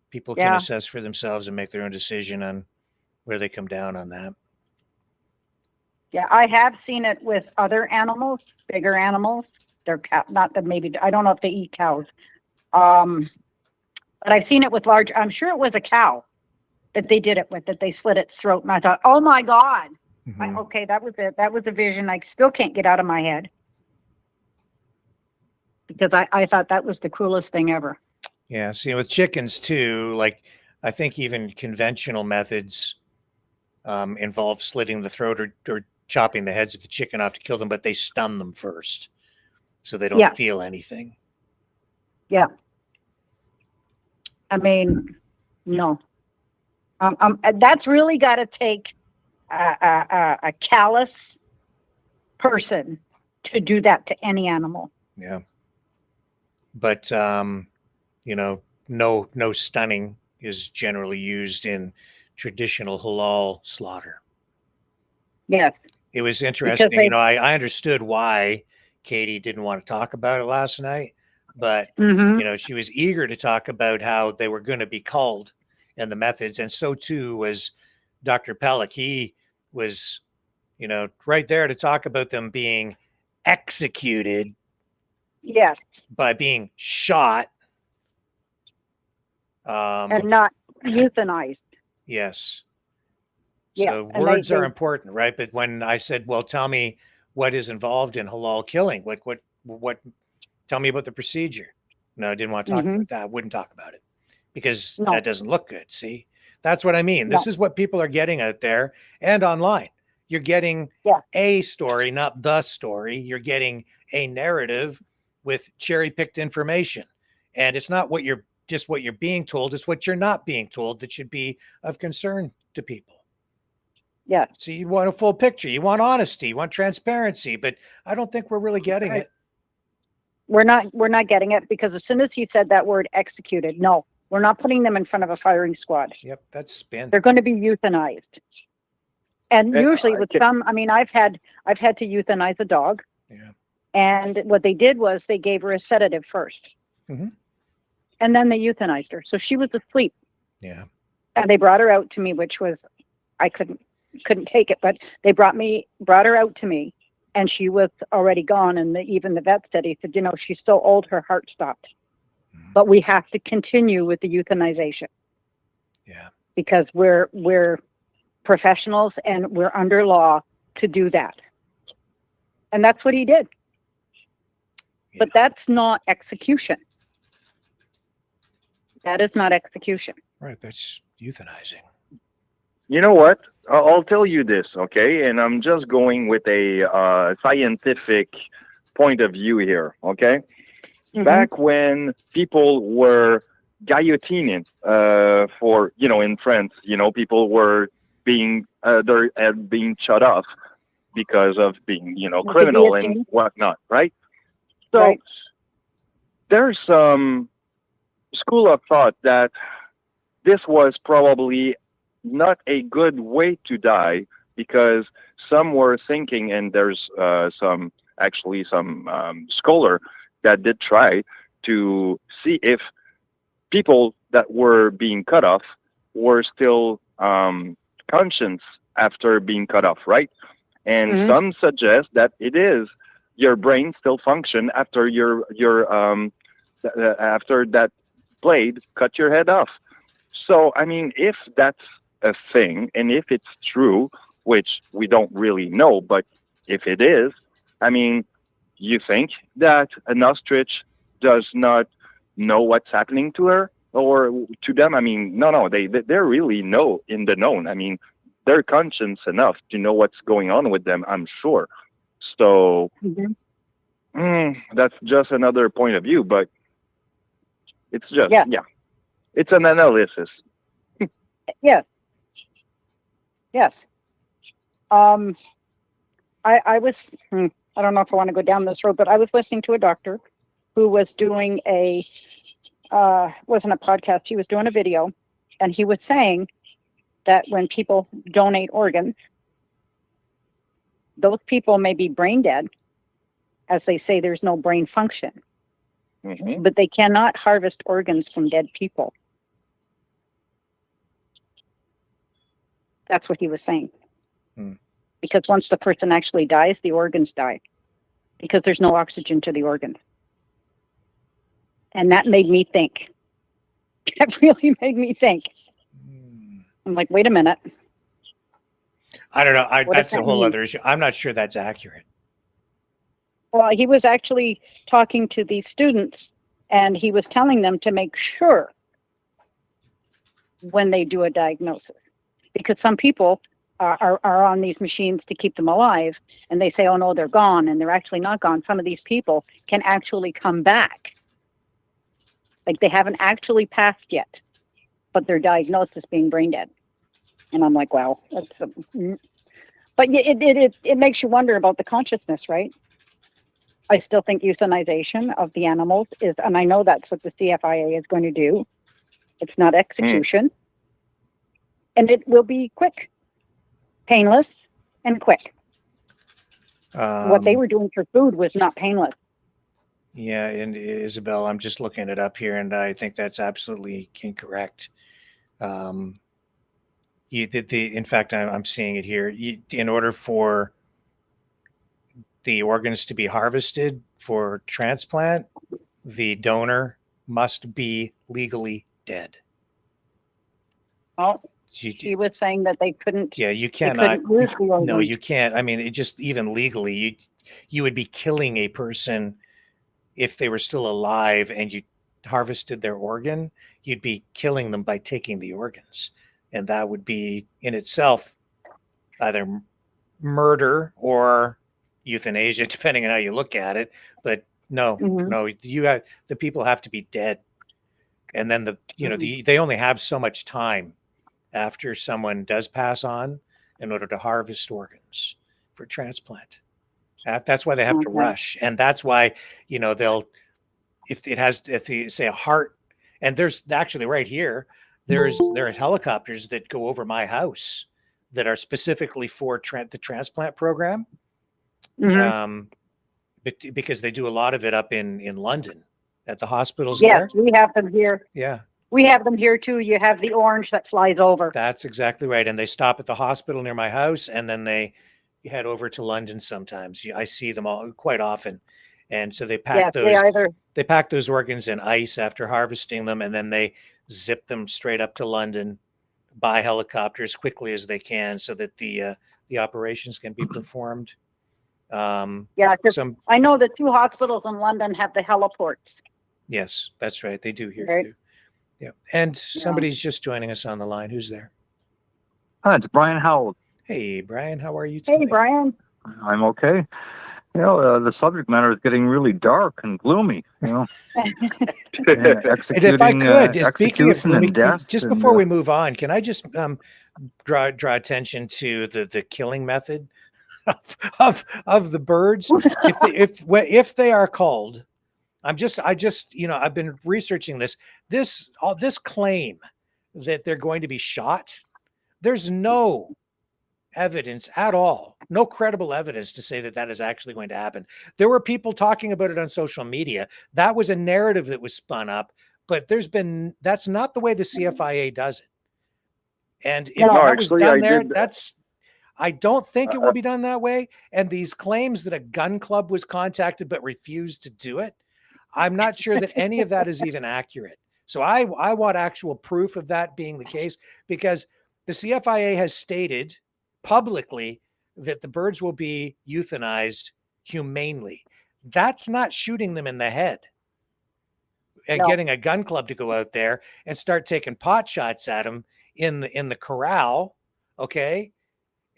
People can assess for themselves and make their own decision on where they come down on that. Yeah, I have seen it with other animals, bigger animals. They're not that maybe, I don't know if they eat cows. But I've seen it with large, I'm sure it was a cow that they did it with, that they slit its throat. And I thought, oh my God. Okay, that was it. That was a vision I still can't get out of my head. Because I thought that was the coolest thing ever. Yeah, see, with chickens too, like I think even conventional methods involve slitting the throat or chopping the heads of the chicken off to kill them, but they stun them first so they don't feel anything. Yeah. I mean, no. That's really got to take a callous person to do that to any animal. Yeah. But, you know, no stunning is generally used in traditional halal slaughter. Yes. It was interesting. You know, I understood why Katie didn't want to talk about it last night, but, you know, she was eager to talk about how they were going to be culled and the methods. And so too was Dr. Pellick. He was, you know, right there to talk about them being executed. Yes. By being shot. And not euthanized. Yes. Yeah, So words are important, right? But when I said, well, tell me what is involved in halal killing, what, tell me about the procedure. No, I didn't want to talk about that. I wouldn't talk about it because that doesn't look good. See, that's what I mean. This is what people are getting out there and online. You're getting a story, not the story. You're getting a narrative with cherry-picked information. And it's not what you're being told, it's what you're not being told that should be of concern to people. Yeah. So you want a full picture, you want honesty, you want transparency, but I don't think we're really getting it. We're not getting it because as soon as he said that word executed, no, we're not putting them in front of a firing squad. Yep, that's spin. They're going to be euthanized. And usually with some, I mean, I've had to euthanize a dog. Yeah. And what they did was they gave her a sedative first. And then they euthanized her. So she was asleep. Yeah. And they brought her out to me, which was, I couldn't take it, but they brought her out to me and she was already gone. And even the vet said, he said, you know, she's still old, her heart stopped. But we have to continue with the euthanization. Yeah. Because we're professionals and we're under law to do that. And that's what he did. Yeah. But that's not execution. That is not execution. Right, that's euthanizing. You know what? I'll tell you this, okay? And I'm just going with a scientific point of view here, okay? Back when people were guillotining for, you know, in France, you know, people were being shut off because of being, you know, criminal and whatnot, right? So there's some school of thought that this was probably not a good way to die because some were thinking, and there's some scholar that did try to see if people that were being cut off were still conscious after being cut off, right? And some suggest that it is your brain still function after after that blade cut your head off. So I mean, if that's a thing and if it's true, which we don't really know, but if it is, I mean, you think that an ostrich does not know what's happening to her or to them? I mean, no, they're really in the known. I mean, they're conscious enough to know what's going on with them, I'm sure. So that's just another point of view, but it's just, it's an analysis. Yes. I was, I don't know if I want to go down this road, but I was listening to a doctor who was doing wasn't a podcast. He was doing a video, and he was saying that when people donate organs, those people may be brain dead, as they say there's no brain function, but they cannot harvest organs from dead people. That's what he was saying. Because once the person actually dies, the organs die because there's no oxygen to the organ. And that made me think. That really made me think. I'm like, wait a minute. I don't know. That's a whole other issue. I'm not sure that's accurate. Well, he was actually talking to these students, and he was telling them to make sure when they do a diagnosis, because some people are on these machines to keep them alive, and they say, oh no, they're gone, and they're actually not gone. Some of these people can actually come back. Like they haven't actually passed yet, but they're diagnosed as being brain dead. And I'm like, wow. But it makes you wonder about the consciousness, right? I still think euthanization of the animals is, and I know that's what the CFIA is going to do. It's not execution. And it will be quick, painless, and quick. What they were doing for food was not painless. Yeah, and Isabel, I'm just looking it up here, and I think that's absolutely incorrect. In fact, I'm seeing it here. In order for the organs to be harvested for transplant, the donor must be legally dead. Oh, he was saying that they couldn't. Yeah, you cannot. No, you can't. I mean, it just even legally, you would be killing a person if they were still alive and you harvested their organ. You'd be killing them by taking the organs, and that would be in itself either murder or euthanasia, depending on how you look at it. But no, the people have to be dead, and then they only have so much time after someone does pass on in order to harvest organs for transplant. That's why they have to rush, and that's why they'll if they say a heart, and there's actually right here there are helicopters that go over my house that are specifically for the transplant program. Because they do a lot of it up in London at the hospitals. Yes, we have them here. Yeah. We have them here too. You have the orange that flies over. That's exactly right. And they stop at the hospital near my house, and then they head over to London sometimes. I see them all quite often. And so they pack they pack those organs in ice after harvesting them, and then they zip them straight up to London by helicopter as quickly as they can so that the operations can be performed. I know the two hospitals in London have the heliports. Yes, that's right. They do here too. Yeah. And somebody's just joining us on the line. Who's there? It's Brian Howell. Hey, Brian, how are you today? Hey, Brian. I'm okay. The subject matter is getting really dark and gloomy, Executing, if I could, execution and death. Just before we move on, can I just draw attention to the killing method of the birds? if they are culled, I've been researching this claim that they're going to be shot. There's no evidence at all, no credible evidence to say that is actually going to happen. There were people talking about it on social media. That was a narrative that was spun up, but that's not the way the CFIA does it. And if that was done there, I don't think it will be done that way. And these claims that a gun club was contacted but refused to do it, I'm not sure that any of that is even accurate. So I want actual proof of that being the case, because the CFIA has stated publicly that the birds will be euthanized humanely. That's not shooting them in the head and getting a gun club to go out there and start taking pot shots at them in the corral, okay,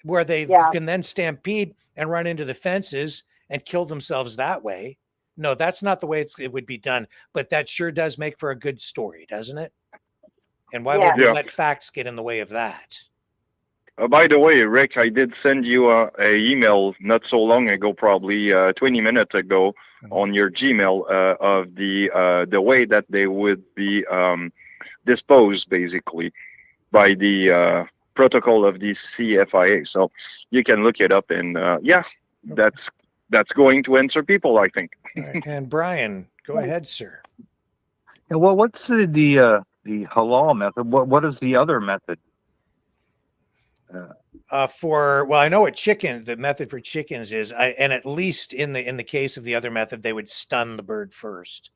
where they can then stampede and run into the fences and kill themselves that way. No, that's not the way it would be done. But that sure does make for a good story, doesn't it? And why would we let facts get in the way of that? By the way, Rick, I did send you a email not so long ago, probably 20 minutes ago, on your Gmail of the way that they would be disposed, basically, by the protocol of the CFIA. So you can look it up, and that's going to answer people, I think. All right. And Brian, go ahead, sir. Yeah, well, what's the halal method? What is the other method? Well, I know what the method for chickens is, and at least in the case of the other method, they would stun the bird first,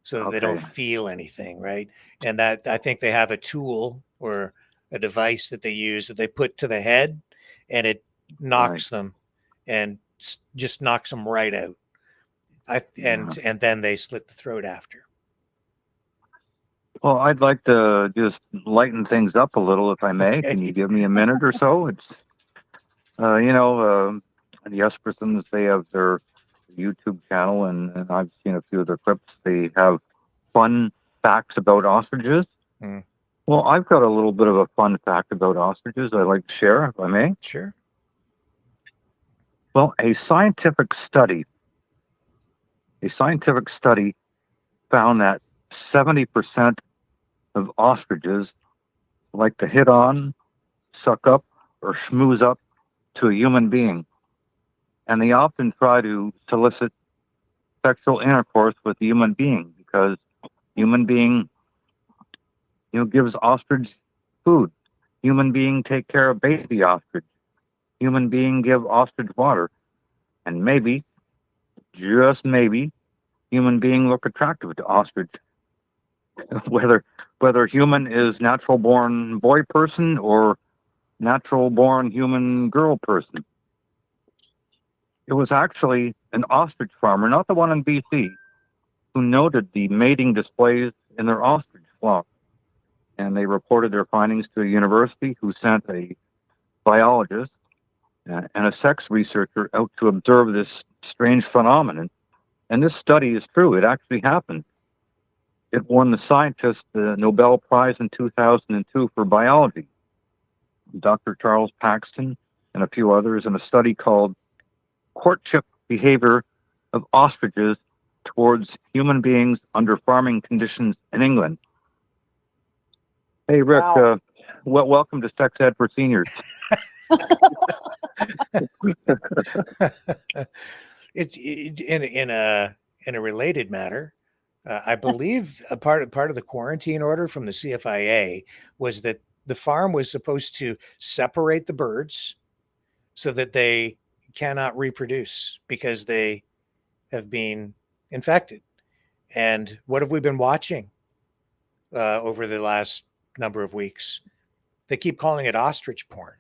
so that they don't feel anything, right? And that I think they have a tool or a device that they use that they put to the head, and it knocks them, and just knocks them right out. And then they slit the throat after. Well, I'd like to just lighten things up a little, if I may. Can you give me a minute or so? It's, the Espersons, they have their YouTube channel, and I've seen a few of their clips. They have fun facts about ostriches. Well, I've got a little bit of a fun fact about ostriches I'd like to share, if I may. Sure. Well, a scientific study found that 70% of ostriches like to hit on, suck up, or schmooze up to a human being. And they often try to solicit sexual intercourse with a human being because human being, gives ostrich food. Human being take care of baby ostrich. Human being give ostrich water. And maybe, just maybe, human being look attractive to ostrich. Whether human is natural born boy person or natural born human girl person. It was actually an ostrich farmer, not the one in BC, who noted the mating displays in their ostrich flock. And they reported their findings to a university, who sent a biologist and a sex researcher out to observe this strange phenomenon. And this study is true. It actually happened. It won the scientist the Nobel Prize in 2002 for biology. Dr. Charles Paxton and a few others in a study called Courtship Behavior of Ostriches Towards Human Beings Under Farming Conditions in England. Hey, Rick, welcome to Sex Ed for Seniors. In a related matter, I believe a part of the quarantine order from the CFIA was that the farm was supposed to separate the birds so that they cannot reproduce because they have been infected. And what have we been watching over the last number of weeks? They keep calling it ostrich porn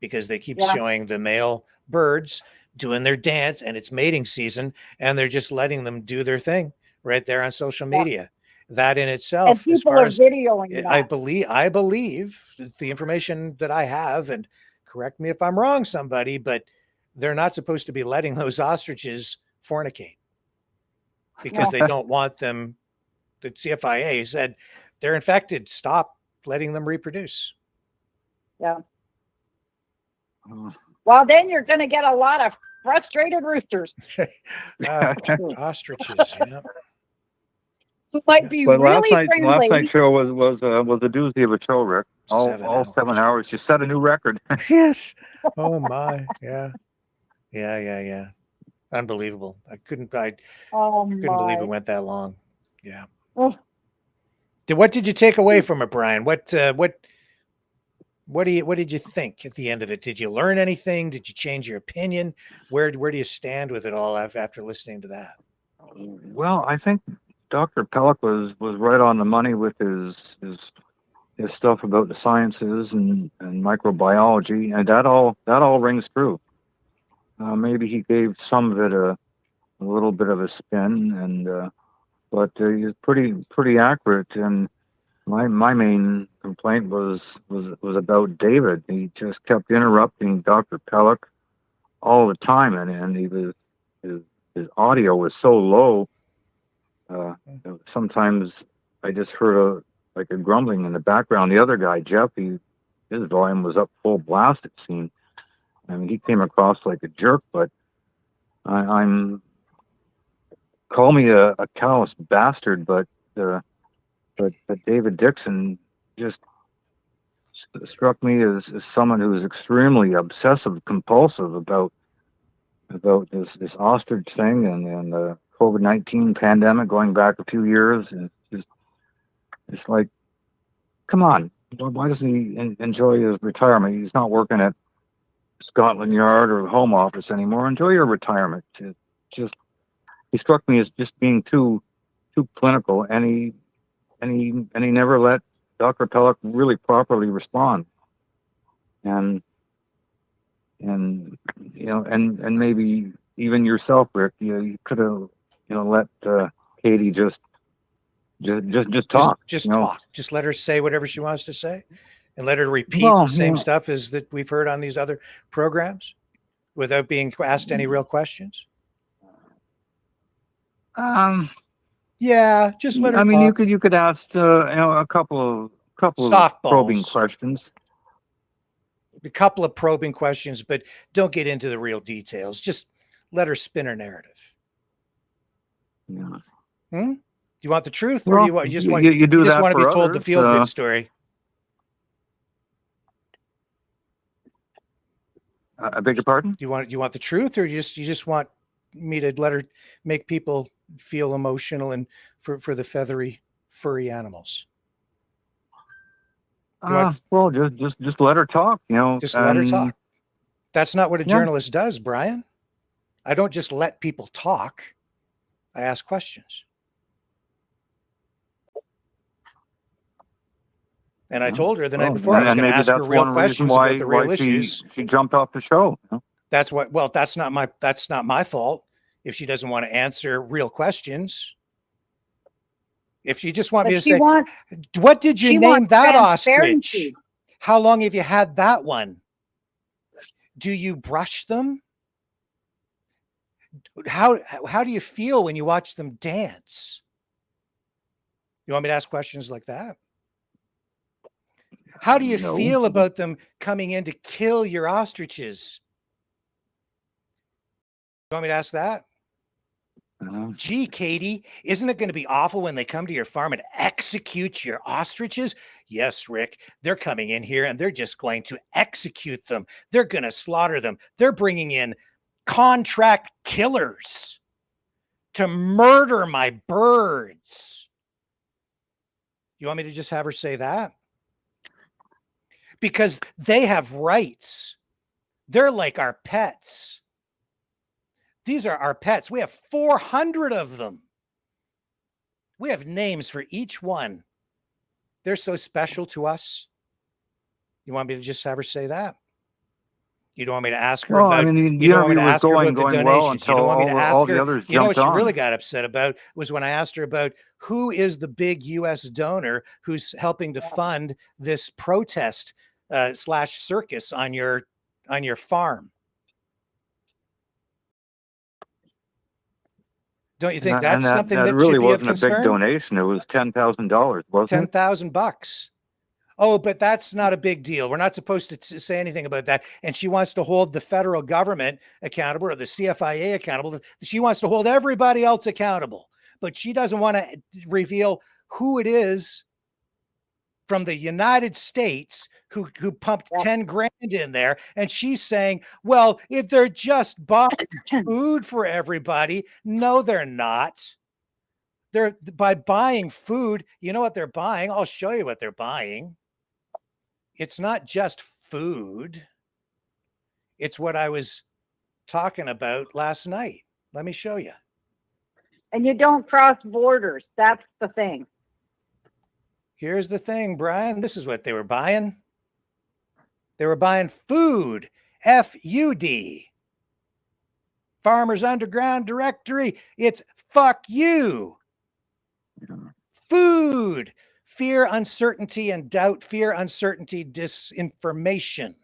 because they keep showing the male birds doing their dance, and it's mating season, and they're just letting them do their thing right there on social media. That in itself, and people are videoing that. I believe the information that I have, and correct me if I'm wrong, somebody, but they're not supposed to be letting those ostriches fornicate because they don't want them. The CFIA said they're infected. Stop letting them reproduce. Yeah. Well, then you're going to get a lot of frustrated roosters. Ostriches, yeah. Who might be really friendly. Last night's show was a doozy of a show, Rick. All 7 hours. You set a new record. Yes. Oh my. Yeah. Unbelievable. I couldn't believe it went that long. Yeah. Oh. What did you take away from it, Brian? What did you think at the end of it? Did you learn anything? Did you change your opinion? Where do you stand with it all after listening to that? Well, I think Dr. Pellick was right on the money with his stuff about the sciences and microbiology, and that all rings true. Maybe he gave some of it a little bit of a spin, but he's pretty accurate. And my main complaint was about David. He just kept interrupting Dr. Pellick all the time, and his audio was so low. Sometimes I just heard a grumbling in the background. The other guy, Jeff, he his volume was up full blast, it seemed. I mean, he came across like a jerk, but I'm call me a callous bastard, but David Dixon just struck me as someone who is extremely obsessive compulsive about this ostrich thing and the COVID-19 pandemic going back a few years. And it's like, come on, why doesn't he enjoy his retirement? He's not working at Scotland Yard or the Home Office anymore. Enjoy your retirement. He struck me as just being too clinical, and he never let Dr. Pellick really properly respond. And and maybe even yourself, Rick, you could have let Katie just talk. Just talk. Just let her say whatever she wants to say, and let her repeat Well, the same stuff as that we've heard on these other programs, without being asked any real questions. Yeah, just let her. I mean, talk. you could ask a couple of probing questions. A couple of probing questions, but don't get into the real details. Just let her spin her narrative. Yeah. Do you want the truth, or Well, you just want you do just that want to be for told the others, feel good story? I beg your pardon? Do you want the truth, or you just want me to let her make people feel emotional and for the feathery, furry animals? Well, just let her talk, Just let her talk. That's not what a journalist does, Brian. I don't just let people talk. I ask questions. And I told her the night before I was going to ask her real questions about the real issues. She jumped off the show. That's what. Well, that's not my fault if she doesn't want to answer real questions. If you just want me to say, what did you name that ostrich? How long have you had that one? Do you brush them? How do you feel when you watch them dance? You want me to ask questions like that? How do you feel about them coming in to kill your ostriches? You want me to ask that? Gee, Katie, isn't it going to be awful when they come to your farm and execute your ostriches? Yes, Rick, they're coming in here and they're just going to execute them. They're going to slaughter them. They're bringing in contract killers to murder my birds. You want me to just have her say that? Because they have rights. They're like our pets. These are our pets. We have 400 of them. We have names for each one. They're so special to us. You want me to just have her say that? You don't want me to ask her about, you don't want me to ask her about the donations. You don't want me to ask her, you know what she really got upset about was when I asked her about who is the big US donor who's helping to fund this protest / circus on your farm. Don't you think that's something that really should be wasn't of concern? a big donation? It was $10,000, wasn't it? $10,000. Oh, but that's not a big deal. We're not supposed to say anything about that. And she wants to hold the federal government accountable, or the CFIA accountable. She wants to hold everybody else accountable, but she doesn't want to reveal who it is from the United States who pumped 10 grand in there. And she's saying, well, if they're just buying food for everybody. No, they're not. They're by buying food. You know what they're buying? I'll show you what they're buying. It's not just food. It's what I was talking about last night. Let me show you. And you don't cross borders. That's the thing. Here's the thing, Brian. This is what they were buying. They were buying food. F-U-D. Farmers Underground Directory. It's fuck you. Food. Fear, uncertainty, and doubt. Fear, uncertainty, disinformation.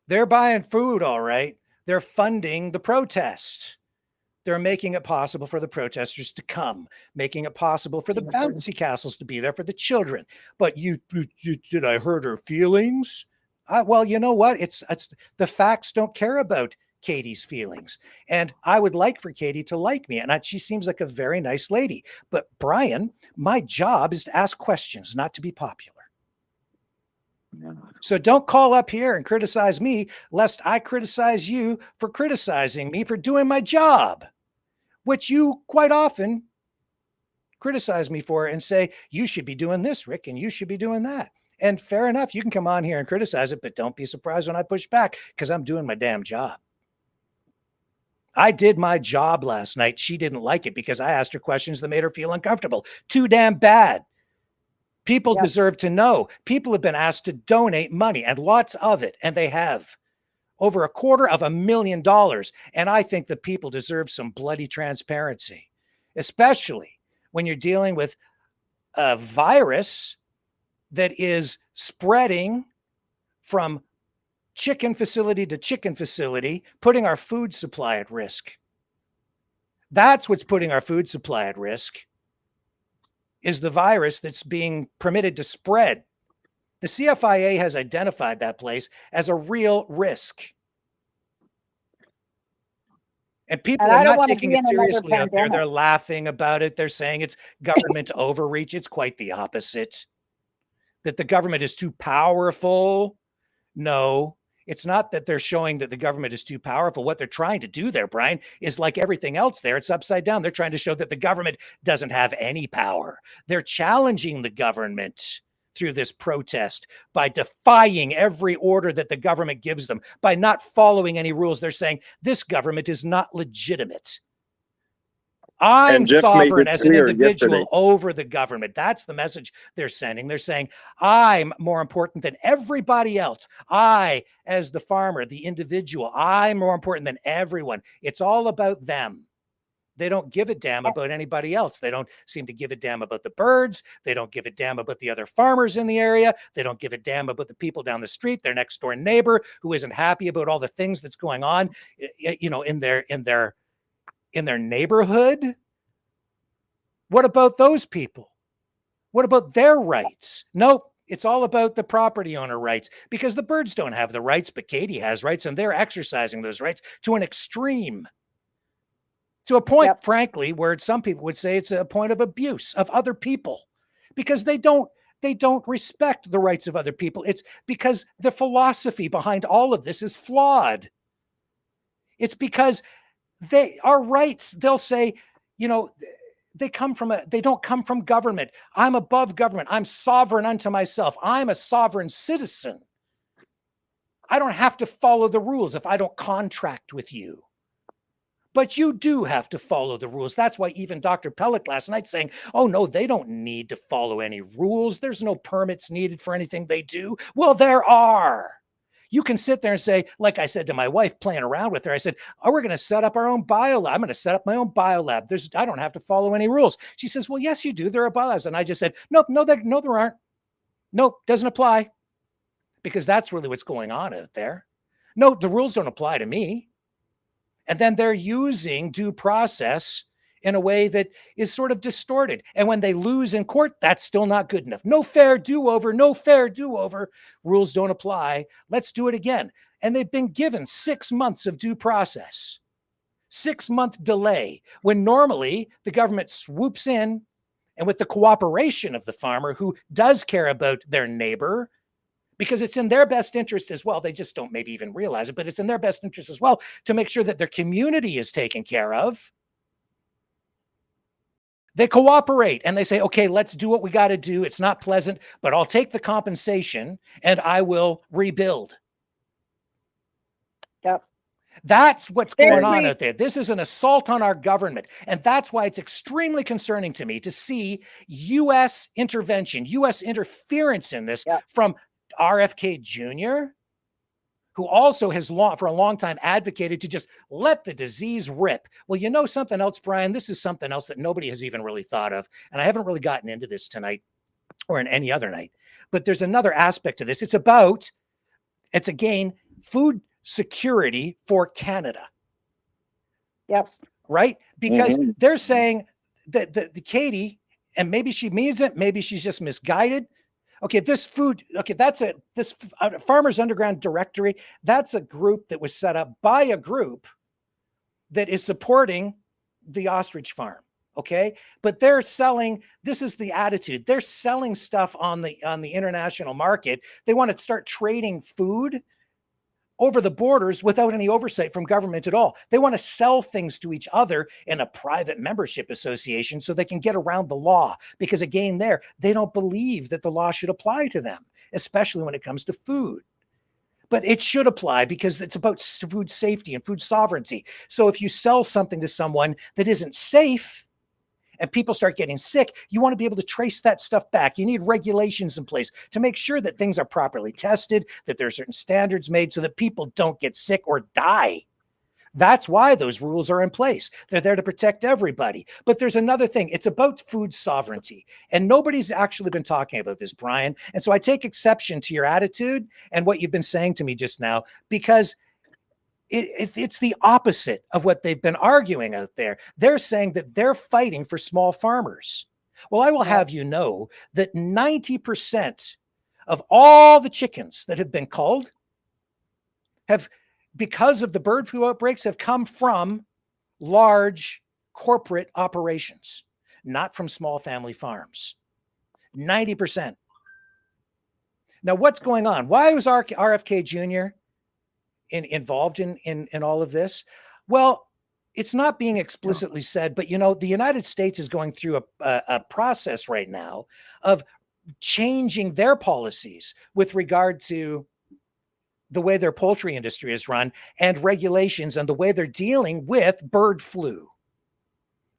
They're buying food, all right. They're funding the protest. They're making it possible for the protesters to come, making it possible for the bouncy castles to be there for the children. But you did I hurt her feelings? Well, you know what? It's the facts don't care about Katie's feelings. And I would like for Katie to like me. And she seems like a very nice lady. But Brian, my job is to ask questions, not to be popular. So don't call up here and criticize me, lest I criticize you for criticizing me for doing my job, which you quite often criticize me for and say, you should be doing this, Rick, and you should be doing that. And fair enough, you can come on here and criticize it, but don't be surprised when I push back, because I'm doing my damn job. I did my job last night. She didn't like it because I asked her questions that made her feel uncomfortable. Too damn bad. People deserve to know. People have been asked to donate money, and lots of it, and they have. Over $250,000. And I think the people deserve some bloody transparency, especially when you're dealing with a virus that is spreading from chicken facility to chicken facility, putting our food supply at risk. That's what's putting our food supply at risk, is the virus that's being permitted to spread. The CFIA has identified that place as a real risk. And people are not taking it seriously out there. They're laughing about it. They're saying it's government overreach. It's quite the opposite. That the government is too powerful. No, it's not that they're showing that the government is too powerful. What they're trying to do there, Brian, is like everything else there. It's upside down. They're trying to show that the government doesn't have any power. They're challenging the government through this protest by defying every order that the government gives them, by not following any rules. They're saying this government is not legitimate. I'm sovereign as an individual over the government. That's the message they're sending. They're saying, I'm more important than everybody else. I, as the farmer, the individual, I'm more important than everyone. It's all about them. They don't give a damn about anybody else. They don't seem to give a damn about the birds. They don't give a damn about the other farmers in the area. They don't give a damn about the people down the street, their next door neighbor who isn't happy about all the things that's going on, you know, in their neighborhood. What about those people? What about their rights? Nope. It's all about the property owner rights, because the birds don't have the rights, but Katie has rights, and they're exercising those rights to an extreme. To a point, frankly, where some people would say it's a point of abuse of other people, because they don't respect the rights of other people. It's because the philosophy behind all of this is flawed. It's because our rights, they'll say, you know, they don't come from government. I'm above government. I'm sovereign unto myself. I'm a sovereign citizen. I don't have to follow the rules if I don't contract with you. But you do have to follow the rules. That's why even Dr. Pellick last night saying, oh, no, they don't need to follow any rules. There's no permits needed for anything they do. Well, there are. You can sit there and say, like I said to my wife playing around with her, I said, oh, we're going to set up our own biolab. I'm going to set up my own biolab. I don't have to follow any rules. She says, well, yes, you do. There are biolabs. And I just said, nope, no, there aren't. Nope, doesn't apply. Because that's really what's going on out there. No, the rules don't apply to me. And then they're using due process in a way that is sort of distorted. And when they lose in court, that's still not good enough. No fair do-over, no fair do-over. Rules don't apply. Let's do it again. And they've been given 6 months of due process. 6-month delay, when normally the government swoops in, and with the cooperation of the farmer who does care about their neighbor, because it's in their best interest as well. They just don't maybe even realize it, but it's in their best interest as well to make sure that their community is taken care of. They cooperate and they say, okay, let's do what we got to do. It's not pleasant, but I'll take the compensation and I will rebuild. Yep. That's what's going on out there. This is an assault on our government. And that's why it's extremely concerning to me to see U.S. intervention, U.S. interference in this from RFK Jr., who also has for a long time advocated to just let the disease rip. Well, you know something else, Brian? This is something else that nobody has even really thought of. And I haven't really gotten into this tonight or in any other night. But there's another aspect to this. It's again, food security for Canada. Yep. right? Because they're saying that the Katie, and maybe she means it, maybe she's just misguided. Okay, this Farmers Underground Directory, that's a group that was set up by a group that is supporting the Ostrich Farm. Okay, but they're selling, this is the attitude, they're selling stuff on the international market. They want to start trading food over the borders without any oversight from government at all. They want to sell things to each other in a private membership association so they can get around the law, because again, they don't believe that the law should apply to them, especially when it comes to food. But it should apply because it's about food safety and food sovereignty. So if you sell something to someone that isn't safe and people start getting sick, you want to be able to trace that stuff back. You need regulations in place to make sure that things are properly tested, that there are certain standards made so that people don't get sick or die. That's why those rules are in place. They're there to protect everybody. But there's another thing. It's about food sovereignty. And nobody's actually been talking about this, Brian. And so I take exception to your attitude and what you've been saying to me just now, because it's the opposite of what they've been arguing out there. They're saying that they're fighting for small farmers. Well, I will have you know that 90% of all the chickens that have been culled have, because of the bird flu outbreaks, have come from large corporate operations, not from small family farms. 90%. Now, what's going on? Why was RFK Jr. involved in all of this? Well, it's not being explicitly said, but the United States is going through a process right now of changing their policies with regard to the way their poultry industry is run and regulations and the way they're dealing with bird flu.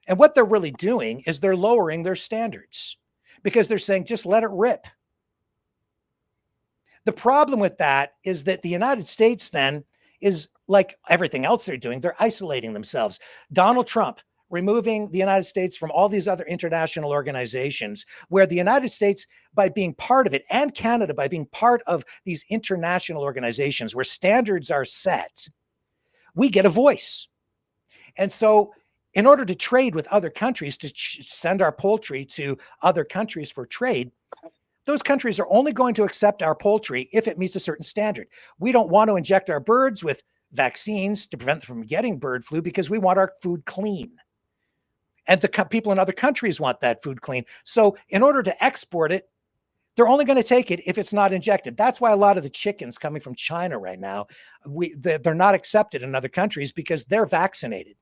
And what they're really doing is they're lowering their standards because they're saying, just let it rip. The problem with that is that the United States then is like everything else they're doing. They're isolating themselves. Donald Trump removing the United States from all these other international organizations, where the United States, by being part of it, and Canada, by being part of these international organizations where standards are set, we get a voice. And so in order to trade with other countries, to send our poultry to other countries for trade, those countries are only going to accept our poultry if it meets a certain standard. We don't want to inject our birds with vaccines to prevent them from getting bird flu because we want our food clean. And the people in other countries want that food clean. So in order to export it, they're only going to take it if it's not injected. That's why a lot of the chickens coming from China right now, they're not accepted in other countries because they're vaccinated.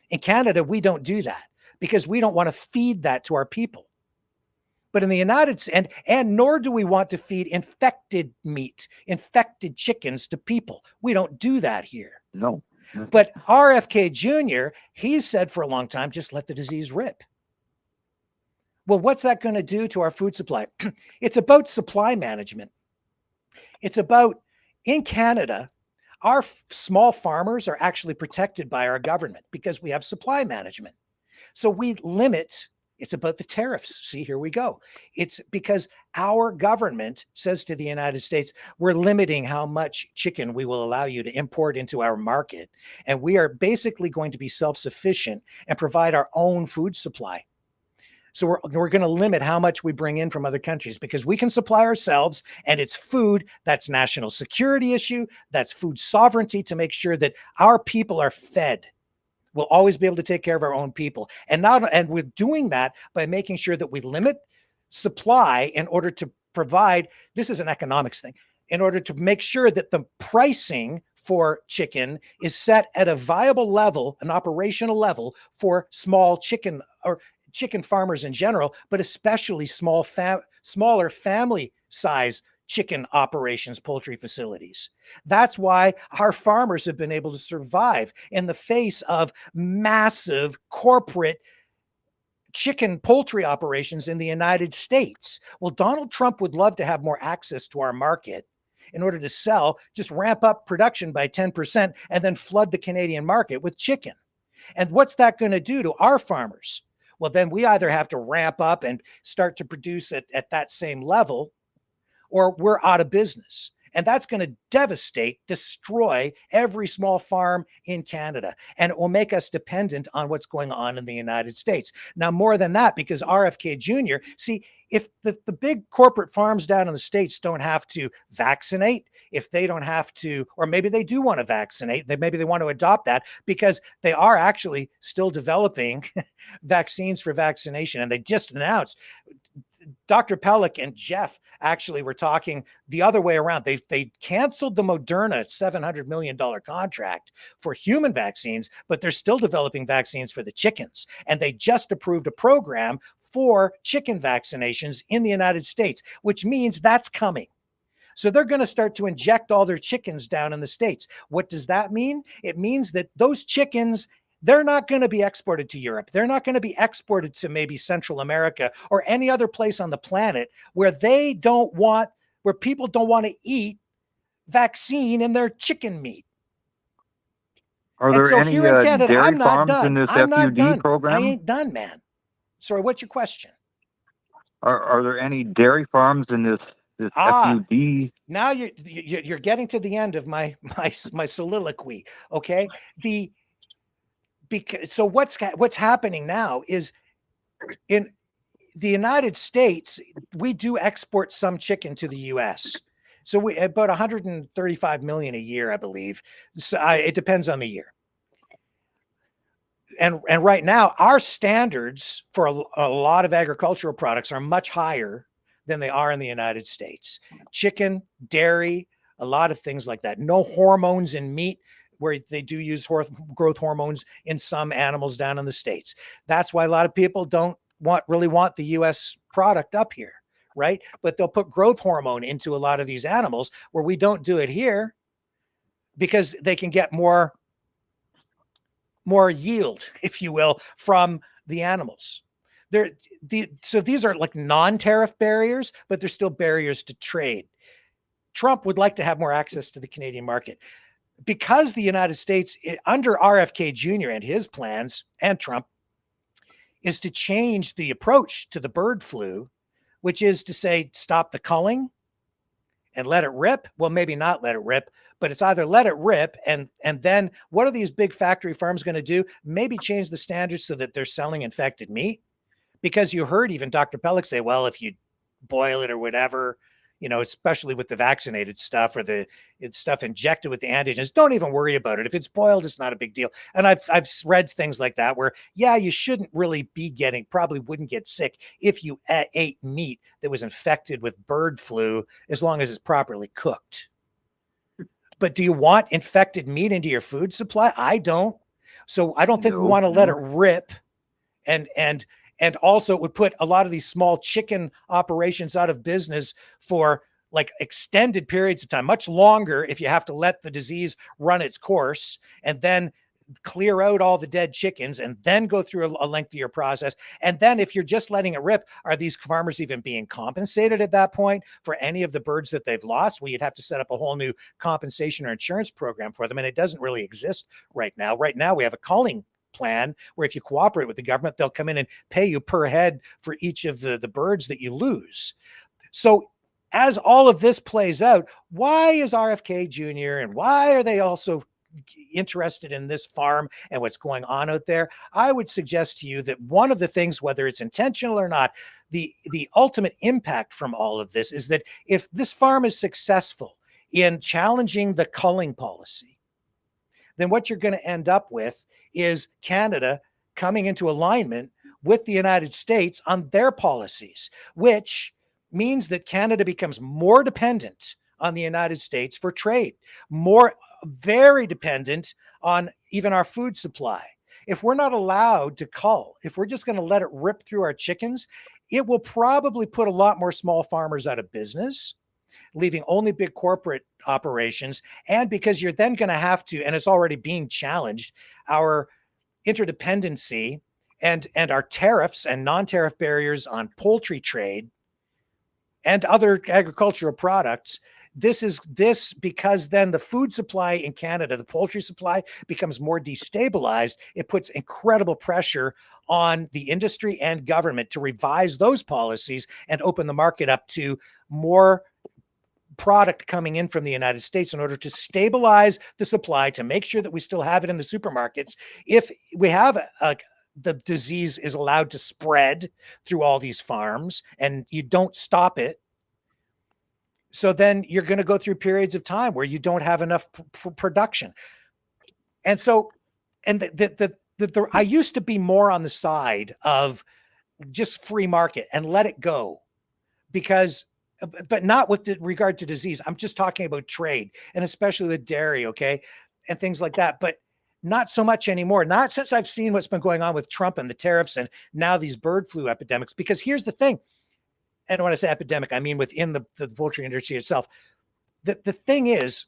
In Canada, we don't do that because we don't want to feed that to our people. But in the United States, and nor do we want to feed infected meat, infected chickens to people. We don't do that here. No. But RFK Jr., he said for a long time, just let the disease rip. Well, what's that going to do to our food supply? It's about supply management. It's about, in Canada, our small farmers are actually protected by our government because we have supply management. So we limit. It's about the tariffs. See, here we go. It's because our government says to the United States, we're limiting how much chicken we will allow you to import into our market. And we are basically going to be self-sufficient and provide our own food supply. So we're going to limit how much we bring in from other countries because we can supply ourselves, and it's food. That's national security issue. That's food sovereignty to make sure that our people are fed. We'll always be able to take care of our own people. And we're doing that by making sure that we limit supply in order to provide, this is an economics thing, in order to make sure that the pricing for chicken is set at a viable level, an operational level for small chicken or chicken farmers in general, but especially smaller family size chicken operations, poultry facilities. That's why our farmers have been able to survive in the face of massive corporate chicken poultry operations in the United States. Well, Donald Trump would love to have more access to our market in order to sell, just ramp up production by 10% and then flood the Canadian market with chicken. And what's that going to do to our farmers? Well, then we either have to ramp up and start to produce at that same level, or we're out of business. And that's going to devastate, destroy every small farm in Canada. And it will make us dependent on what's going on in the United States. Now, more than that, because RFK Jr., see, if the big corporate farms down in the States don't have to vaccinate, if they don't have to, or maybe they do want to vaccinate, maybe they want to adopt that because they are actually still developing vaccines for vaccination. And they just announced, Dr. Pellick and Jeff actually were talking the other way around. They canceled the Moderna $700 million contract for human vaccines, but they're still developing vaccines for the chickens. And they just approved a program for chicken vaccinations in the United States, which means that's coming. So they're going to start to inject all their chickens down in the States. What does that mean? It means that those chickens, they're not going to be exported to Europe. They're not going to be exported to maybe Central America or any other place on the planet where people don't want to eat vaccine in their chicken meat. Are there any Canada, dairy farms in this FUD program? I ain't done, man. Sorry, what's your question? Are there any dairy farms in this FUD? Now you're getting to the end of my soliloquy. Okay, so what's happening now is in the United States, we do export some chicken to the U.S. So we about 135 million a year, I believe. So it depends on the year. And right now, our standards for a lot of agricultural products are much higher than they are in the United States. Chicken, dairy, a lot of things like that. No hormones in meat, where they do use growth hormones in some animals down in the States. That's why a lot of people don't really want the U.S. product up here, right? But they'll put growth hormone into a lot of these animals where we don't do it here because they can get more yield, if you will, from the animals. So these are like non-tariff barriers, but they're still barriers to trade. Trump would like to have more access to the Canadian market. Because the United States, under RFK Jr. and his plans, and Trump, is to change the approach to the bird flu, which is to say, stop the culling and let it rip. Well, maybe not let it rip, but it's either let it rip and then what are these big factory farms going to do? Maybe change the standards so that they're selling infected meat. Because you heard even Dr. Pellick say, well, if you boil it or whatever, especially with the vaccinated stuff or the stuff injected with the antigens, don't even worry about it. If it's boiled, it's not a big deal. And I've read things like that where, yeah, you shouldn't really be probably wouldn't get sick if you ate meat that was infected with bird flu, as long as it's properly cooked. But do you want infected meat into your food supply? I don't. So I don't think we want to let it rip. And also it would put a lot of these small chicken operations out of business for like extended periods of time, much longer if you have to let the disease run its course and then clear out all the dead chickens and then go through a lengthier process. And then if you're just letting it rip, are these farmers even being compensated at that point for any of the birds that they've lost? Well, you'd have to set up a whole new compensation or insurance program for them. And it doesn't really exist right now. Right now, we have a culling plan where if you cooperate with the government, they'll come in and pay you per head for each of the birds that you lose. So as all of this plays out, why is RFK Jr. and why are they also interested in this farm and what's going on out there? I would suggest to you that one of the things, whether it's intentional or not, the ultimate impact from all of this is that if this farm is successful in challenging the culling policy, then what you're going to end up with is Canada coming into alignment with the United States on their policies, which means that Canada becomes more dependent on the United States for trade, very dependent on even our food supply. If we're not allowed to cull, if we're just going to let it rip through our chickens, it will probably put a lot more small farmers out of business, leaving only big corporate operations. And because you're then going to have to, and it's already being challenged, our interdependency and our tariffs and non-tariff barriers on poultry trade and other agricultural products. This because then the food supply in Canada, the poultry supply, becomes more destabilized. It puts incredible pressure on the industry and government to revise those policies and open the market up to more product coming in from the United States in order to stabilize the supply, to make sure that we still have it in the supermarkets. If we have the disease is allowed to spread through all these farms and you don't stop it, so then you're going to go through periods of time where you don't have enough production. And so, and I used to be more on the side of just free market and let it go, because, but not with regard to disease. I'm just talking about trade, and especially with dairy, okay, and things like that. But not so much anymore. Not since I've seen what's been going on with Trump and the tariffs and now these bird flu epidemics. Because here's the thing. And when I say epidemic, I mean within the poultry industry itself. The thing is,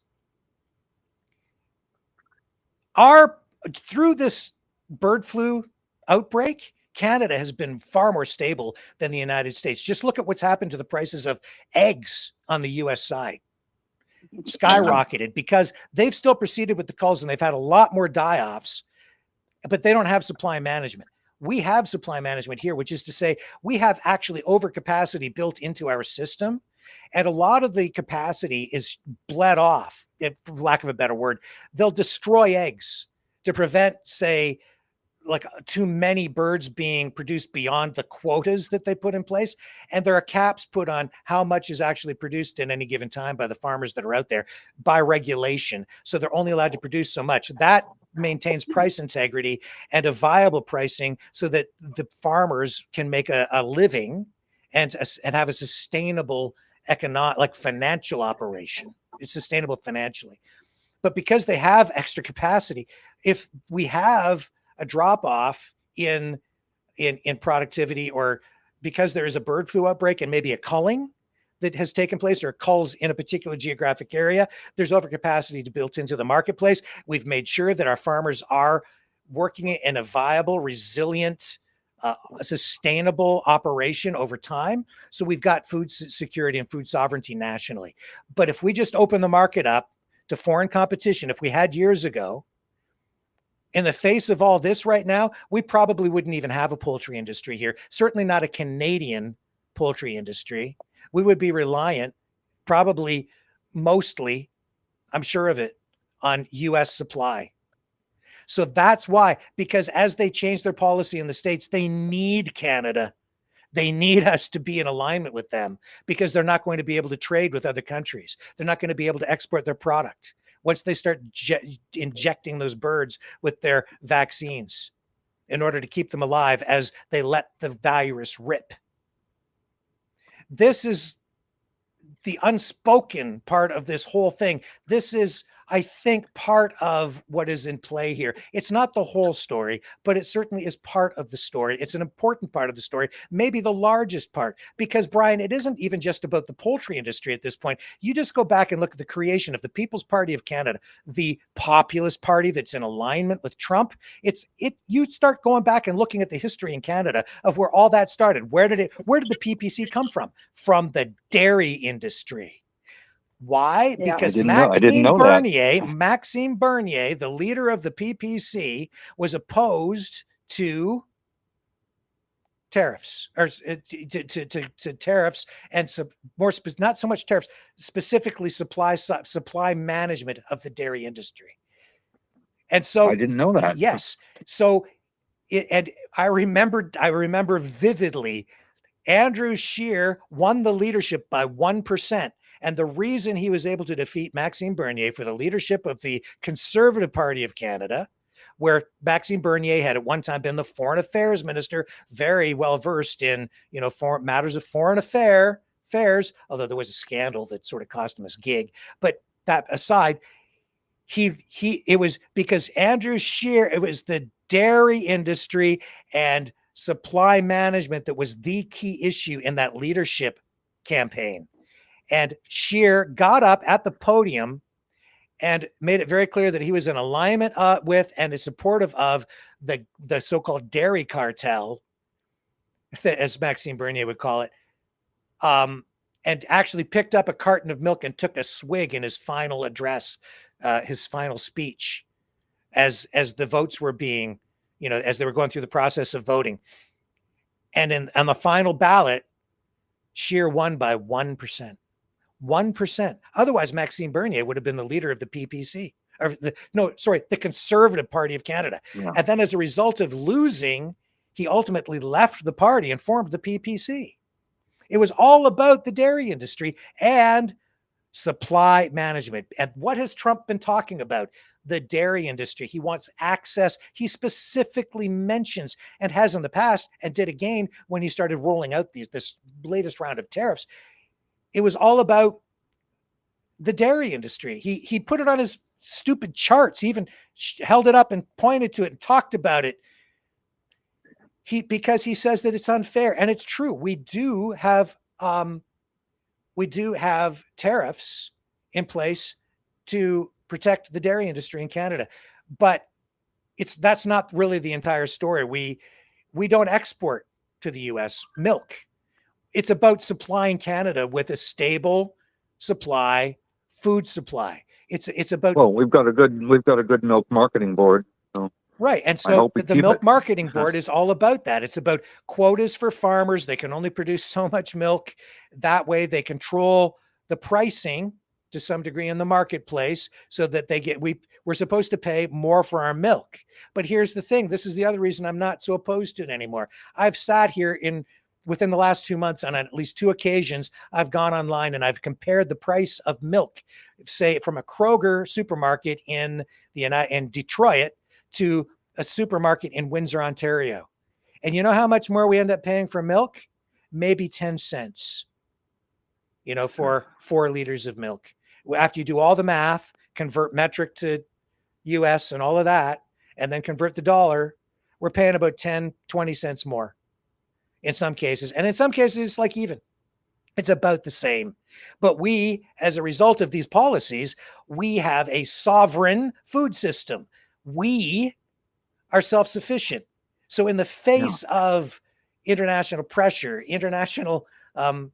through this bird flu outbreak, Canada has been far more stable than the United States. Just look at what's happened to the prices of eggs on the US side. Skyrocketed because they've still proceeded with the culls and they've had a lot more die-offs, but they don't have supply management. We have supply management here, which is to say we have actually overcapacity built into our system. And a lot of the capacity is bled off, for lack of a better word. They'll destroy eggs to prevent, say, like too many birds being produced beyond the quotas that they put in place. And there are caps put on how much is actually produced in any given time by the farmers that are out there by regulation. So they're only allowed to produce so much. That maintains price integrity and a viable pricing so that the farmers can make a living and have a sustainable economic, like financial operation. It's sustainable financially. But because they have extra capacity, if we have a drop off in productivity, or because there is a bird flu outbreak and maybe a culling that has taken place, or culls in a particular geographic area, there's overcapacity to built into the marketplace. We've made sure that our farmers are working in a viable, resilient, sustainable operation over time. So we've got food security and food sovereignty nationally. But if we just open the market up to foreign competition, if we had years ago, in the face of all this right now, we probably wouldn't even have a poultry industry here. Certainly not a Canadian poultry industry. We would be reliant, probably mostly, I'm sure of it, on US supply. So that's why, because as they change their policy in the States, they need Canada. They need us to be in alignment with them, because they're not going to be able to trade with other countries. They're not going to be able to export their product once they start injecting those birds with their vaccines in order to keep them alive as they let the virus rip. This is the unspoken part of this whole thing. This is, I think, part of what is in play here. It's not the whole story, but it certainly is part of the story. It's an important part of the story, maybe the largest part, because, Brian, it isn't even just about the poultry industry at this point. You just go back and look at the creation of the People's Party of Canada, the populist party that's in alignment with Trump. You start going back and looking at the history in Canada of where all that started. Where did the PPC come from? From the dairy industry. Why? Yeah. Because Maxime Bernier, the leader of the PPC, was opposed to tariffs, or to tariffs, and not so much tariffs, specifically supply management of the dairy industry. And so I didn't know that. Yes. So and I remember vividly, Andrew Scheer won the leadership by 1%. And the reason he was able to defeat Maxime Bernier for the leadership of the Conservative Party of Canada, where Maxime Bernier had at one time been the foreign affairs minister, very well versed in, foreign matters of foreign affairs, although there was a scandal that sort of cost him his gig. But that aside, it was because Andrew Scheer, it was the dairy industry and supply management that was the key issue in that leadership campaign. And Scheer got up at the podium and made it very clear that he was in alignment with and is supportive of the so-called dairy cartel, as Maxime Bernier would call it, and actually picked up a carton of milk and took a swig in his final address, his final speech, as the votes were being, as they were going through the process of voting. And on the final ballot, Scheer won by 1%. 1%. Otherwise, Maxime Bernier would have been the leader of the PPC. The Conservative Party of Canada. Yeah. And then as a result of losing, he ultimately left the party and formed the PPC. It was all about the dairy industry and supply management. And what has Trump been talking about? The dairy industry. He wants access. He specifically mentions, and has in the past, and did again when he started rolling out this latest round of tariffs. It was all about the dairy industry. He put it on his stupid charts, even held it up and pointed to it and talked about it. Because he says that it's unfair, and it's true. We do have tariffs in place to protect the dairy industry in Canada, but that's not really the entire story. We don't export to the U.S. milk. It's about supplying Canada with a stable supply, food supply. It's about. Well, we've got a good milk marketing board. So right. And so the milk marketing board is all about that. It's about quotas for farmers. They can only produce so much milk. That way they control the pricing to some degree in the marketplace so that we're supposed to pay more for our milk. But here's the thing. This is the other reason I'm not so opposed to it anymore. I've sat here within the last 2 months on at least 2 occasions, I've gone online and I've compared the price of milk, say from a Kroger supermarket in Detroit to a supermarket in Windsor, Ontario. And you know how much more we end up paying for milk? Maybe 10 cents, for 4 liters of milk. After you do all the math, convert metric to US and all of that, and then convert the dollar, we're paying about 10, 20 cents more in some cases. And in some cases, it's like even. It's about the same. But we, as a result of these policies, we have a sovereign food system. We are self-sufficient. So in the face of international pressure, international, or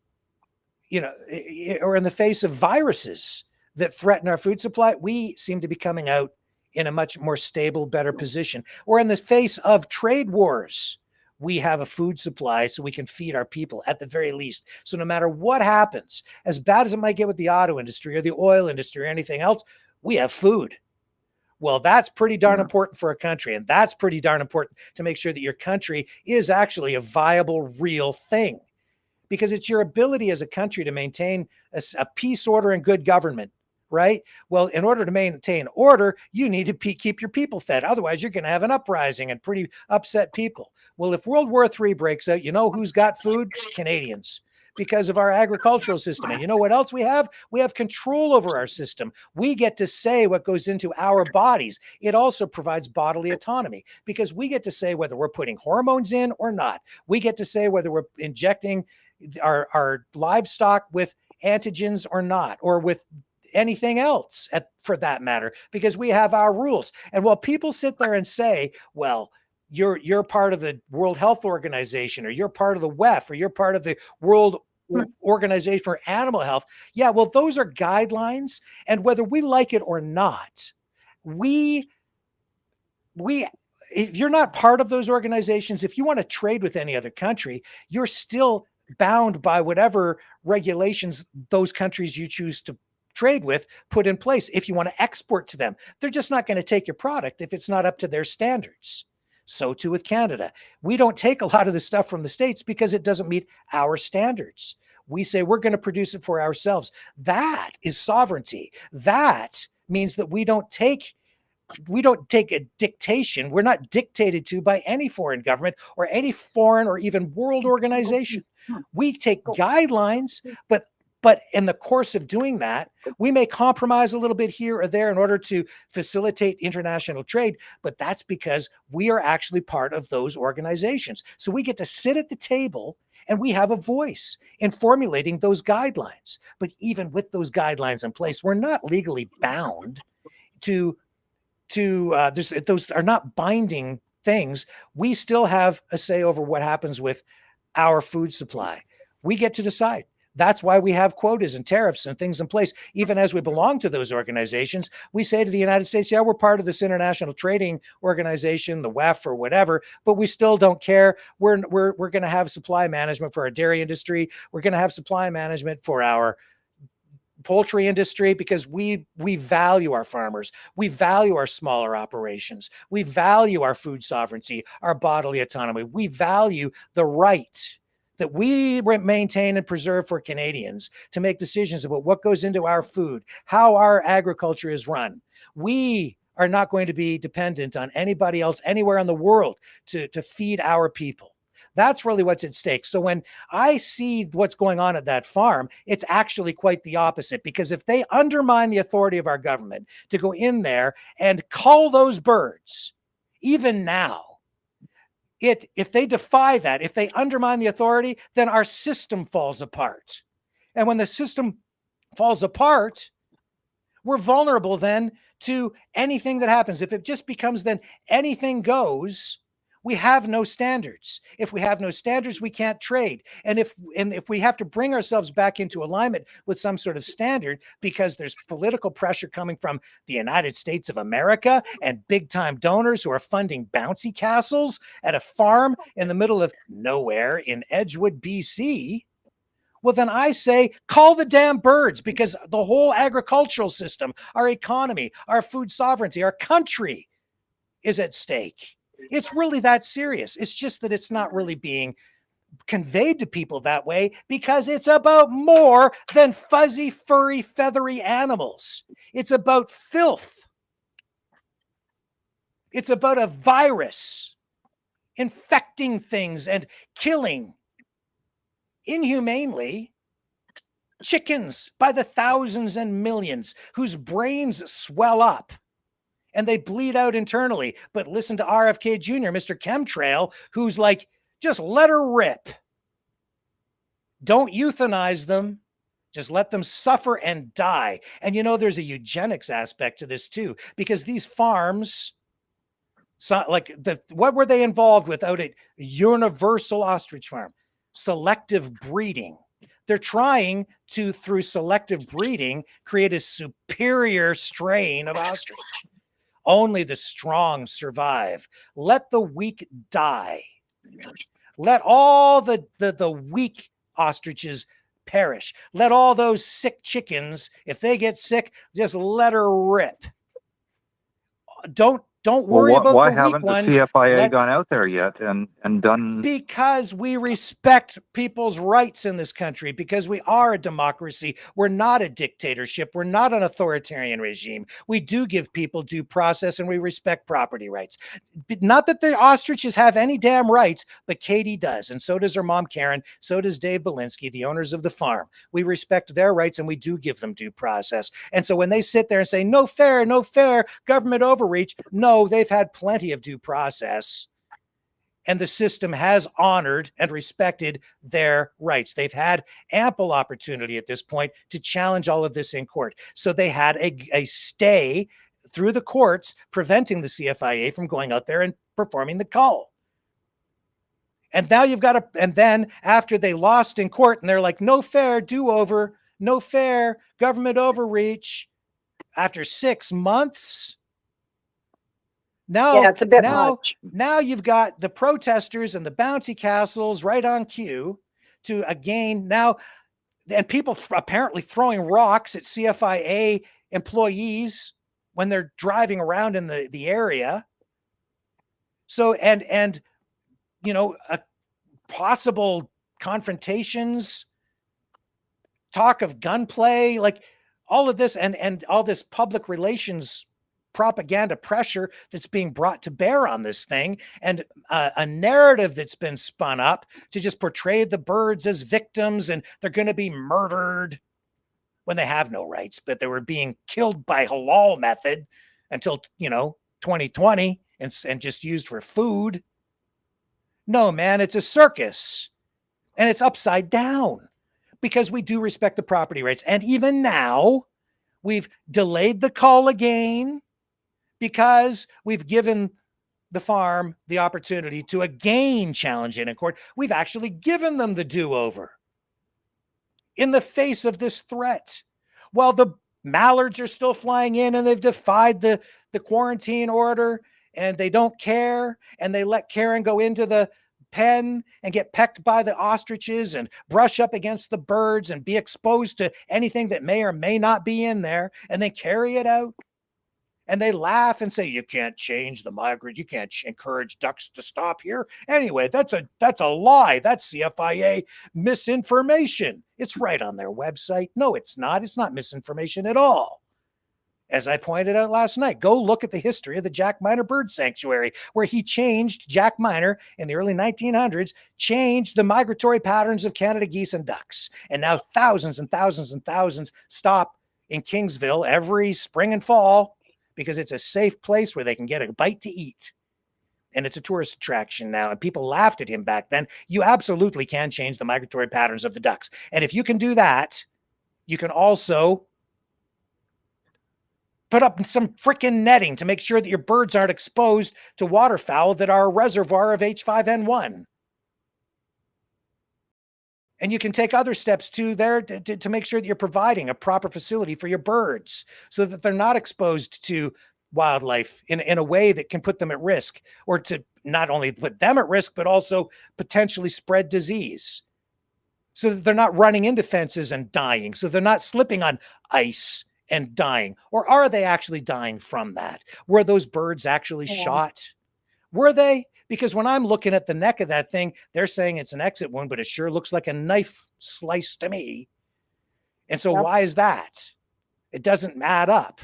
in the face of viruses that threaten our food supply, we seem to be coming out in a much more stable, better position. Or in the face of trade wars, we have a food supply so we can feed our people at the very least. So no matter what happens, as bad as it might get with the auto industry or the oil industry or anything else, we have food. Well, that's pretty darn important for a country. And that's pretty darn important to make sure that your country is actually a viable, real thing. Because it's your ability as a country to maintain a peace, order, and good government, right? Well, in order to maintain order, you need to keep your people fed. Otherwise, you're going to have an uprising and pretty upset people. Well, if World War III breaks out, you know who's got food? Canadians, because of our agricultural system. And you know what else we have? We have control over our system. We get to say what goes into our bodies. It also provides bodily autonomy because we get to say whether we're putting hormones in or not. We get to say whether we're injecting our livestock with antigens or not, or with anything else for that matter, because we have our rules. And while people sit there and say, well, you're part of the World Health Organization, or you're part of the WEF, or you're part of the World Organization for Animal Health. Yeah, well, those are guidelines. And whether we like it or not, if you're not part of those organizations, if you want to trade with any other country, you're still bound by whatever regulations those countries you choose to trade with put in place. If you want to export to them, they're just not going to take your product if it's not up to their standards. So too with Canada. We don't take a lot of the stuff from the States because it doesn't meet our standards. We say we're going to produce it for ourselves. That is sovereignty. That means that we don't take a dictation. We're not dictated to by any foreign government or any foreign or even world organization. We take guidelines, but in the course of doing that, we may compromise a little bit here or there in order to facilitate international trade, but that's because we are actually part of those organizations. So we get to sit at the table and we have a voice in formulating those guidelines. But even with those guidelines in place, we're not legally bound to those are not binding things. We still have a say over what happens with our food supply. We get to decide. That's why we have quotas and tariffs and things in place. Even as we belong to those organizations, we say to the United States, yeah, we're part of this international trading organization, the WEF or whatever, but we still don't care. We're going to have supply management for our dairy industry. We're going to have supply management for our poultry industry, because we value our farmers. We value our smaller operations. We value our food sovereignty, our bodily autonomy. We value the right that we maintain and preserve for Canadians to make decisions about what goes into our food, how our agriculture is run. We are not going to be dependent on anybody else anywhere in the world to feed our people. That's really what's at stake. So when I see what's going on at that farm, it's actually quite the opposite, because if they undermine the authority of our government to go in there and cull those birds, even now, if they defy that, if they undermine the authority, then our system falls apart. And when the system falls apart, we're vulnerable then to anything that happens. If it just becomes then anything goes, we have no standards. If we have no standards, we can't trade. And if we have to bring ourselves back into alignment with some sort of standard because there's political pressure coming from the United States of America and big time donors who are funding bouncy castles at a farm in the middle of nowhere in Edgewood, BC, well, then I say, call the damn birds, because the whole agricultural system, our economy, our food sovereignty, our country is at stake. It's really that serious. It's just that it's not really being conveyed to people that way, because it's about more than fuzzy, furry, feathery animals. It's about filth. It's about a virus infecting things and killing inhumanely chickens by the thousands and millions whose brains swell up and they bleed out internally. But listen to RFK Jr., Mr. Chemtrail, who's like, just let her rip. Don't euthanize them. Just let them suffer and die. And you know, there's a eugenics aspect to this too, because these farms, what were they involved without a universal ostrich farm? Selective breeding. They're trying to, through selective breeding, create a superior strain of ostrich. Only the strong survive. Let the weak die. Let all the weak ostriches perish. Let all those sick chickens, if they get sick, just let her rip. Don't worry about the weak ones. Why haven't the CFIA gone out there yet and done? Because we respect people's rights in this country, because we are a democracy. We're not a dictatorship. We're not an authoritarian regime. We do give people due process and we respect property rights. Not that the ostriches have any damn rights, but Katie does. And so does her mom, Karen. So does Dave Belinsky, the owners of the farm. We respect their rights and we do give them due process. And so when they sit there and say, no fair, government overreach, no, they've had plenty of due process, and the system has honored and respected their rights. They've had ample opportunity at this point to challenge all of this in court. So they had a stay through the courts preventing the CFIA from going out there and performing the cull. And now you've got and then after they lost in court and they're like, no fair, do-over, no fair, government overreach, after 6 months, it's a bit much. Now you've got the protesters and the bouncy castles right on cue to again now, and people apparently throwing rocks at CFIA employees when they're driving around in the area. So, and you know, possible confrontations, talk of gunplay, like all of this and all this public relations propaganda pressure that's being brought to bear on this thing, and a narrative that's been spun up to just portray the birds as victims and they're going to be murdered when they have no rights, but they were being killed by halal method until 2020 and just used for food. No, man, it's a circus, and it's upside down, because we do respect the property rights. And even now we've delayed the call again, because we've given the farm the opportunity to again challenge it in court. We've actually given them the do-over in the face of this threat. While the mallards are still flying in and they've defied the quarantine order and they don't care, and they let Karen go into the pen and get pecked by the ostriches and brush up against the birds and be exposed to anything that may or may not be in there, and then carry it out. And they laugh and say, you can't change the migrant. You can't encourage ducks to stop here. Anyway, that's a lie. That's CFIA misinformation. It's right on their website. No, it's not. It's not misinformation at all. As I pointed out last night, go look at the history of the Jack Miner Bird Sanctuary, where he changed, Jack Miner in the early 1900s, changed the migratory patterns of Canada geese and ducks. And now thousands and thousands and thousands stop in Kingsville every spring and fall, because it's a safe place where they can get a bite to eat. And it's a tourist attraction now. And people laughed at him back then. You absolutely can change the migratory patterns of the ducks. And if you can do that, you can also put up some freaking netting to make sure that your birds aren't exposed to waterfowl that are a reservoir of H5N1. And you can take other steps too there to make sure that you're providing a proper facility for your birds so that they're not exposed to wildlife in a way that can put them at risk, or to not only put them at risk, but also potentially spread disease, so that they're not running into fences and dying, so they're not slipping on ice and dying. Or are they actually dying from that? Were those birds actually shot? Were they? Because when I'm looking at the neck of that thing, they're saying it's an exit wound, but it sure looks like a knife slice to me. And so why is that? It doesn't add up.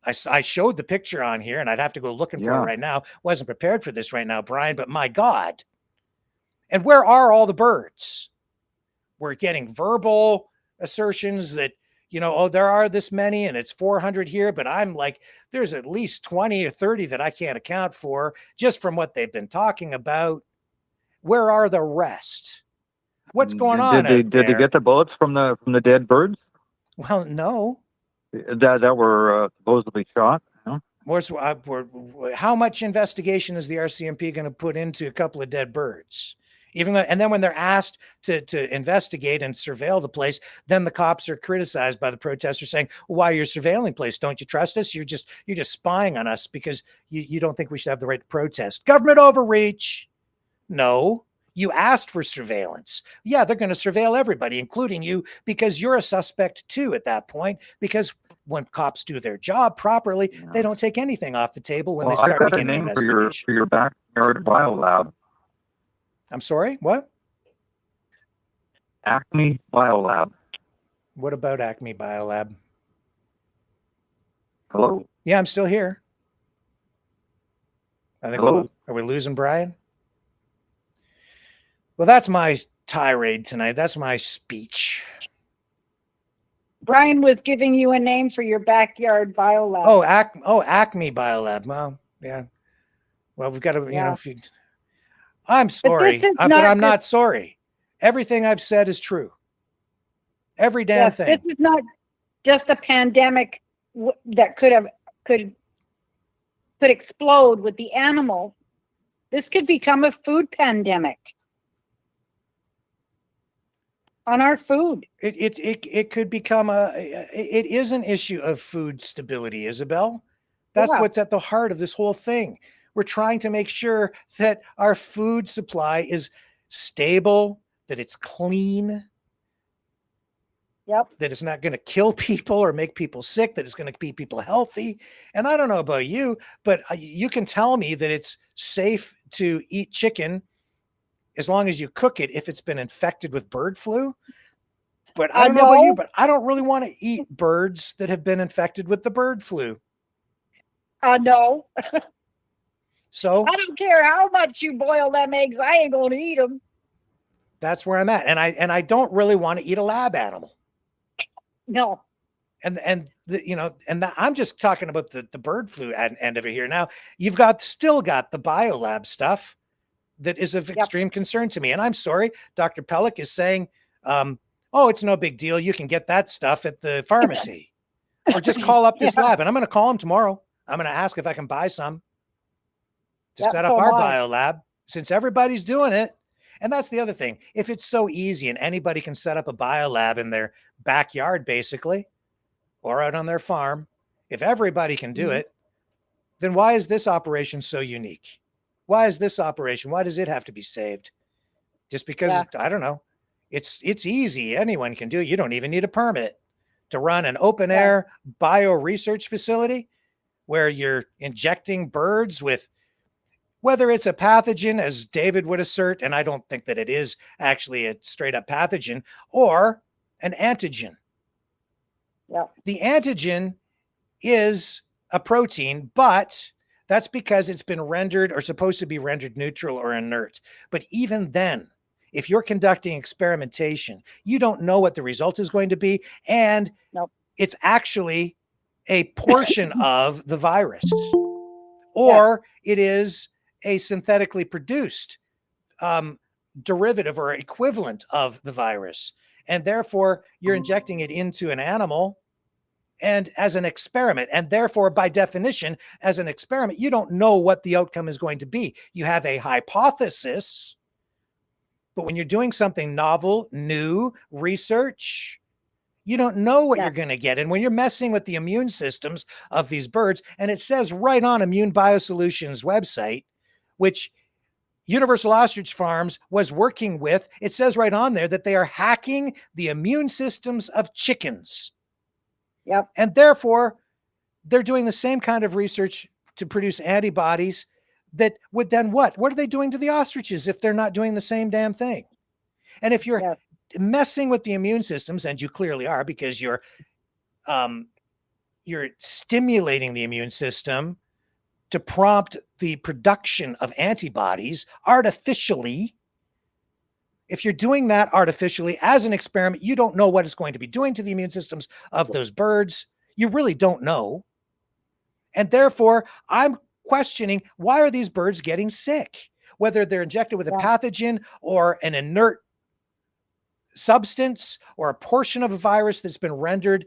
I showed the picture on here, and I'd have to go looking for it right now. Wasn't prepared for this right now, Brian, but my God. And where are all the birds? We're getting verbal assertions that, you know, oh, there are this many and it's 400 here, but I'm like, there's at least 20 or 30 that I can't account for just from what they've been talking about. Where are the rest? What's going on? Did they get the bullets from the dead birds? Well, no. That were supposedly shot. No? How much investigation is the RCMP going to put into a couple of dead birds? Even though, and then when they're asked to investigate and surveil the place, then the cops are criticized by the protesters, saying, well, "Why are you surveilling the place? Don't you trust us? You're just spying on us because you don't think we should have the right to protest." Government overreach. No, you asked for surveillance. Yeah, they're going to surveil everybody, including you, because you're a suspect too at that point. Because when cops do their job properly, they don't take anything off the table when they start making an investigation. For your backyard biolab. I'm sorry, what? Acme Biolab. What about Acme Biolab? Hello? Yeah, I'm still here. I think are we losing Brian? Well, that's my tirade tonight. That's my speech. Brian was giving you a name for your backyard biolab. Oh, Acme Biolab. Well, yeah. Well, we've got to, you know, if you... I'm sorry, but I'm not sorry. Everything I've said is true. Every damn thing. This is not just a pandemic that could explode with the animal. This could become a food pandemic on our food. It could become it is an issue of food stability, Isabel. That's what's at the heart of this whole thing. We're trying to make sure that our food supply is stable, that it's clean, that it's not going to kill people or make people sick, that it's going to keep people healthy. And I don't know about you, but you can tell me that it's safe to eat chicken as long as you cook it if it's been infected with bird flu. But I don't know about you, but I don't really want to eat birds that have been infected with the bird flu. No. So I don't care how much you boil them eggs, I ain't going to eat them. That's where I'm at, and I don't really want to eat a lab animal. No. And I'm just talking about the bird flu end of it here. Now you've still got the biolab stuff that is of extreme concern to me, and I'm sorry, Dr. Pellick is saying, "Oh, it's no big deal. You can get that stuff at the pharmacy, or just call up this lab." And I'm going to call him tomorrow. I'm going to ask if I can buy some to set up our biolab, since everybody's doing it. And that's the other thing. If it's so easy and anybody can set up a biolab in their backyard, basically, or out on their farm, if everybody can do it, then why is this operation so unique? Why is this operation? Why does it have to be saved? Just because, I don't know. It's easy. Anyone can do it. You don't even need a permit to run an open air bio research facility where you're injecting birds with, whether it's a pathogen, as David would assert, and I don't think that it is actually a straight up pathogen, or an antigen. Yeah. The antigen is a protein, but that's because it's been rendered or supposed to be rendered neutral or inert. But even then, if you're conducting experimentation, you don't know what the result is going to be. And it's actually a portion of the virus, or it is a synthetically produced derivative or equivalent of the virus. And therefore, you're injecting it into an animal and as an experiment. And therefore, by definition, as an experiment, you don't know what the outcome is going to be. You have a hypothesis, but when you're doing something novel, new, research, you don't know what you're going to get. And when you're messing with the immune systems of these birds, and it says right on Immune Biosolutions website, which Universal Ostrich Farms was working with, it says right on there that they are hacking the immune systems of chickens. Yep. And therefore, they're doing the same kind of research to produce antibodies that would then what? What are they doing to the ostriches if they're not doing the same damn thing? And if you're messing with the immune systems, and you clearly are, because you're stimulating the immune system to prompt the production of antibodies artificially. If you're doing that artificially as an experiment, you don't know what it's going to be doing to the immune systems of those birds. You really don't know. And therefore, I'm questioning, why are these birds getting sick? Whether they're injected with a pathogen or an inert substance or a portion of a virus that's been rendered,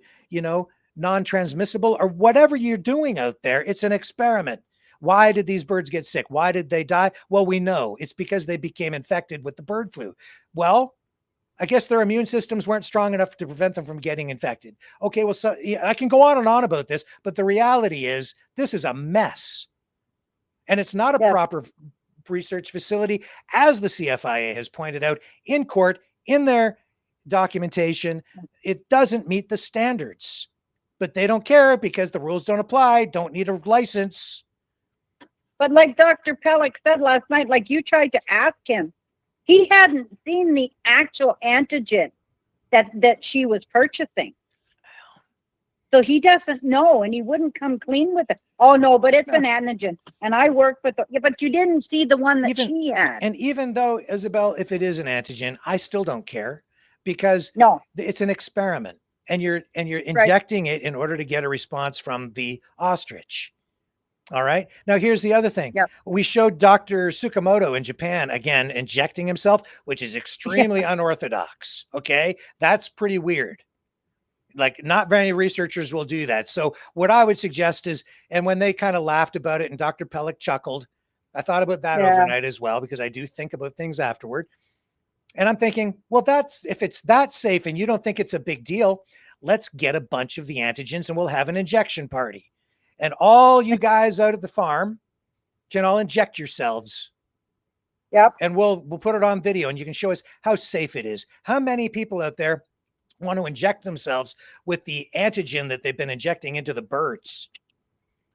non-transmissible, or whatever you're doing out there, it's an experiment. Why did these birds get sick? Why did they die? Well, we know it's because they became infected with the bird flu. Well, I guess their immune systems weren't strong enough to prevent them from getting infected. Okay, well, so I can go on and on about this, but the reality is this is a mess. And it's not a proper research facility, as the CFIA has pointed out in court, in their documentation. It doesn't meet the standards, but they don't care because the rules don't apply, don't need a license. But like Dr. Pellick said last night, like you tried to ask him, he hadn't seen the actual antigen that she was purchasing. So he doesn't know, and he wouldn't come clean with it. Oh no, but it's an antigen, and I work with but you didn't see the one that she had. And even though, Isabel, if it is an antigen, I still don't care, because it's an experiment, and you're injecting it in order to get a response from the ostrich. All right. Now, here's the other thing. We showed Dr. Tsukamoto in Japan, again, injecting himself, which is extremely unorthodox. Okay. That's pretty weird. Like, not very many researchers will do that. So what I would suggest is, and when they kind of laughed about it and Dr. Pellick chuckled, I thought about that overnight as well, because I do think about things afterward. And I'm thinking, well, if it's that safe and you don't think it's a big deal, let's get a bunch of the antigens and we'll have an injection party. And all you guys out at the farm can all inject yourselves. Yep. And we'll put it on video, and you can show us how safe it is. How many people out there want to inject themselves with the antigen that they've been injecting into the birds,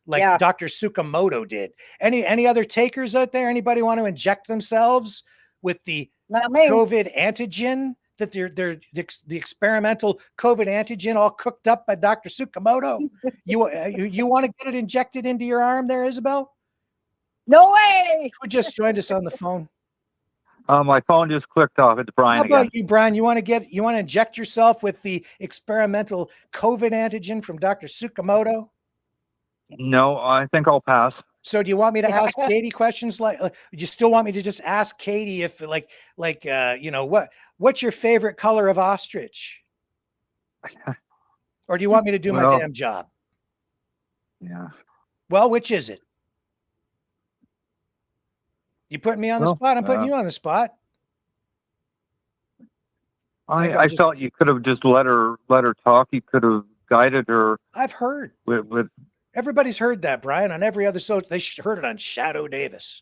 like Dr. Tsukamoto did? Any other takers out there? Anybody want to inject themselves with the COVID antigen, that they're the experimental COVID antigen all cooked up by Dr. Tsukamoto? You want to get it injected into your arm there, Isabel? No way. Who just joined us on the phone? My phone just clicked off. It's Brian How about again. you, Brian? You want to inject yourself with the experimental COVID antigen from Dr. Tsukamoto? No, I think I'll pass. So do you want me to ask Katie questions? Like, do you still want me to just ask Katie if what's your favorite color of ostrich? Or do you want me to do my damn job? Yeah. Well, which is it? You putting me on the spot? I'm putting you on the spot. I felt you could have just let her talk. You could have guided her. I've heard. With Everybody's heard that, Brian, on every other social. They heard it on Shadow Davis.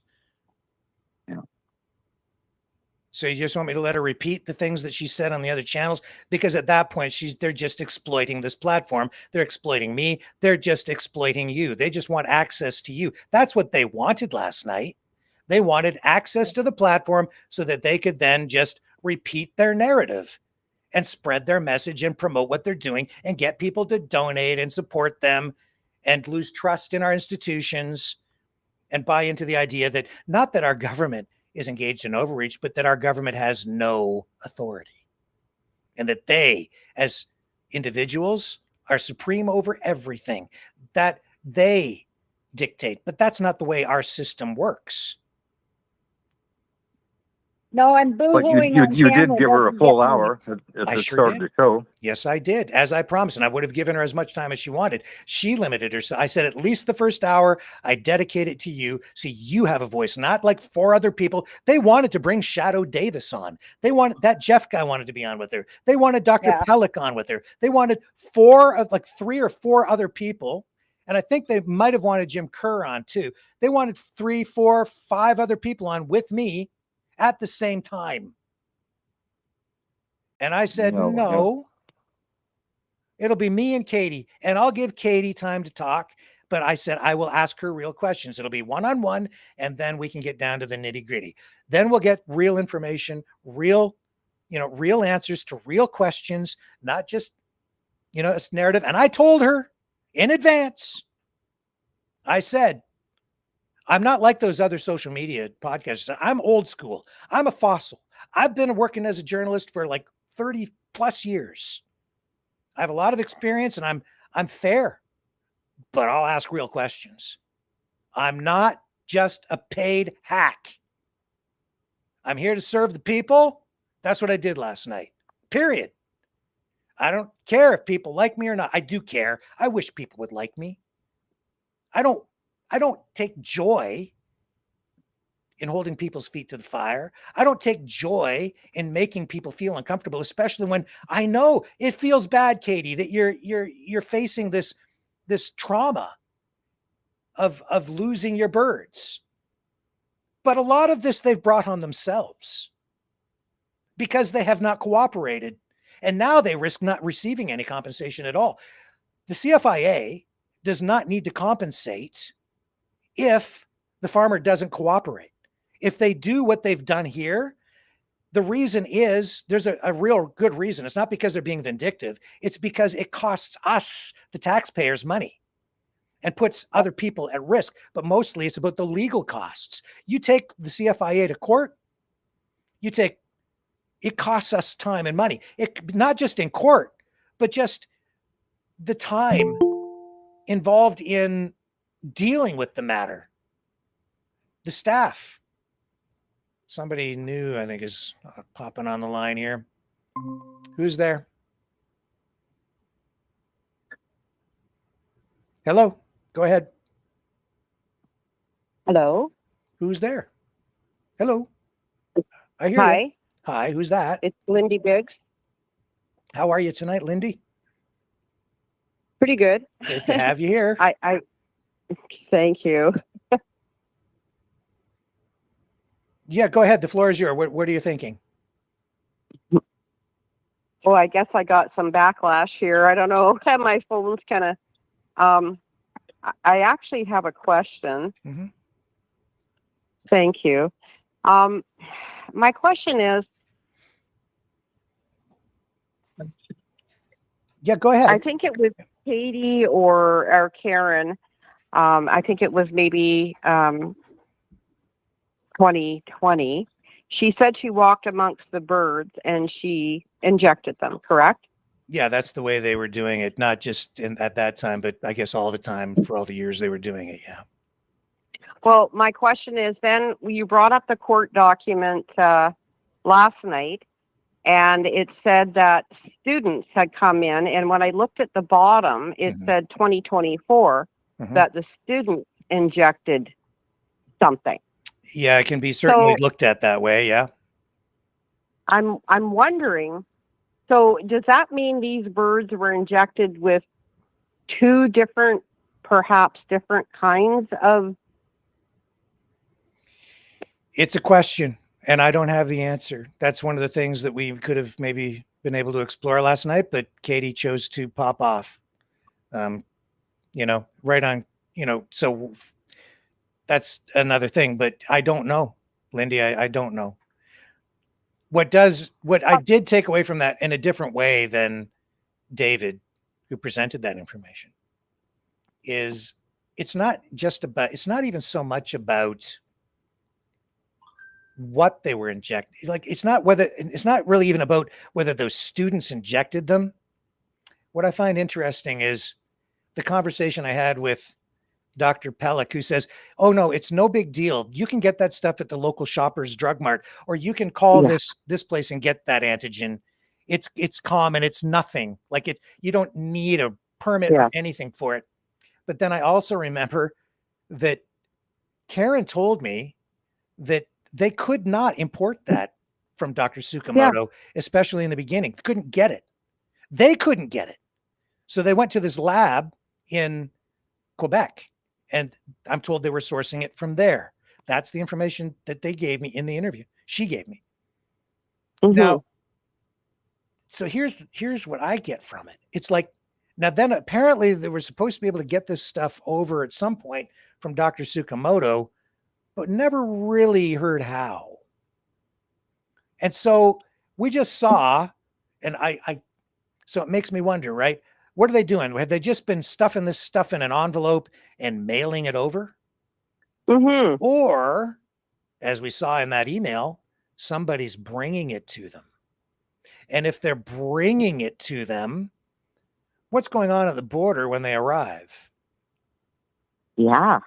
So you just want me to let her repeat the things that she said on the other channels? Because at that point, they're just exploiting this platform. They're exploiting me. They're just exploiting you. They just want access to you. That's what they wanted last night. They wanted access to the platform so that they could then just repeat their narrative and spread their message and promote what they're doing and get people to donate and support them and lose trust in our institutions and buy into the idea that not that our government is engaged in overreach, but that our government has no authority and that they, as individuals, are supreme over everything, that they dictate. But that's not the way our system works. No, and But boo-hooing you on did camera give her a doesn't full get me. hour at I the sure start of did. the show. Yes, I did, as I promised, and I would have given her as much time as she wanted. She limited herself. I said at least the first hour, I dedicate it to you, so you have a voice, not like 4 other people. They wanted to bring Shadow Davis on. They wanted that Jeff guy wanted to be on with her. They wanted Dr. Pellick on with her. They wanted 3 or 4 other people. And I think they might have wanted Jim Kerr on too. They wanted 3, 4, 5 other people on with me at the same time. And I said, no, it'll be me and Katie. And I'll give Katie time to talk. But I said, I will ask her real questions. It'll be one-on-one, and then we can get down to the nitty-gritty. Then we'll get real information, real answers to real questions, not just, it's narrative. And I told her in advance, I said, I'm not like those other social media podcasts. I'm old school. I'm a fossil. I've been working as a journalist for like 30 plus years. I have a lot of experience and I'm fair, but I'll ask real questions. I'm not just a paid hack. I'm here to serve the people. That's what I did last night. Period. I don't care if people like me or not. I do care. I wish people would like me. I don't take joy in holding people's feet to the fire. I don't take joy in making people feel uncomfortable, especially when I know it feels bad, Katie, that you're facing this trauma of losing your birds. But a lot of this they've brought on themselves because they have not cooperated, and now they risk not receiving any compensation at all. The CFIA does not need to compensate if the farmer doesn't cooperate. If they do what they've done here, the reason is there's a real good reason. It's not because they're being vindictive. It's because it costs us, the taxpayers, money and puts other people at risk. But mostly it's about the legal costs. You take the CFIA to court, it costs us time and money. It not just in court, but just the time involved in dealing with the matter. The staff. Somebody new, I think, is popping on the line here. Who's there? Hello, go ahead. Hello. Who's there? Hello. I hear Hi. you. Hi, who's that? It's Lindy Biggs. How are you tonight, Lindy? Pretty good. Great to have you here. I thank you. Yeah, go ahead. The floor is yours. What are you thinking? Well, I guess I got some backlash here. I don't know. My phone's kind of. I actually have a question. Mm-hmm. Thank you. My question is. Yeah, go ahead. I think it was Katie or Karen. I think it was maybe 2020. She said she walked amongst the birds and she injected them, correct? Yeah, that's the way they were doing it, not just at that time, but I guess all the time for all the years they were doing it, yeah. Well, my question is, then you brought up the court document last night, and it said that students had come in, and when I looked at the bottom, it said 2024, that the student injected something. Yeah, it can be certainly looked at that way, yeah. I'm wondering, so does that mean these birds were injected with 2 different, perhaps different kinds of? It's a question. And I don't have the answer. That's one of the things that we could have maybe been able to explore last night, but Katie chose to pop off. Right on, so that's another thing, but I don't know, Lindy. I don't know. What I did take away from that in a different way than David, who presented that information, is it's not even so much about what they were injected. Like, it's not really even about whether those students injected them. What I find interesting is the conversation I had with Dr. Pellick, who says, "Oh no, it's no big deal. You can get that stuff at the local Shoppers Drug Mart, or you can call this place and get that antigen. It's common. It's nothing. Like, you don't need a permit or anything for it." But then I also remember that Karen told me that they could not import that from Dr. Tsukamoto, especially in the beginning. Couldn't get it. They couldn't get it. So they went to this lab in Quebec, and I'm told they were sourcing it from there. That's the information that they gave me in the interview. She gave me. Now, so here's what I get from it. It's like, now then apparently they were supposed to be able to get this stuff over at some point from Dr. Tsukamoto, but never really heard how. And so we just saw, and so it makes me wonder, right? What are they doing? Have they just been stuffing this stuff in an envelope and mailing it over? Or, as we saw in that email, somebody's bringing it to them. And if they're bringing it to them, what's going on at the border when they arrive? Yeah.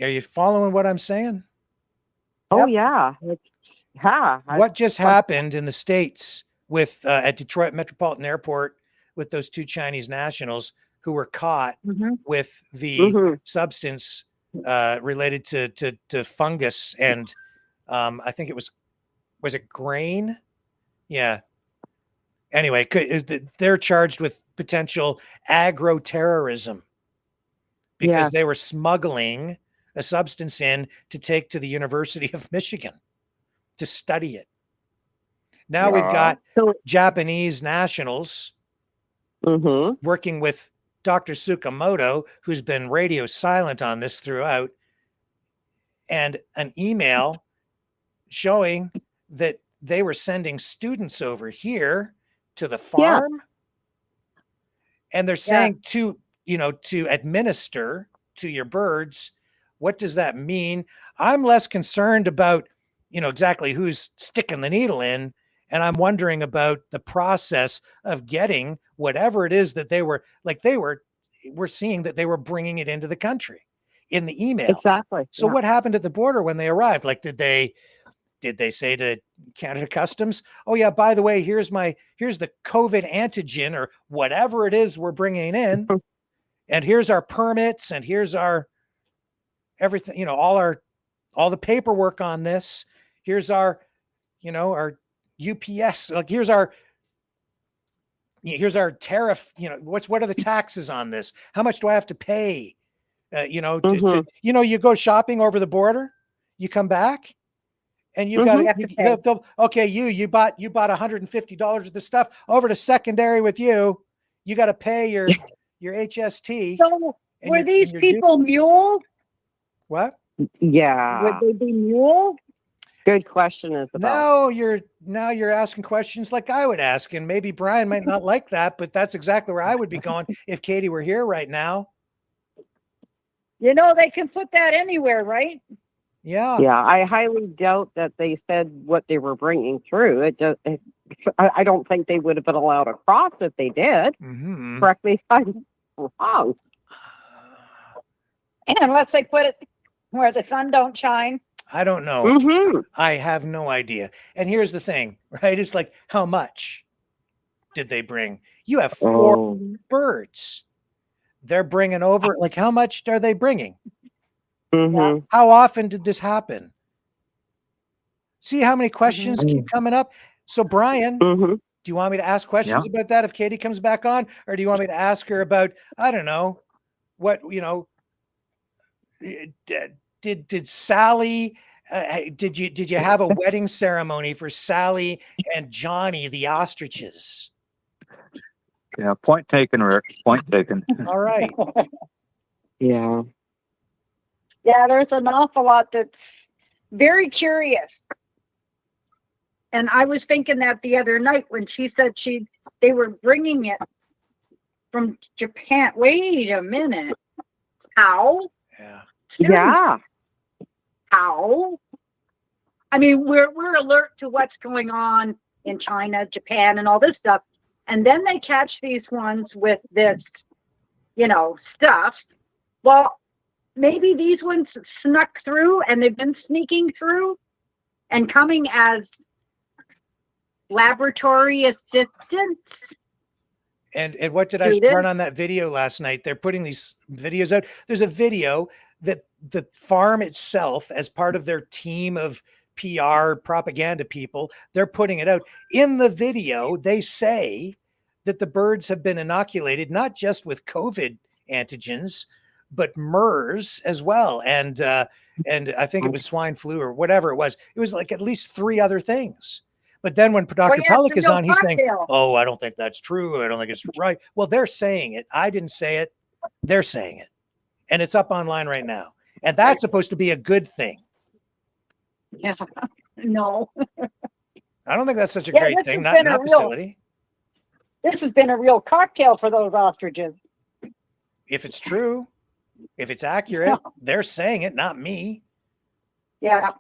Are you following what I'm saying? Oh, yeah. What just happened in the States with at Detroit Metropolitan Airport with those two Chinese nationals who were caught with the substance related to fungus, and I think it was it grain? Yeah. Anyway, they're charged with potential agro-terrorism because they were smuggling a substance in to take to the University of Michigan to study it. Now we've got Japanese nationals working with Dr. Tsukamoto, who's been radio silent on this throughout, and an email showing that they were sending students over here to the farm. And they're saying to administer to your birds. What does that mean? I'm less concerned about, exactly who's sticking the needle in. And I'm wondering about the process of getting whatever it is that we're seeing that they were bringing it into the country in the email. Exactly. So what happened at the border when they arrived? Like, did they say to Canada Customs, "Oh yeah, by the way, here's the COVID antigen or whatever it is we're bringing in, and here's our permits, and here's our everything, all the paperwork on this. Here's our, our UPS, like here's our tariff, what are the taxes on this? How much do I have to pay? You go shopping over the border, you come back, and you've got you bought $150 of the stuff over to secondary with you. You got to pay your HST. So were these people muled? What? Yeah. Would they be muled? Good question, Isabel. Now you're asking questions like I would ask, and maybe Brian might not like that, but that's exactly where I would be going if Katie were here right now. They can put that anywhere, right? Yeah. Yeah, I highly doubt that they said what they were bringing through. I don't think they would have been allowed across if they did. Correct me if I'm wrong. And unless they put it where the sun don't shine. I don't know. I have no idea. And here's the thing, right? It's like, how much did they bring? You have 4 birds. They're bringing over, like, how much are they bringing? How often did this happen? See how many questions keep coming up? So, Brian, do you want me to ask questions about that if Katie comes back on? Or do you want me to ask her about, I don't know, what, did Sally Did you have a wedding ceremony for Sally and Johnny, the ostriches? Yeah, point taken, Rick. Point taken. All right. Yeah. Yeah, there's an awful lot that's very curious. And I was thinking that the other night when she said they were bringing it from Japan. Wait a minute. How? Yeah. Yeah. How? I mean, we're alert to what's going on in China, Japan, and all this stuff. And then they catch these ones with this, stuff. Well, maybe these ones snuck through and they've been sneaking through and coming as laboratory assistant. And what did I run on that video last night? They're putting these videos out. There's a video that the farm itself, as part of their team of PR propaganda people, they're putting it out. In the video, they say that the birds have been inoculated, not just with COVID antigens, but MERS as well. And I think it was swine flu or whatever it was. It was like at least 3 other things. But then when Dr. Pellick is on, he's saying, oh, I don't think that's true. I don't think it's right. Well, they're saying it. I didn't say it. They're saying it. And it's up online right now. And that's supposed to be a good thing. Yes. No. I don't think that's such a great thing. Not facility. This has been a real cocktail for those ostriches. If it's true, if it's accurate, they're saying it, not me. Yeah.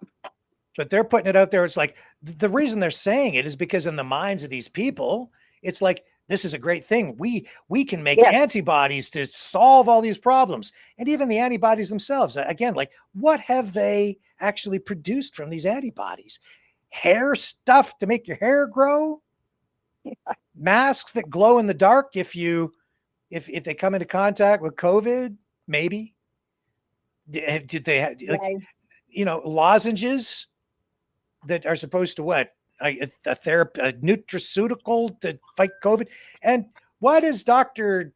But they're putting it out there. It's like the reason they're saying it is because in the minds of these people, it's like, this is a great thing. We can make antibodies to solve all these problems. And even the antibodies themselves, again, like what have they actually produced from these antibodies? Hair stuff to make your hair grow? Yeah. Masks that glow in the dark if they come into contact with COVID, maybe. Did they have lozenges that are supposed to what? A nutraceutical to fight COVID? And why does Dr.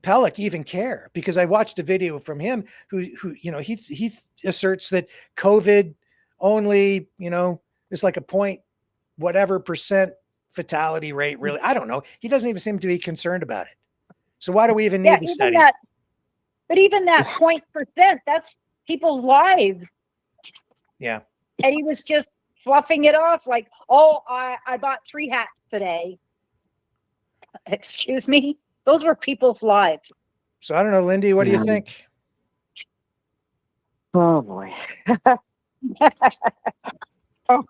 Pellick even care? Because I watched a video from him who he asserts that COVID only, is like a point whatever percent fatality rate. Really, I don't know. He doesn't even seem to be concerned about it. So why do we even need the study? But even that 0.%, that's people's lives. Yeah. And he was just fluffing it off like, oh, I bought 3 hats today. Excuse me? Those were people's lives. So I don't know, Lindy, what do you think? Oh boy. Oh.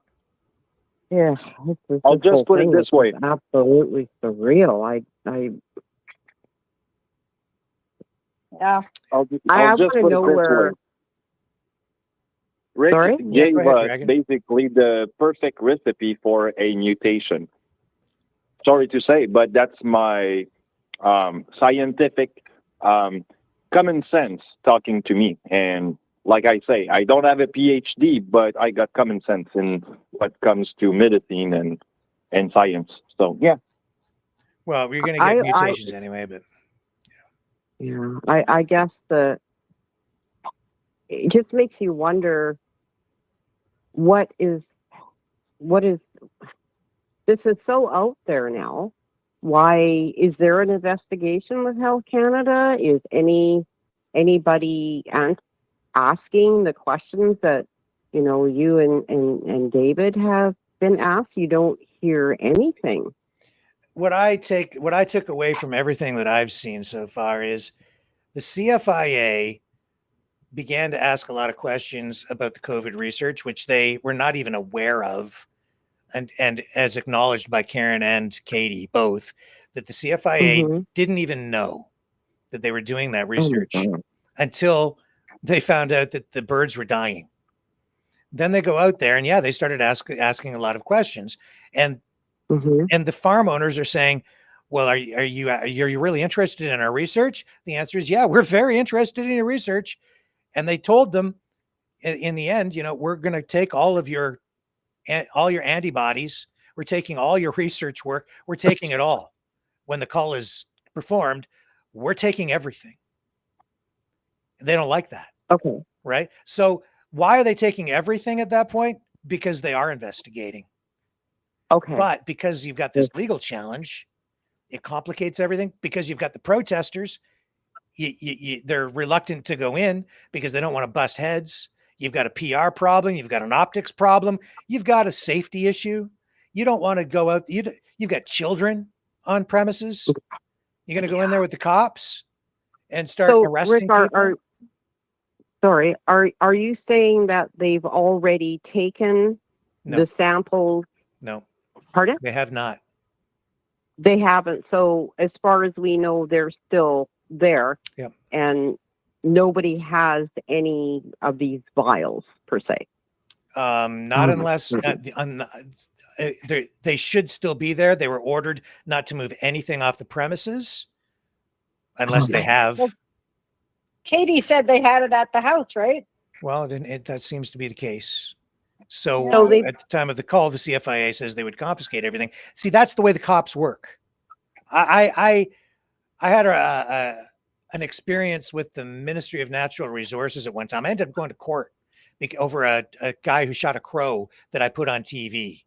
Yeah. I'll just put it this way. Absolutely surreal. Yeah. I'll just put it this way. Rick gave us basically the perfect recipe for a mutation. Sorry to say, but that's my scientific common sense talking to me. And like I say, I don't have a PhD, but I got common sense in what comes to medicine and science. So, yeah. Well, you're going to get mutations anyway, but. Yeah, I guess it just makes you wonder what is this is so out there now. Why is there an investigation with Health Canada? Is anybody asking the questions that you and David have been asked? You don't hear anything. What I took away from everything that I've seen so far is the CFIA began to ask a lot of questions about the COVID research, which they were not even aware of. And as acknowledged by Karen and Katie, both, that the CFIA didn't even know that they were doing that research until they found out that the birds were dying. Then they go out there and they started asking a lot of questions. And and the farm owners are saying, well, are you really interested in our research? The answer is, yeah, we're very interested in your research. And they told them in the end, we're going to take all your antibodies. We're taking all your research work. We're taking it all. When the call is performed, we're taking everything. They don't like that. Okay. Right. So Why are they taking everything at that point? Because they are investigating. Okay. But because you've got this legal challenge, it complicates everything. Because you've got the protesters, they're reluctant to go in because they don't want to bust heads. You've got a PR problem. You've got an optics problem. You've got a safety issue. You don't want to go out. You've got children on premises. You're going to go in there with the cops and start arresting Rick, people? Sorry, are you saying that they've already taken the samples? No. Pardon? They have not. They haven't. So as far as we know, they're still there. Yep. And nobody has any of these vials per se. Not unless they should still be there. They were ordered not to move anything off the premises unless they have. Well, Katie said they had it at the house, right? Well, that seems to be the case. So at the time of the call, the CFIA says they would confiscate everything. See, that's the way the cops work. I had an experience with the Ministry of Natural Resources at one time. I ended up going to court over a guy who shot a crow that I put on TV,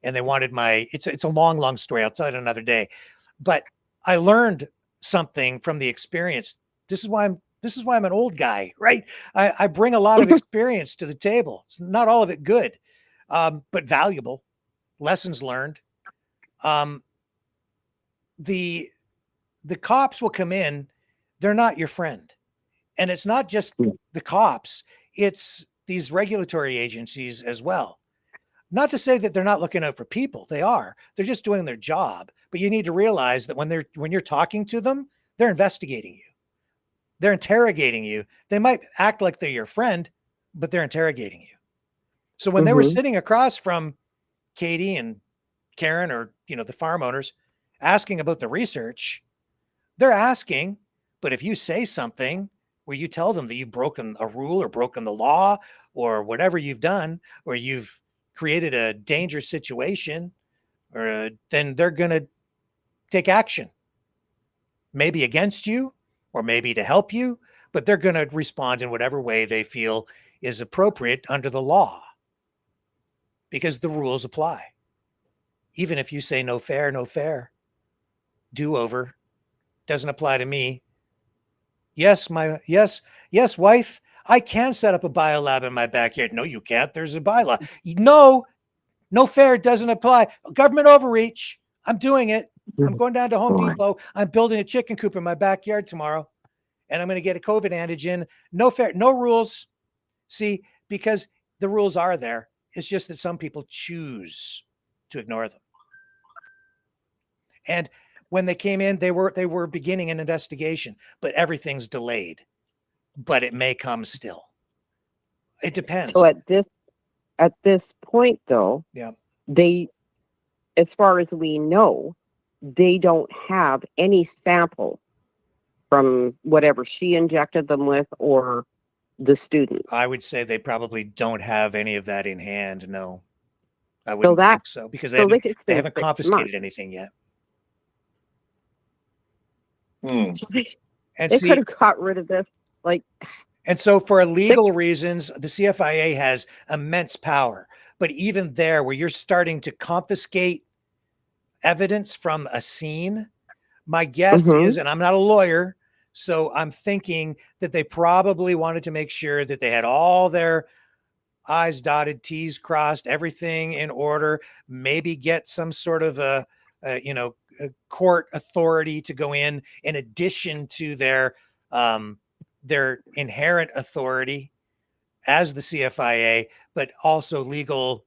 and they wanted it's a long story. I'll tell it another day, but I learned something from the experience. This is why I'm an old guy, right? I bring a lot of experience to the table. It's not all of it good, but valuable lessons learned. The cops will come in. They're not your friend. And it's not just the cops. It's these regulatory agencies as well. Not to say that they're not looking out for people. They are. They're just doing their job. But you need to realize that when you're talking to them, they're investigating you. They're interrogating you. They might act like they're your friend, but they're interrogating you. So when they were sitting across from Katie and Karen, or the farm owners, asking about the research, they're asking, but if you say something where you tell them that you've broken a rule or broken the law or whatever you've done, or you've created a dangerous situation, then they're going to take action, maybe against you or maybe to help you, but they're going to respond in whatever way they feel is appropriate under the law, because the rules apply. Even if you say no fair, do-over, doesn't apply to me. Yes, wife, I can set up a biolab in my backyard. No, you can't. There's a bylaw. No fair doesn't apply. Government overreach. I'm doing it. I'm going down to Home Depot. I'm building a chicken coop in my backyard tomorrow, and I'm going to get a COVID antigen. No fair, no rules. See, because the rules are there. It's just that some people choose to ignore them. And when they came in, they were beginning an investigation, but everything's delayed. But it may come still. It depends. So at this point, though, they, as far as we know, they don't have any sample from whatever she injected them with or the students. I would say they probably don't have any of that in hand. No, I wouldn't think so, because they haven't confiscated anything yet. And they could have got rid of this, and so for legal reasons, the CFIA has immense power. But even there, where you're starting to confiscate evidence from a scene, my guess is, and I'm not a lawyer, so I'm thinking that they probably wanted to make sure that they had all their I's dotted, T's crossed, everything in order, maybe get some sort of a court authority to go in addition to their inherent authority as the CFIA, but also legal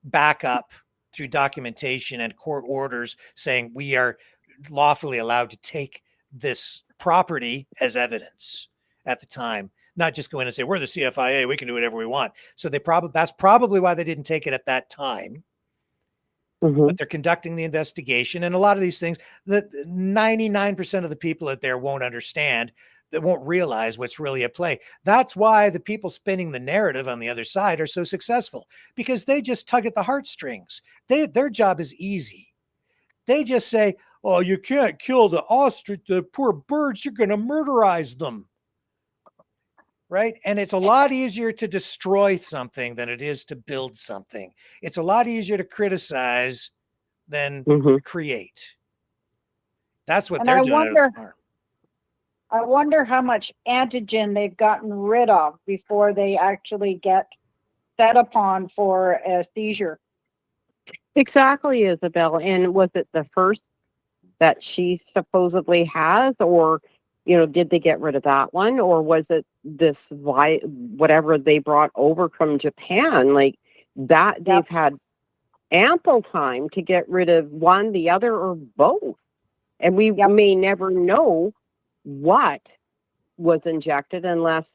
backup through documentation and court orders saying we are lawfully allowed to take this property as evidence at the time, not just go in and say, we're the CFIA, we can do whatever we want. So that's probably why they didn't take it at that time. But they're conducting the investigation, and a lot of these things that 99% of the people out there won't understand, that won't realize what's really at play. That's why the people spinning the narrative on the other side are so successful, because they just tug at the heartstrings. Their job is easy. They just say, oh, you can't kill the ostrich, the poor birds, you're going to murderize them. right? And it's a lot easier to destroy something than it is to build something. It's a lot easier to criticize than to create. That's what And they're I doing. wonder, I wonder how much antigen they've gotten rid of before they actually get fed upon for a seizure. Exactly, Isabel. And was it the first that she supposedly has, or did they get rid of that one, or was it this whatever they brought over from Japan? Like that, they've had ample time to get rid of one, the other, or both, and we may never know what was injected unless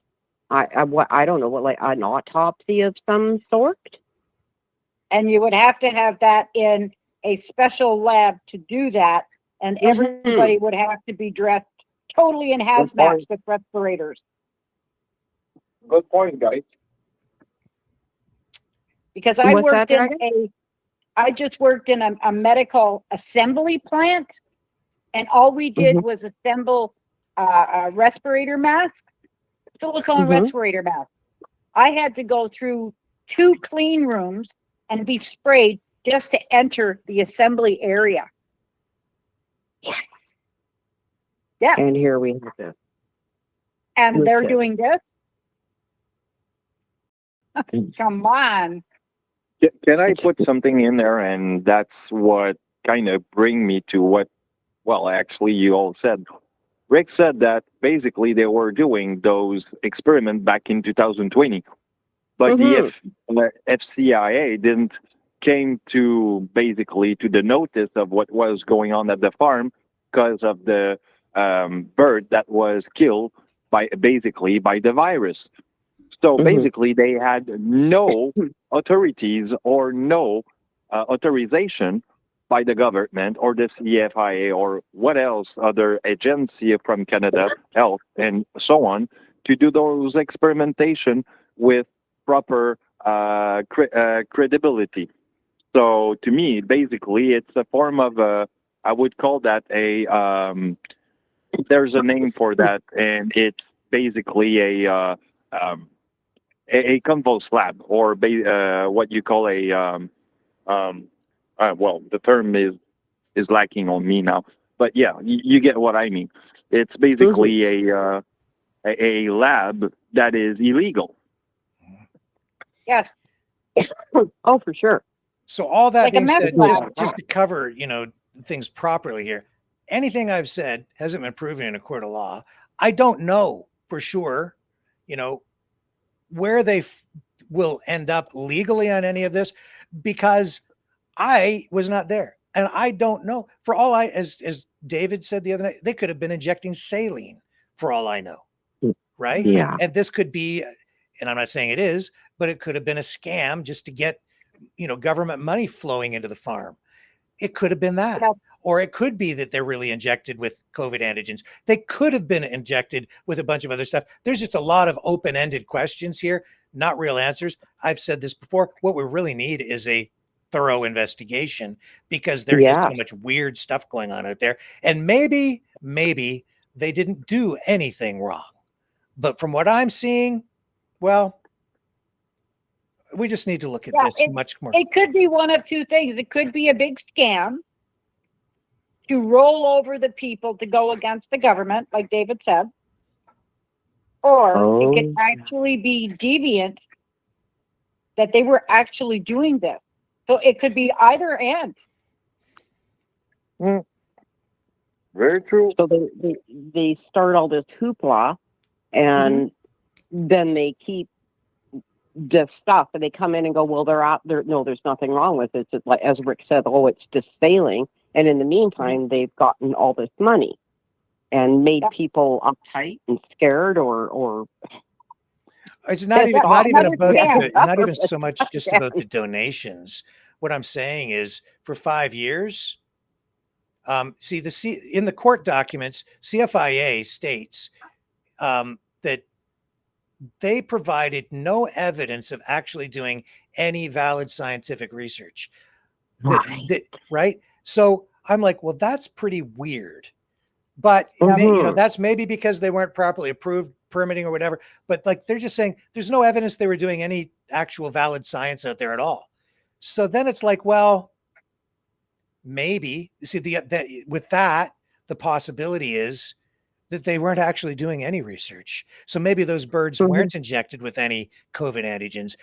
I don't know, what, like an autopsy of some sort. And you would have to have that in a special lab to do that. And everybody would have to be dressed totally in hazmats with respirators. Good point, guys. Because I just worked in a medical assembly plant, and all we did was assemble a respirator mask, silicone respirator mask. I had to go through 2 clean rooms and be sprayed just to enter the assembly area. Yeah. And here we have this. And they're doing this? Come on. Can I put something in there? And that's what kind of bring me to what, well, actually you all said. Rick said that basically they were doing those experiments back in 2020. But the FCIA didn't came to basically to the notice of what was going on at the farm because of the bird that was killed by the virus. So basically they had no authorities or no authorization by the government or the CFIA or what else, other agency from Canada, Health and so on, to do those experimentation with proper credibility. So to me, basically, it's a form of I would call that there's a name for that, and it's basically a compost lab, or what you call well, the term is lacking on me now, but yeah, you get what I mean. It's basically a lab that is illegal. Yes. Oh, for sure. So all that Like being said, just to cover, things properly here, anything I've said hasn't been proven in a court of law. I don't know for sure, where they will end up legally on any of this, because I was not there and I don't know. For all as David said the other night, they could have been injecting saline for all I know. Right? Yeah. And this could be, and I'm not saying it is, but it could have been a scam just to get, government money flowing into the farm. It could have been that. Or it could be that they're really injected with COVID antigens. They could have been injected with a bunch of other stuff. There's just a lot of open-ended questions here, not real answers. I've said this before. What we really need is a thorough investigation, because there is so much weird stuff going on out there. And maybe they didn't do anything wrong. But from what I'm seeing, well, we just need to look at this much more. It could be one of 2 things. It could be a big scam to roll over the people to go against the government, like David said. Or it could actually be deviant, that they were actually doing this. So it could be either end. Very true. So they start all this hoopla, and then they keep the stuff, and they come in and go, well, they're out there. No, there's nothing wrong with it. It's like, as Rick said, it's just sailing. And in the meantime, they've gotten all this money and made people uptight and scared, or it's not even not even so much just about the donations. What I'm saying is, for 5 years, in the court documents, CFIA states that they provided no evidence of actually doing any valid scientific research. Right? So I'm like, well, that's pretty weird. But that's maybe because they weren't properly approved permitting or whatever. But like they're just saying there's no evidence they were doing any actual valid science out there at all. So then it's like, well, maybe see with that, the possibility is that they weren't actually doing any research. So maybe those birds weren't injected with any COVID antigens.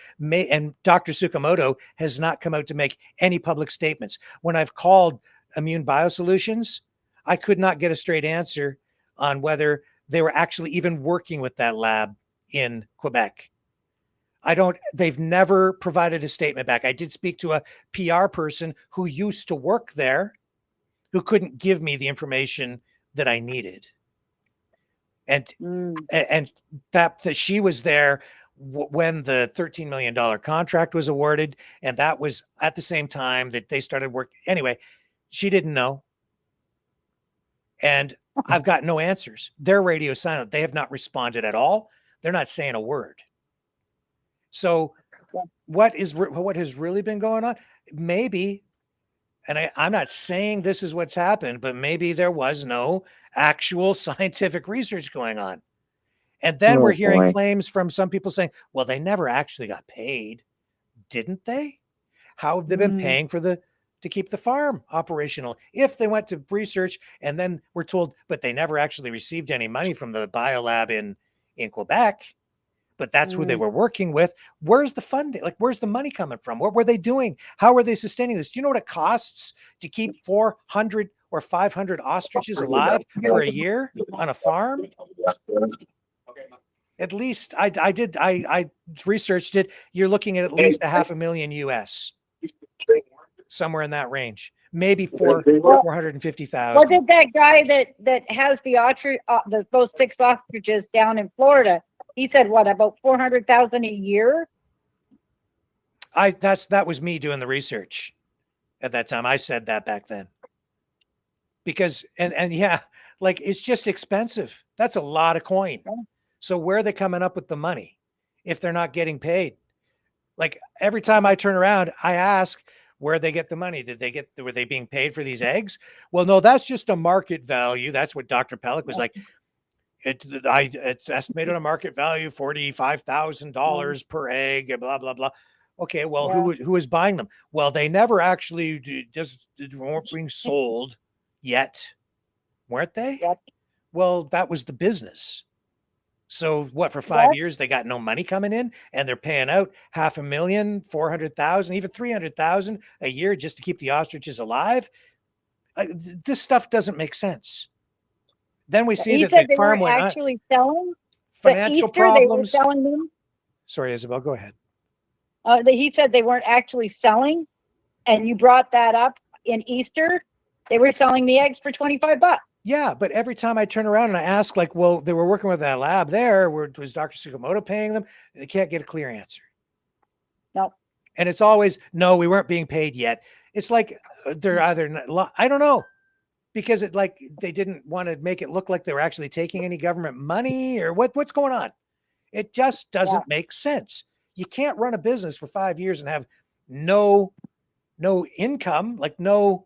And Dr. Tsukamoto has not come out to make any public statements. When I've called Immune Biosolutions, I could not get a straight answer on whether they were actually even working with that lab in Quebec. They've never provided a statement back. I did speak to a PR person who used to work there, who couldn't give me the information that I needed. And that she was there when the $13 million contract was awarded, and that was at the same time that they started work. Anyway, she didn't know, and I've got no answers. They're radio silent. They have not responded at all. They're not saying a word. So what has really been going on? Maybe, and I'm not saying this is what's happened, but maybe there was no actual scientific research going on. And then we're hearing claims from some people saying, well, they never actually got paid. Didn't they? How have they been paying to keep the farm operational? If they went to research and then we're told, but they never actually received any money from the Biolab in Quebec, but that's who they were working with. Where's the funding? Like, where's the money coming from? What were they doing? How were they sustaining this? Do you know what it costs to keep 400 or 500 ostriches alive for a year on a farm? At least I researched it. You're looking at least $500,000 US, somewhere in that range, maybe 450,000. What did that guy that has the ostrich, those 6 ostriches down in Florida? He said what, about 400,000 a year? That was me doing the research at that time. I said that back then because and yeah, like it's just expensive. That's a lot of coin. So where are they coming up with the money if they're not getting paid? Like every time I turn around, I ask where they get the money. Were they being paid for these eggs? Well, no, that's just a market value. That's what Dr. Pellick was like. It's estimated a market value $45,000 per egg, blah blah blah. Okay, well, who is buying them? Well, they never actually weren't being sold yet, weren't they? Well, that was the business. So what, for 5 years they got no money coming in, and they're paying out $500,000, 400,000, even 300,000 a year just to keep the ostriches alive. This stuff doesn't make sense. Then we see that the farm went actually selling financial Easter, problems. They were selling them. Sorry, Isabel, go ahead. He said they weren't actually selling, and you brought that up in Easter. They were selling the eggs for $25. Yeah, but every time I turn around and I ask, like, well, they were working with that lab there. Was Dr. Tsukamoto paying them? And I can't get a clear answer. No. And it's always, no, we weren't being paid yet. It's like they're either not, I don't know, because they didn't want to make it look like they were actually taking any government money or what's going on. It just doesn't make sense. You can't run a business for 5 years and have no income, like no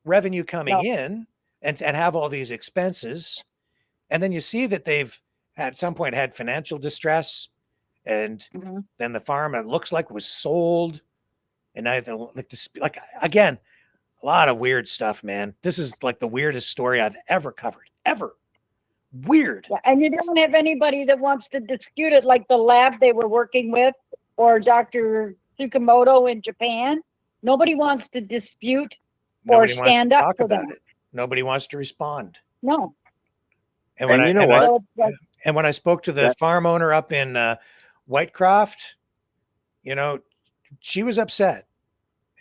revenue coming in. And have all these expenses. And then you see that they've at some point had financial distress, and then the farm, it looks like, was sold. And again, a lot of weird stuff, man. This is like the weirdest story I've ever covered, ever. Weird. Yeah, and you don't have anybody that wants to dispute it, like the lab they were working with or Dr. Tsukamoto in Japan. Nobody wants to dispute or stand up for them. Nobody wants to respond. No. And when I spoke to the farm owner up in Whitecroft, she was upset,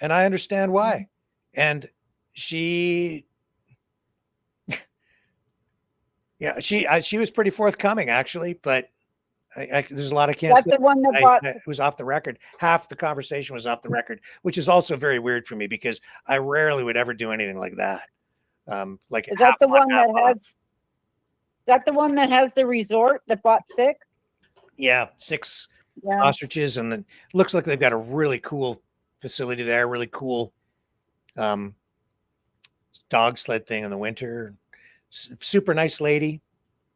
and I understand why. And she was pretty forthcoming, actually, but there's a lot of can't. That's the one that it was off the record. Half the conversation was off the record, which is also very weird for me because I rarely would ever do anything like that. Is that the one that has? Is that the one that has the resort that bought 6? Yeah, 6 ostriches, and it looks like they've got a really cool facility there. Really cool dog sled thing in the winter. Super nice lady.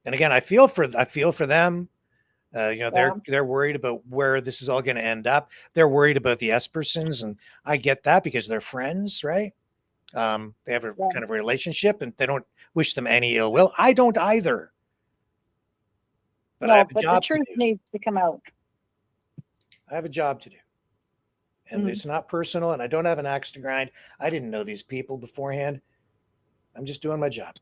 And again, I feel for them. They're worried about where this is all going to end up. They're worried about the Espersons, and I get that because they're friends, right? They have a kind of relationship, and they don't wish them any ill will. I don't either. But I have a job the truth needs to come out. I have a job to do. And it's not personal, and I don't have an axe to grind. I didn't know these people beforehand. I'm just doing my job.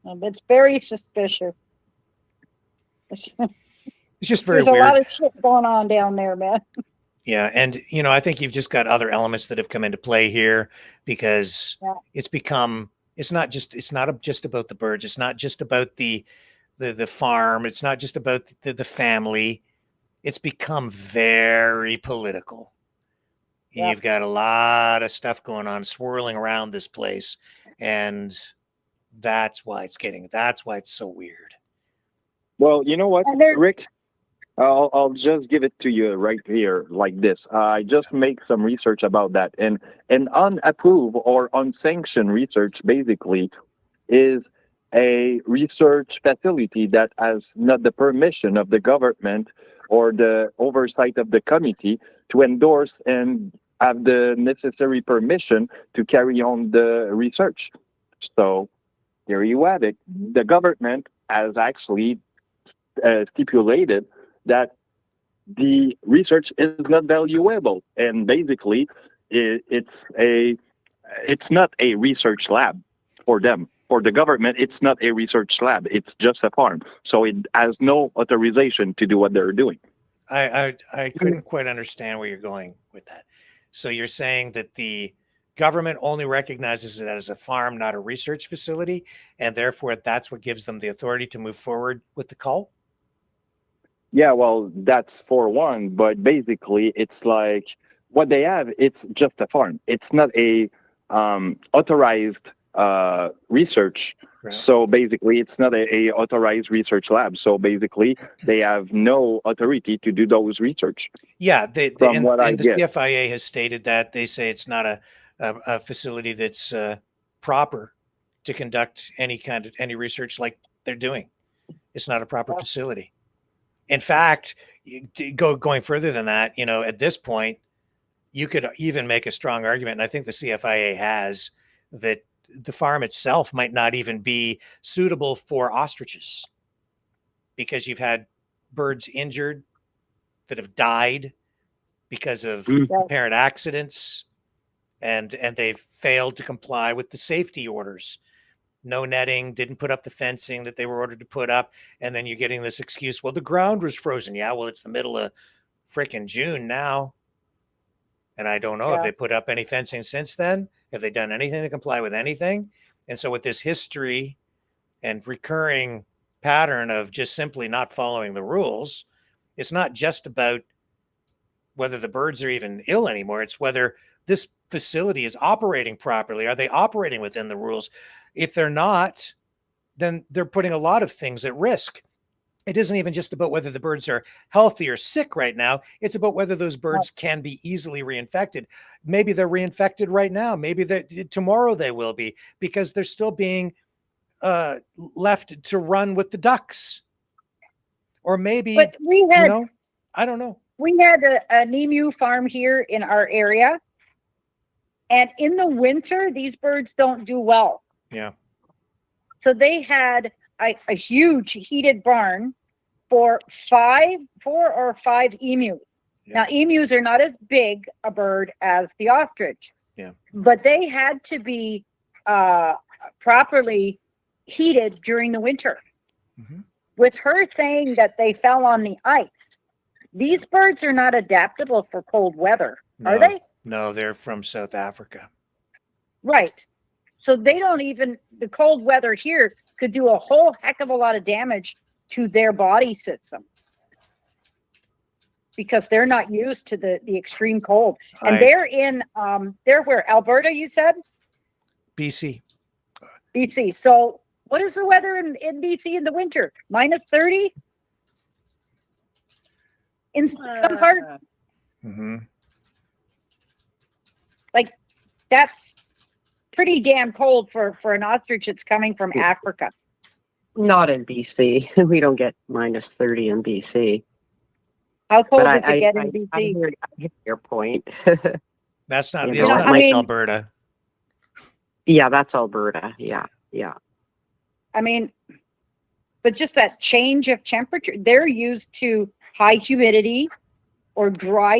It's very suspicious. It's just very There's weird. a lot of shit going on down there, man. Yeah, and I think you've just got other elements that have come into play here because it's not just about the birds. It's not just about the farm. It's not just about the family. It's become very political. And you've got a lot of stuff going on swirling around this place, and that's why it's so weird. Well, you know what, Rick? I'll just give it to you right here like this. I just make some research about that, and unapproved or unsanctioned research basically is a research facility that has not the permission of the government or the oversight of the committee to endorse and have the necessary permission to carry on the research. So there you have it. The government has actually stipulated that the research is not valuable, and basically it's not a research lab for them. For the government, it's not a research lab. It's just a farm. So it has no authorization to do what they're doing. I couldn't quite understand where you're going with that. So you're saying that the government only recognizes it as a farm, not a research facility, and therefore that's what gives them the authority to move forward with the cull? Yeah, well, that's for one, but basically it's like what they have, it's just a farm. It's not a authorized research. Right. So basically it's not a authorized research lab. So basically they have no authority to do those research. Yeah, the CFIA has stated that. They say it's not a facility that's proper to conduct any research like they're doing. It's not a proper facility. In fact, going further than that, at this point, you could even make a strong argument, and I think the CFIA has, that the farm itself might not even be suitable for ostriches because you've had birds injured that have died because of apparent accidents, and they've failed to comply with the safety orders. No netting, didn't put up the fencing that they were ordered to put up. And then you're getting this excuse, well, the ground was frozen. Yeah, well, it's the middle of freaking June now. And I don't know if they put up any fencing since then. Have they done anything to comply with anything? And so with this history and recurring pattern of just simply not following the rules, it's not just about whether the birds are even ill anymore. It's whether this facility is operating properly. Are they operating within the rules? If they're not, then they're putting a lot of things at risk. It isn't even just about whether the birds are healthy or sick right now. It's about whether those birds can be easily reinfected. Maybe they're reinfected right now. Maybe tomorrow they will be, because they're still being left to run with the ducks. Or maybe, but we had, I don't know. We had an emu farm here in our area. And in the winter, these birds don't do well. Yeah. So they had a huge heated barn for 4 or 5 emus. Yeah. Now, emus are not as big a bird as the ostrich. Yeah. But they had to be properly heated during the winter. Mm-hmm. With her saying that they fell on the ice, these birds are not adaptable for cold weather, are they? No, they're from South Africa. Right. So they don't even, the cold weather here could do a whole heck of a lot of damage to their body system because they're not used to the extreme cold. And they're in, they're where, Alberta, you said? BC. BC. So what is the weather in BC in the winter? -30? In some part? Mm-hmm. Like, that's pretty damn cold for an ostrich that's coming from Africa. Not in BC. We don't get minus 30 in BC. How cold But does it get in I BC? hear your point. That's not, You it's know, not I like mean- Alberta. Yeah, that's Alberta. Yeah. I mean, but just that change of temperature, they're used to high humidity or dry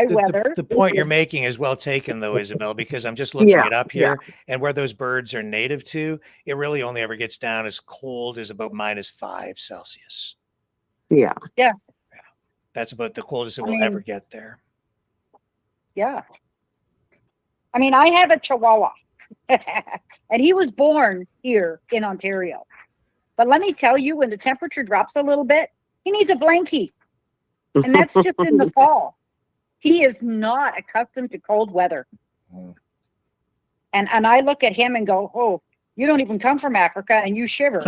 weather. The point you're making is well taken, though, Isabel, because I'm just looking Yeah, it up here, and where those birds are native to, it really only ever gets down as cold as about -5 Celsius. Yeah. That's about the coldest it I will mean- ever get there. Yeah. I mean, I have a Chihuahua and he was born here in Ontario. But let me tell you, when the temperature drops a little bit, he needs a blankie. And that's just in the fall. He is not accustomed to cold weather. And I look at him and go, oh, you don't even come from Africa and you shiver.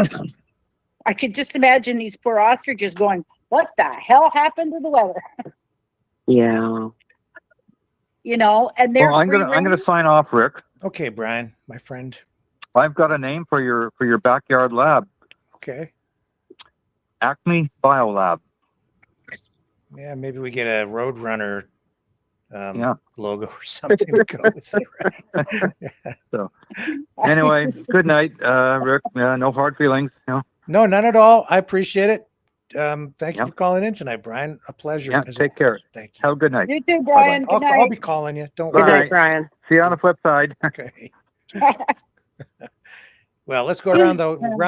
I could just imagine these poor ostriches going, what the hell happened to the weather? Yeah. You know, and they're Well, I'm gonna sign off, Rick. Okay, Brian, my friend. I've got a name for your backyard lab. Okay. Acme Biolab. Yeah, maybe we get a Roadrunner Yeah. logo or something to go with it, right? Yeah. So anyway, good night, Rick. No hard feelings. No. No, none at all. I appreciate it. Thank you Yep. for calling in tonight, Brian. A pleasure. Yeah, as take always. care. Thank you. Have a good night. You too, Brian. Good night. I'll be calling you. Don't Good worry. night, Brian. See you on the flip side. Okay. Well, let's go around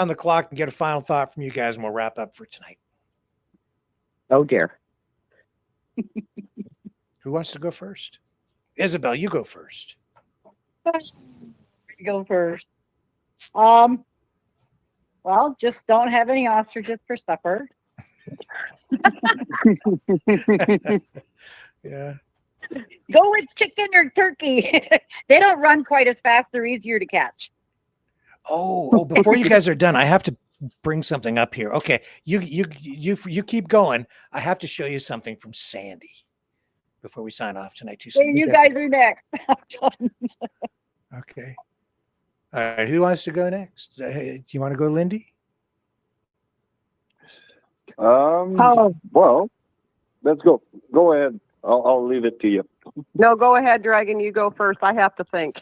the clock and get a final thought from you guys, and we'll wrap up for tonight. Oh dear. Who wants to go first? Isabel, you go first. You go first. Well, just don't have any ostriches for supper. Yeah. Go with chicken or turkey. They don't run quite as fast. They're easier to catch. Oh, before you guys are done, I have to bring something up here. Okay, you keep going. I have to show you something from Sandy before we sign off tonight too. So you guys are next. Okay. All right. Who wants to go next? Do you want to go, Lindy? Well, let's go. Go ahead. I'll leave it to you. No, go ahead, Dragon. You go first. I have to think.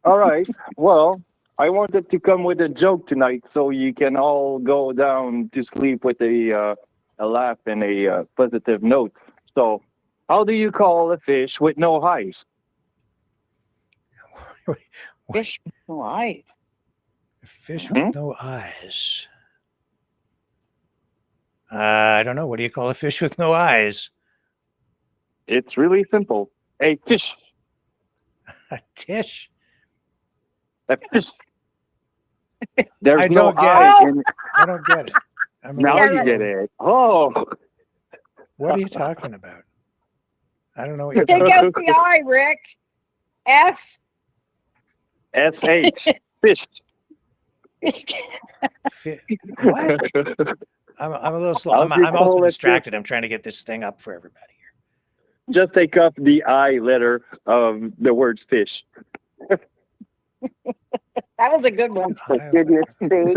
All right. Well, I wanted to come with a joke tonight so you can all go down to sleep with a laugh and a positive note. So, how do you call a fish with no eyes? Fish with no eyes. Fish with no eyes. I don't know. What do you call a fish with no eyes? It's really simple. A fish. A tish. A fish. There's I no don't get eye it. in I don't get it. Now you get it. Oh. What are you talking about? I don't know what you're Take talking out about. the eye, Rick. S. S-H. Fish. What? I'm a little slow. I'm How'd you also call it distracted. I'm trying to get this thing up for everybody. Just take up the I letter of the word fish. That was a good one. For goodness sake.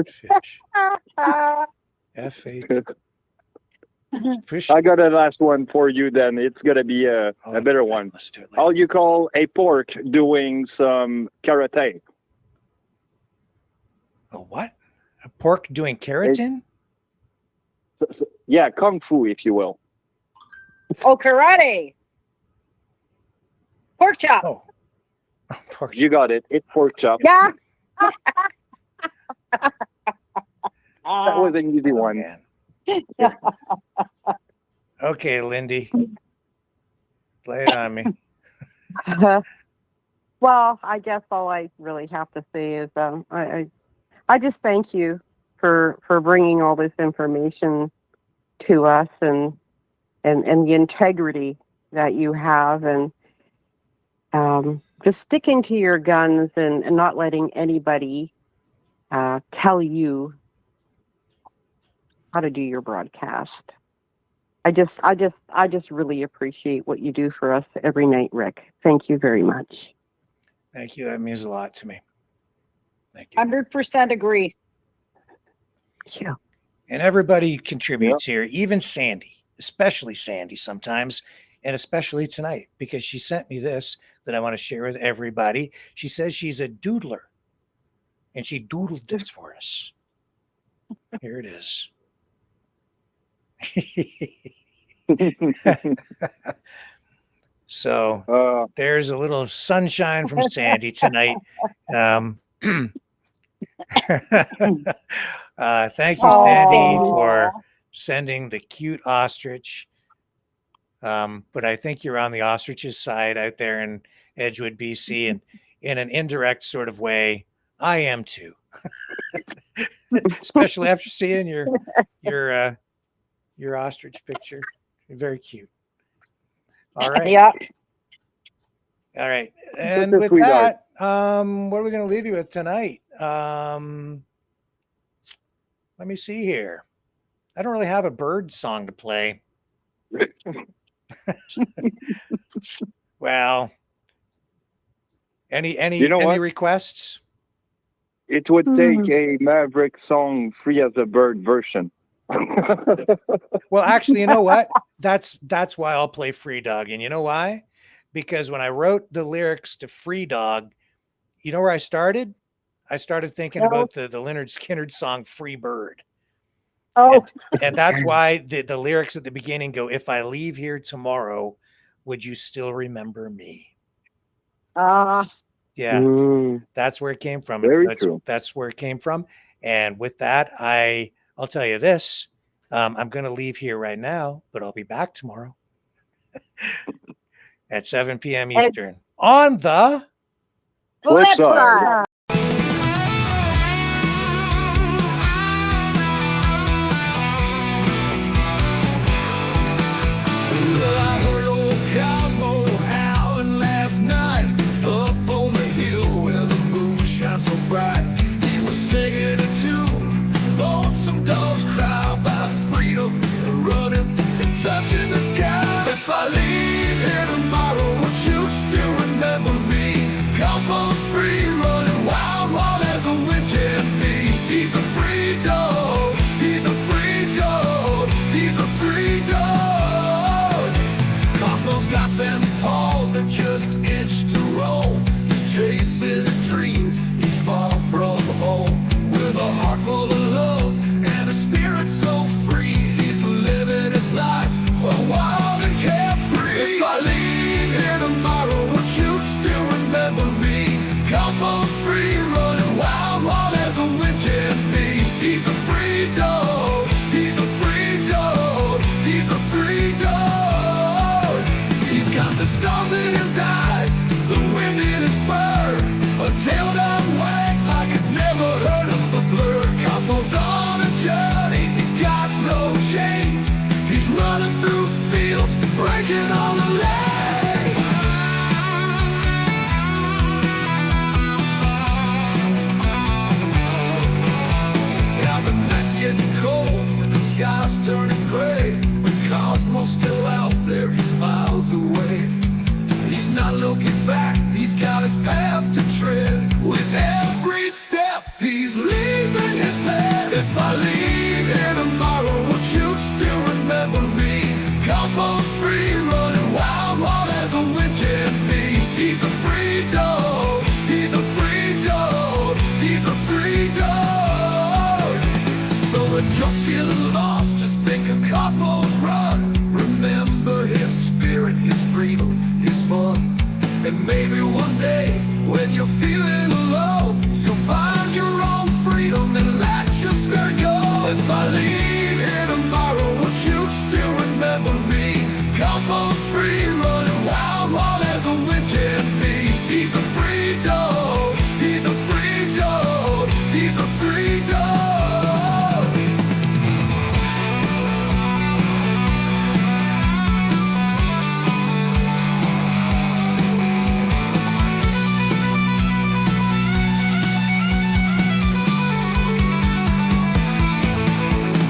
F-A. Fish. I got a last one for you then. It's going to be a better one. Let's do it. How you call a pork doing some karate? A what? A pork doing keratin? Yeah, kung fu, if you will. Oh, karate. Pork chop. Oh. Pork You got it. It's pork chop. Yeah. That was an easy one. Okay, Lindy. Lay it on me. Well, I guess all I really have to say is I just thank you for bringing all this information to us and the integrity that you have and just sticking to your guns and not letting anybody tell you how to do your broadcast. I just really appreciate what you do for us every night, Rick. Thank you very much. Thank you. That means a lot to me. Thank you. 100% agree. Yeah. And everybody contributes here, even Sandy, especially Sandy sometimes, and especially tonight, because she sent me this that I want to share with everybody. She says she's a doodler, and she doodled this for us. Here it is. So there's a little sunshine from Sandy tonight. Thank you, Sandy, for sending the cute ostrich. But I think you're on the ostrich's side out there in Edgewood, BC, and in an indirect sort of way, I am too. Especially after seeing your ostrich picture. Very cute. All right. Yeah. All right. And with that, what are we going to leave you with tonight? Let me see here. I don't really have a bird song to play. Well, any requests? It would take a Maverick song free as a bird version. Well, actually, you know what? That's why I'll play Free Dog. And you know why? Because when I wrote the lyrics to Free Dog, you know where I started? I started thinking about the Lynyrd Skynyrd song Free Bird. Oh. And that's why the lyrics at the beginning go, if I leave here tomorrow, would you still remember me? Yeah, that's where it came from. That's where it came from. And with that, I'll tell you this. I'm going to leave here right now, but I'll be back tomorrow at 7 p.m. Eastern on the flip side. I heard old Cosmo howling last night up on the hill where the moon shines so bright. He was singing a tune, lonesome dogs cry about freedom and running and touching the sky. If I leave here tomorrow, would you still remember me? Cosmo's free, running wild, wild as the wind can be. He's a free dog, he's a free dog, he's a free dog. Cosmo's got them paws that just itch to roam. He's chasing his dreams, he's far from home. With a heart full of love and a spirit so free, he's living his life wild and carefree. If I leave here tomorrow, would you still remember me? Cosmo's free, running wild, wild as the wind can be. He's a free dog, he's a free dog, he's a free dog. He's got the stars in his eyes, the wind in his fur, a tail that wags like it's never heard of the blur. Cosmo's on a journey, he's got no chains. He's running through fields, breaking all the lanes. Now the night's getting cold and the sky's turning gray. But Cosmo's still out there, he's miles away. He's not looking back, he's got his path to tread. With every step, he's leaving his bed. If I leave here tomorrow, would you still remember me? Cosmo's free, running wild, wild as the wind can be. He's a free dog, he's a free dog, he's a free dog. So if you're feeling lost, just think of Cosmo's run. Remember his spirit, his freedom, his fun. And maybe one day, when you're feeling alone, you'll find your own freedom and let your spirit go. If I leave here tomorrow, would you still remember me? Cosmo's free, running wild, wild as the wind can be. He's a free dog, he's a free dog, he's a free dog.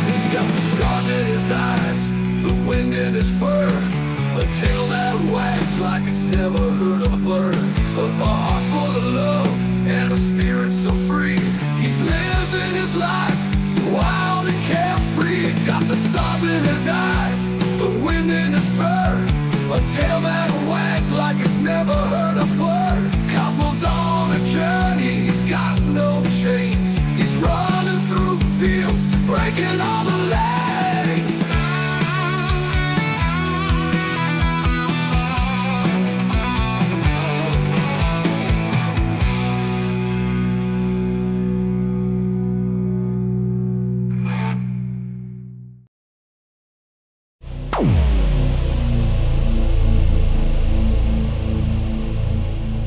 He's got the stars in his eyes, the wind in his fur, a tail that wags like it's never heard of a blur. A heart full of love and a spirit so free. He's living his life wild living in a spur. A tail that wags like it's never heard a blur. Cosmo's on a journey, he's got no chains. He's running through the fields, breaking all the lanes.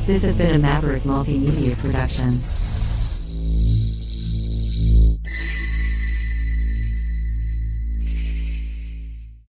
This has been a Maverick Multimedia production.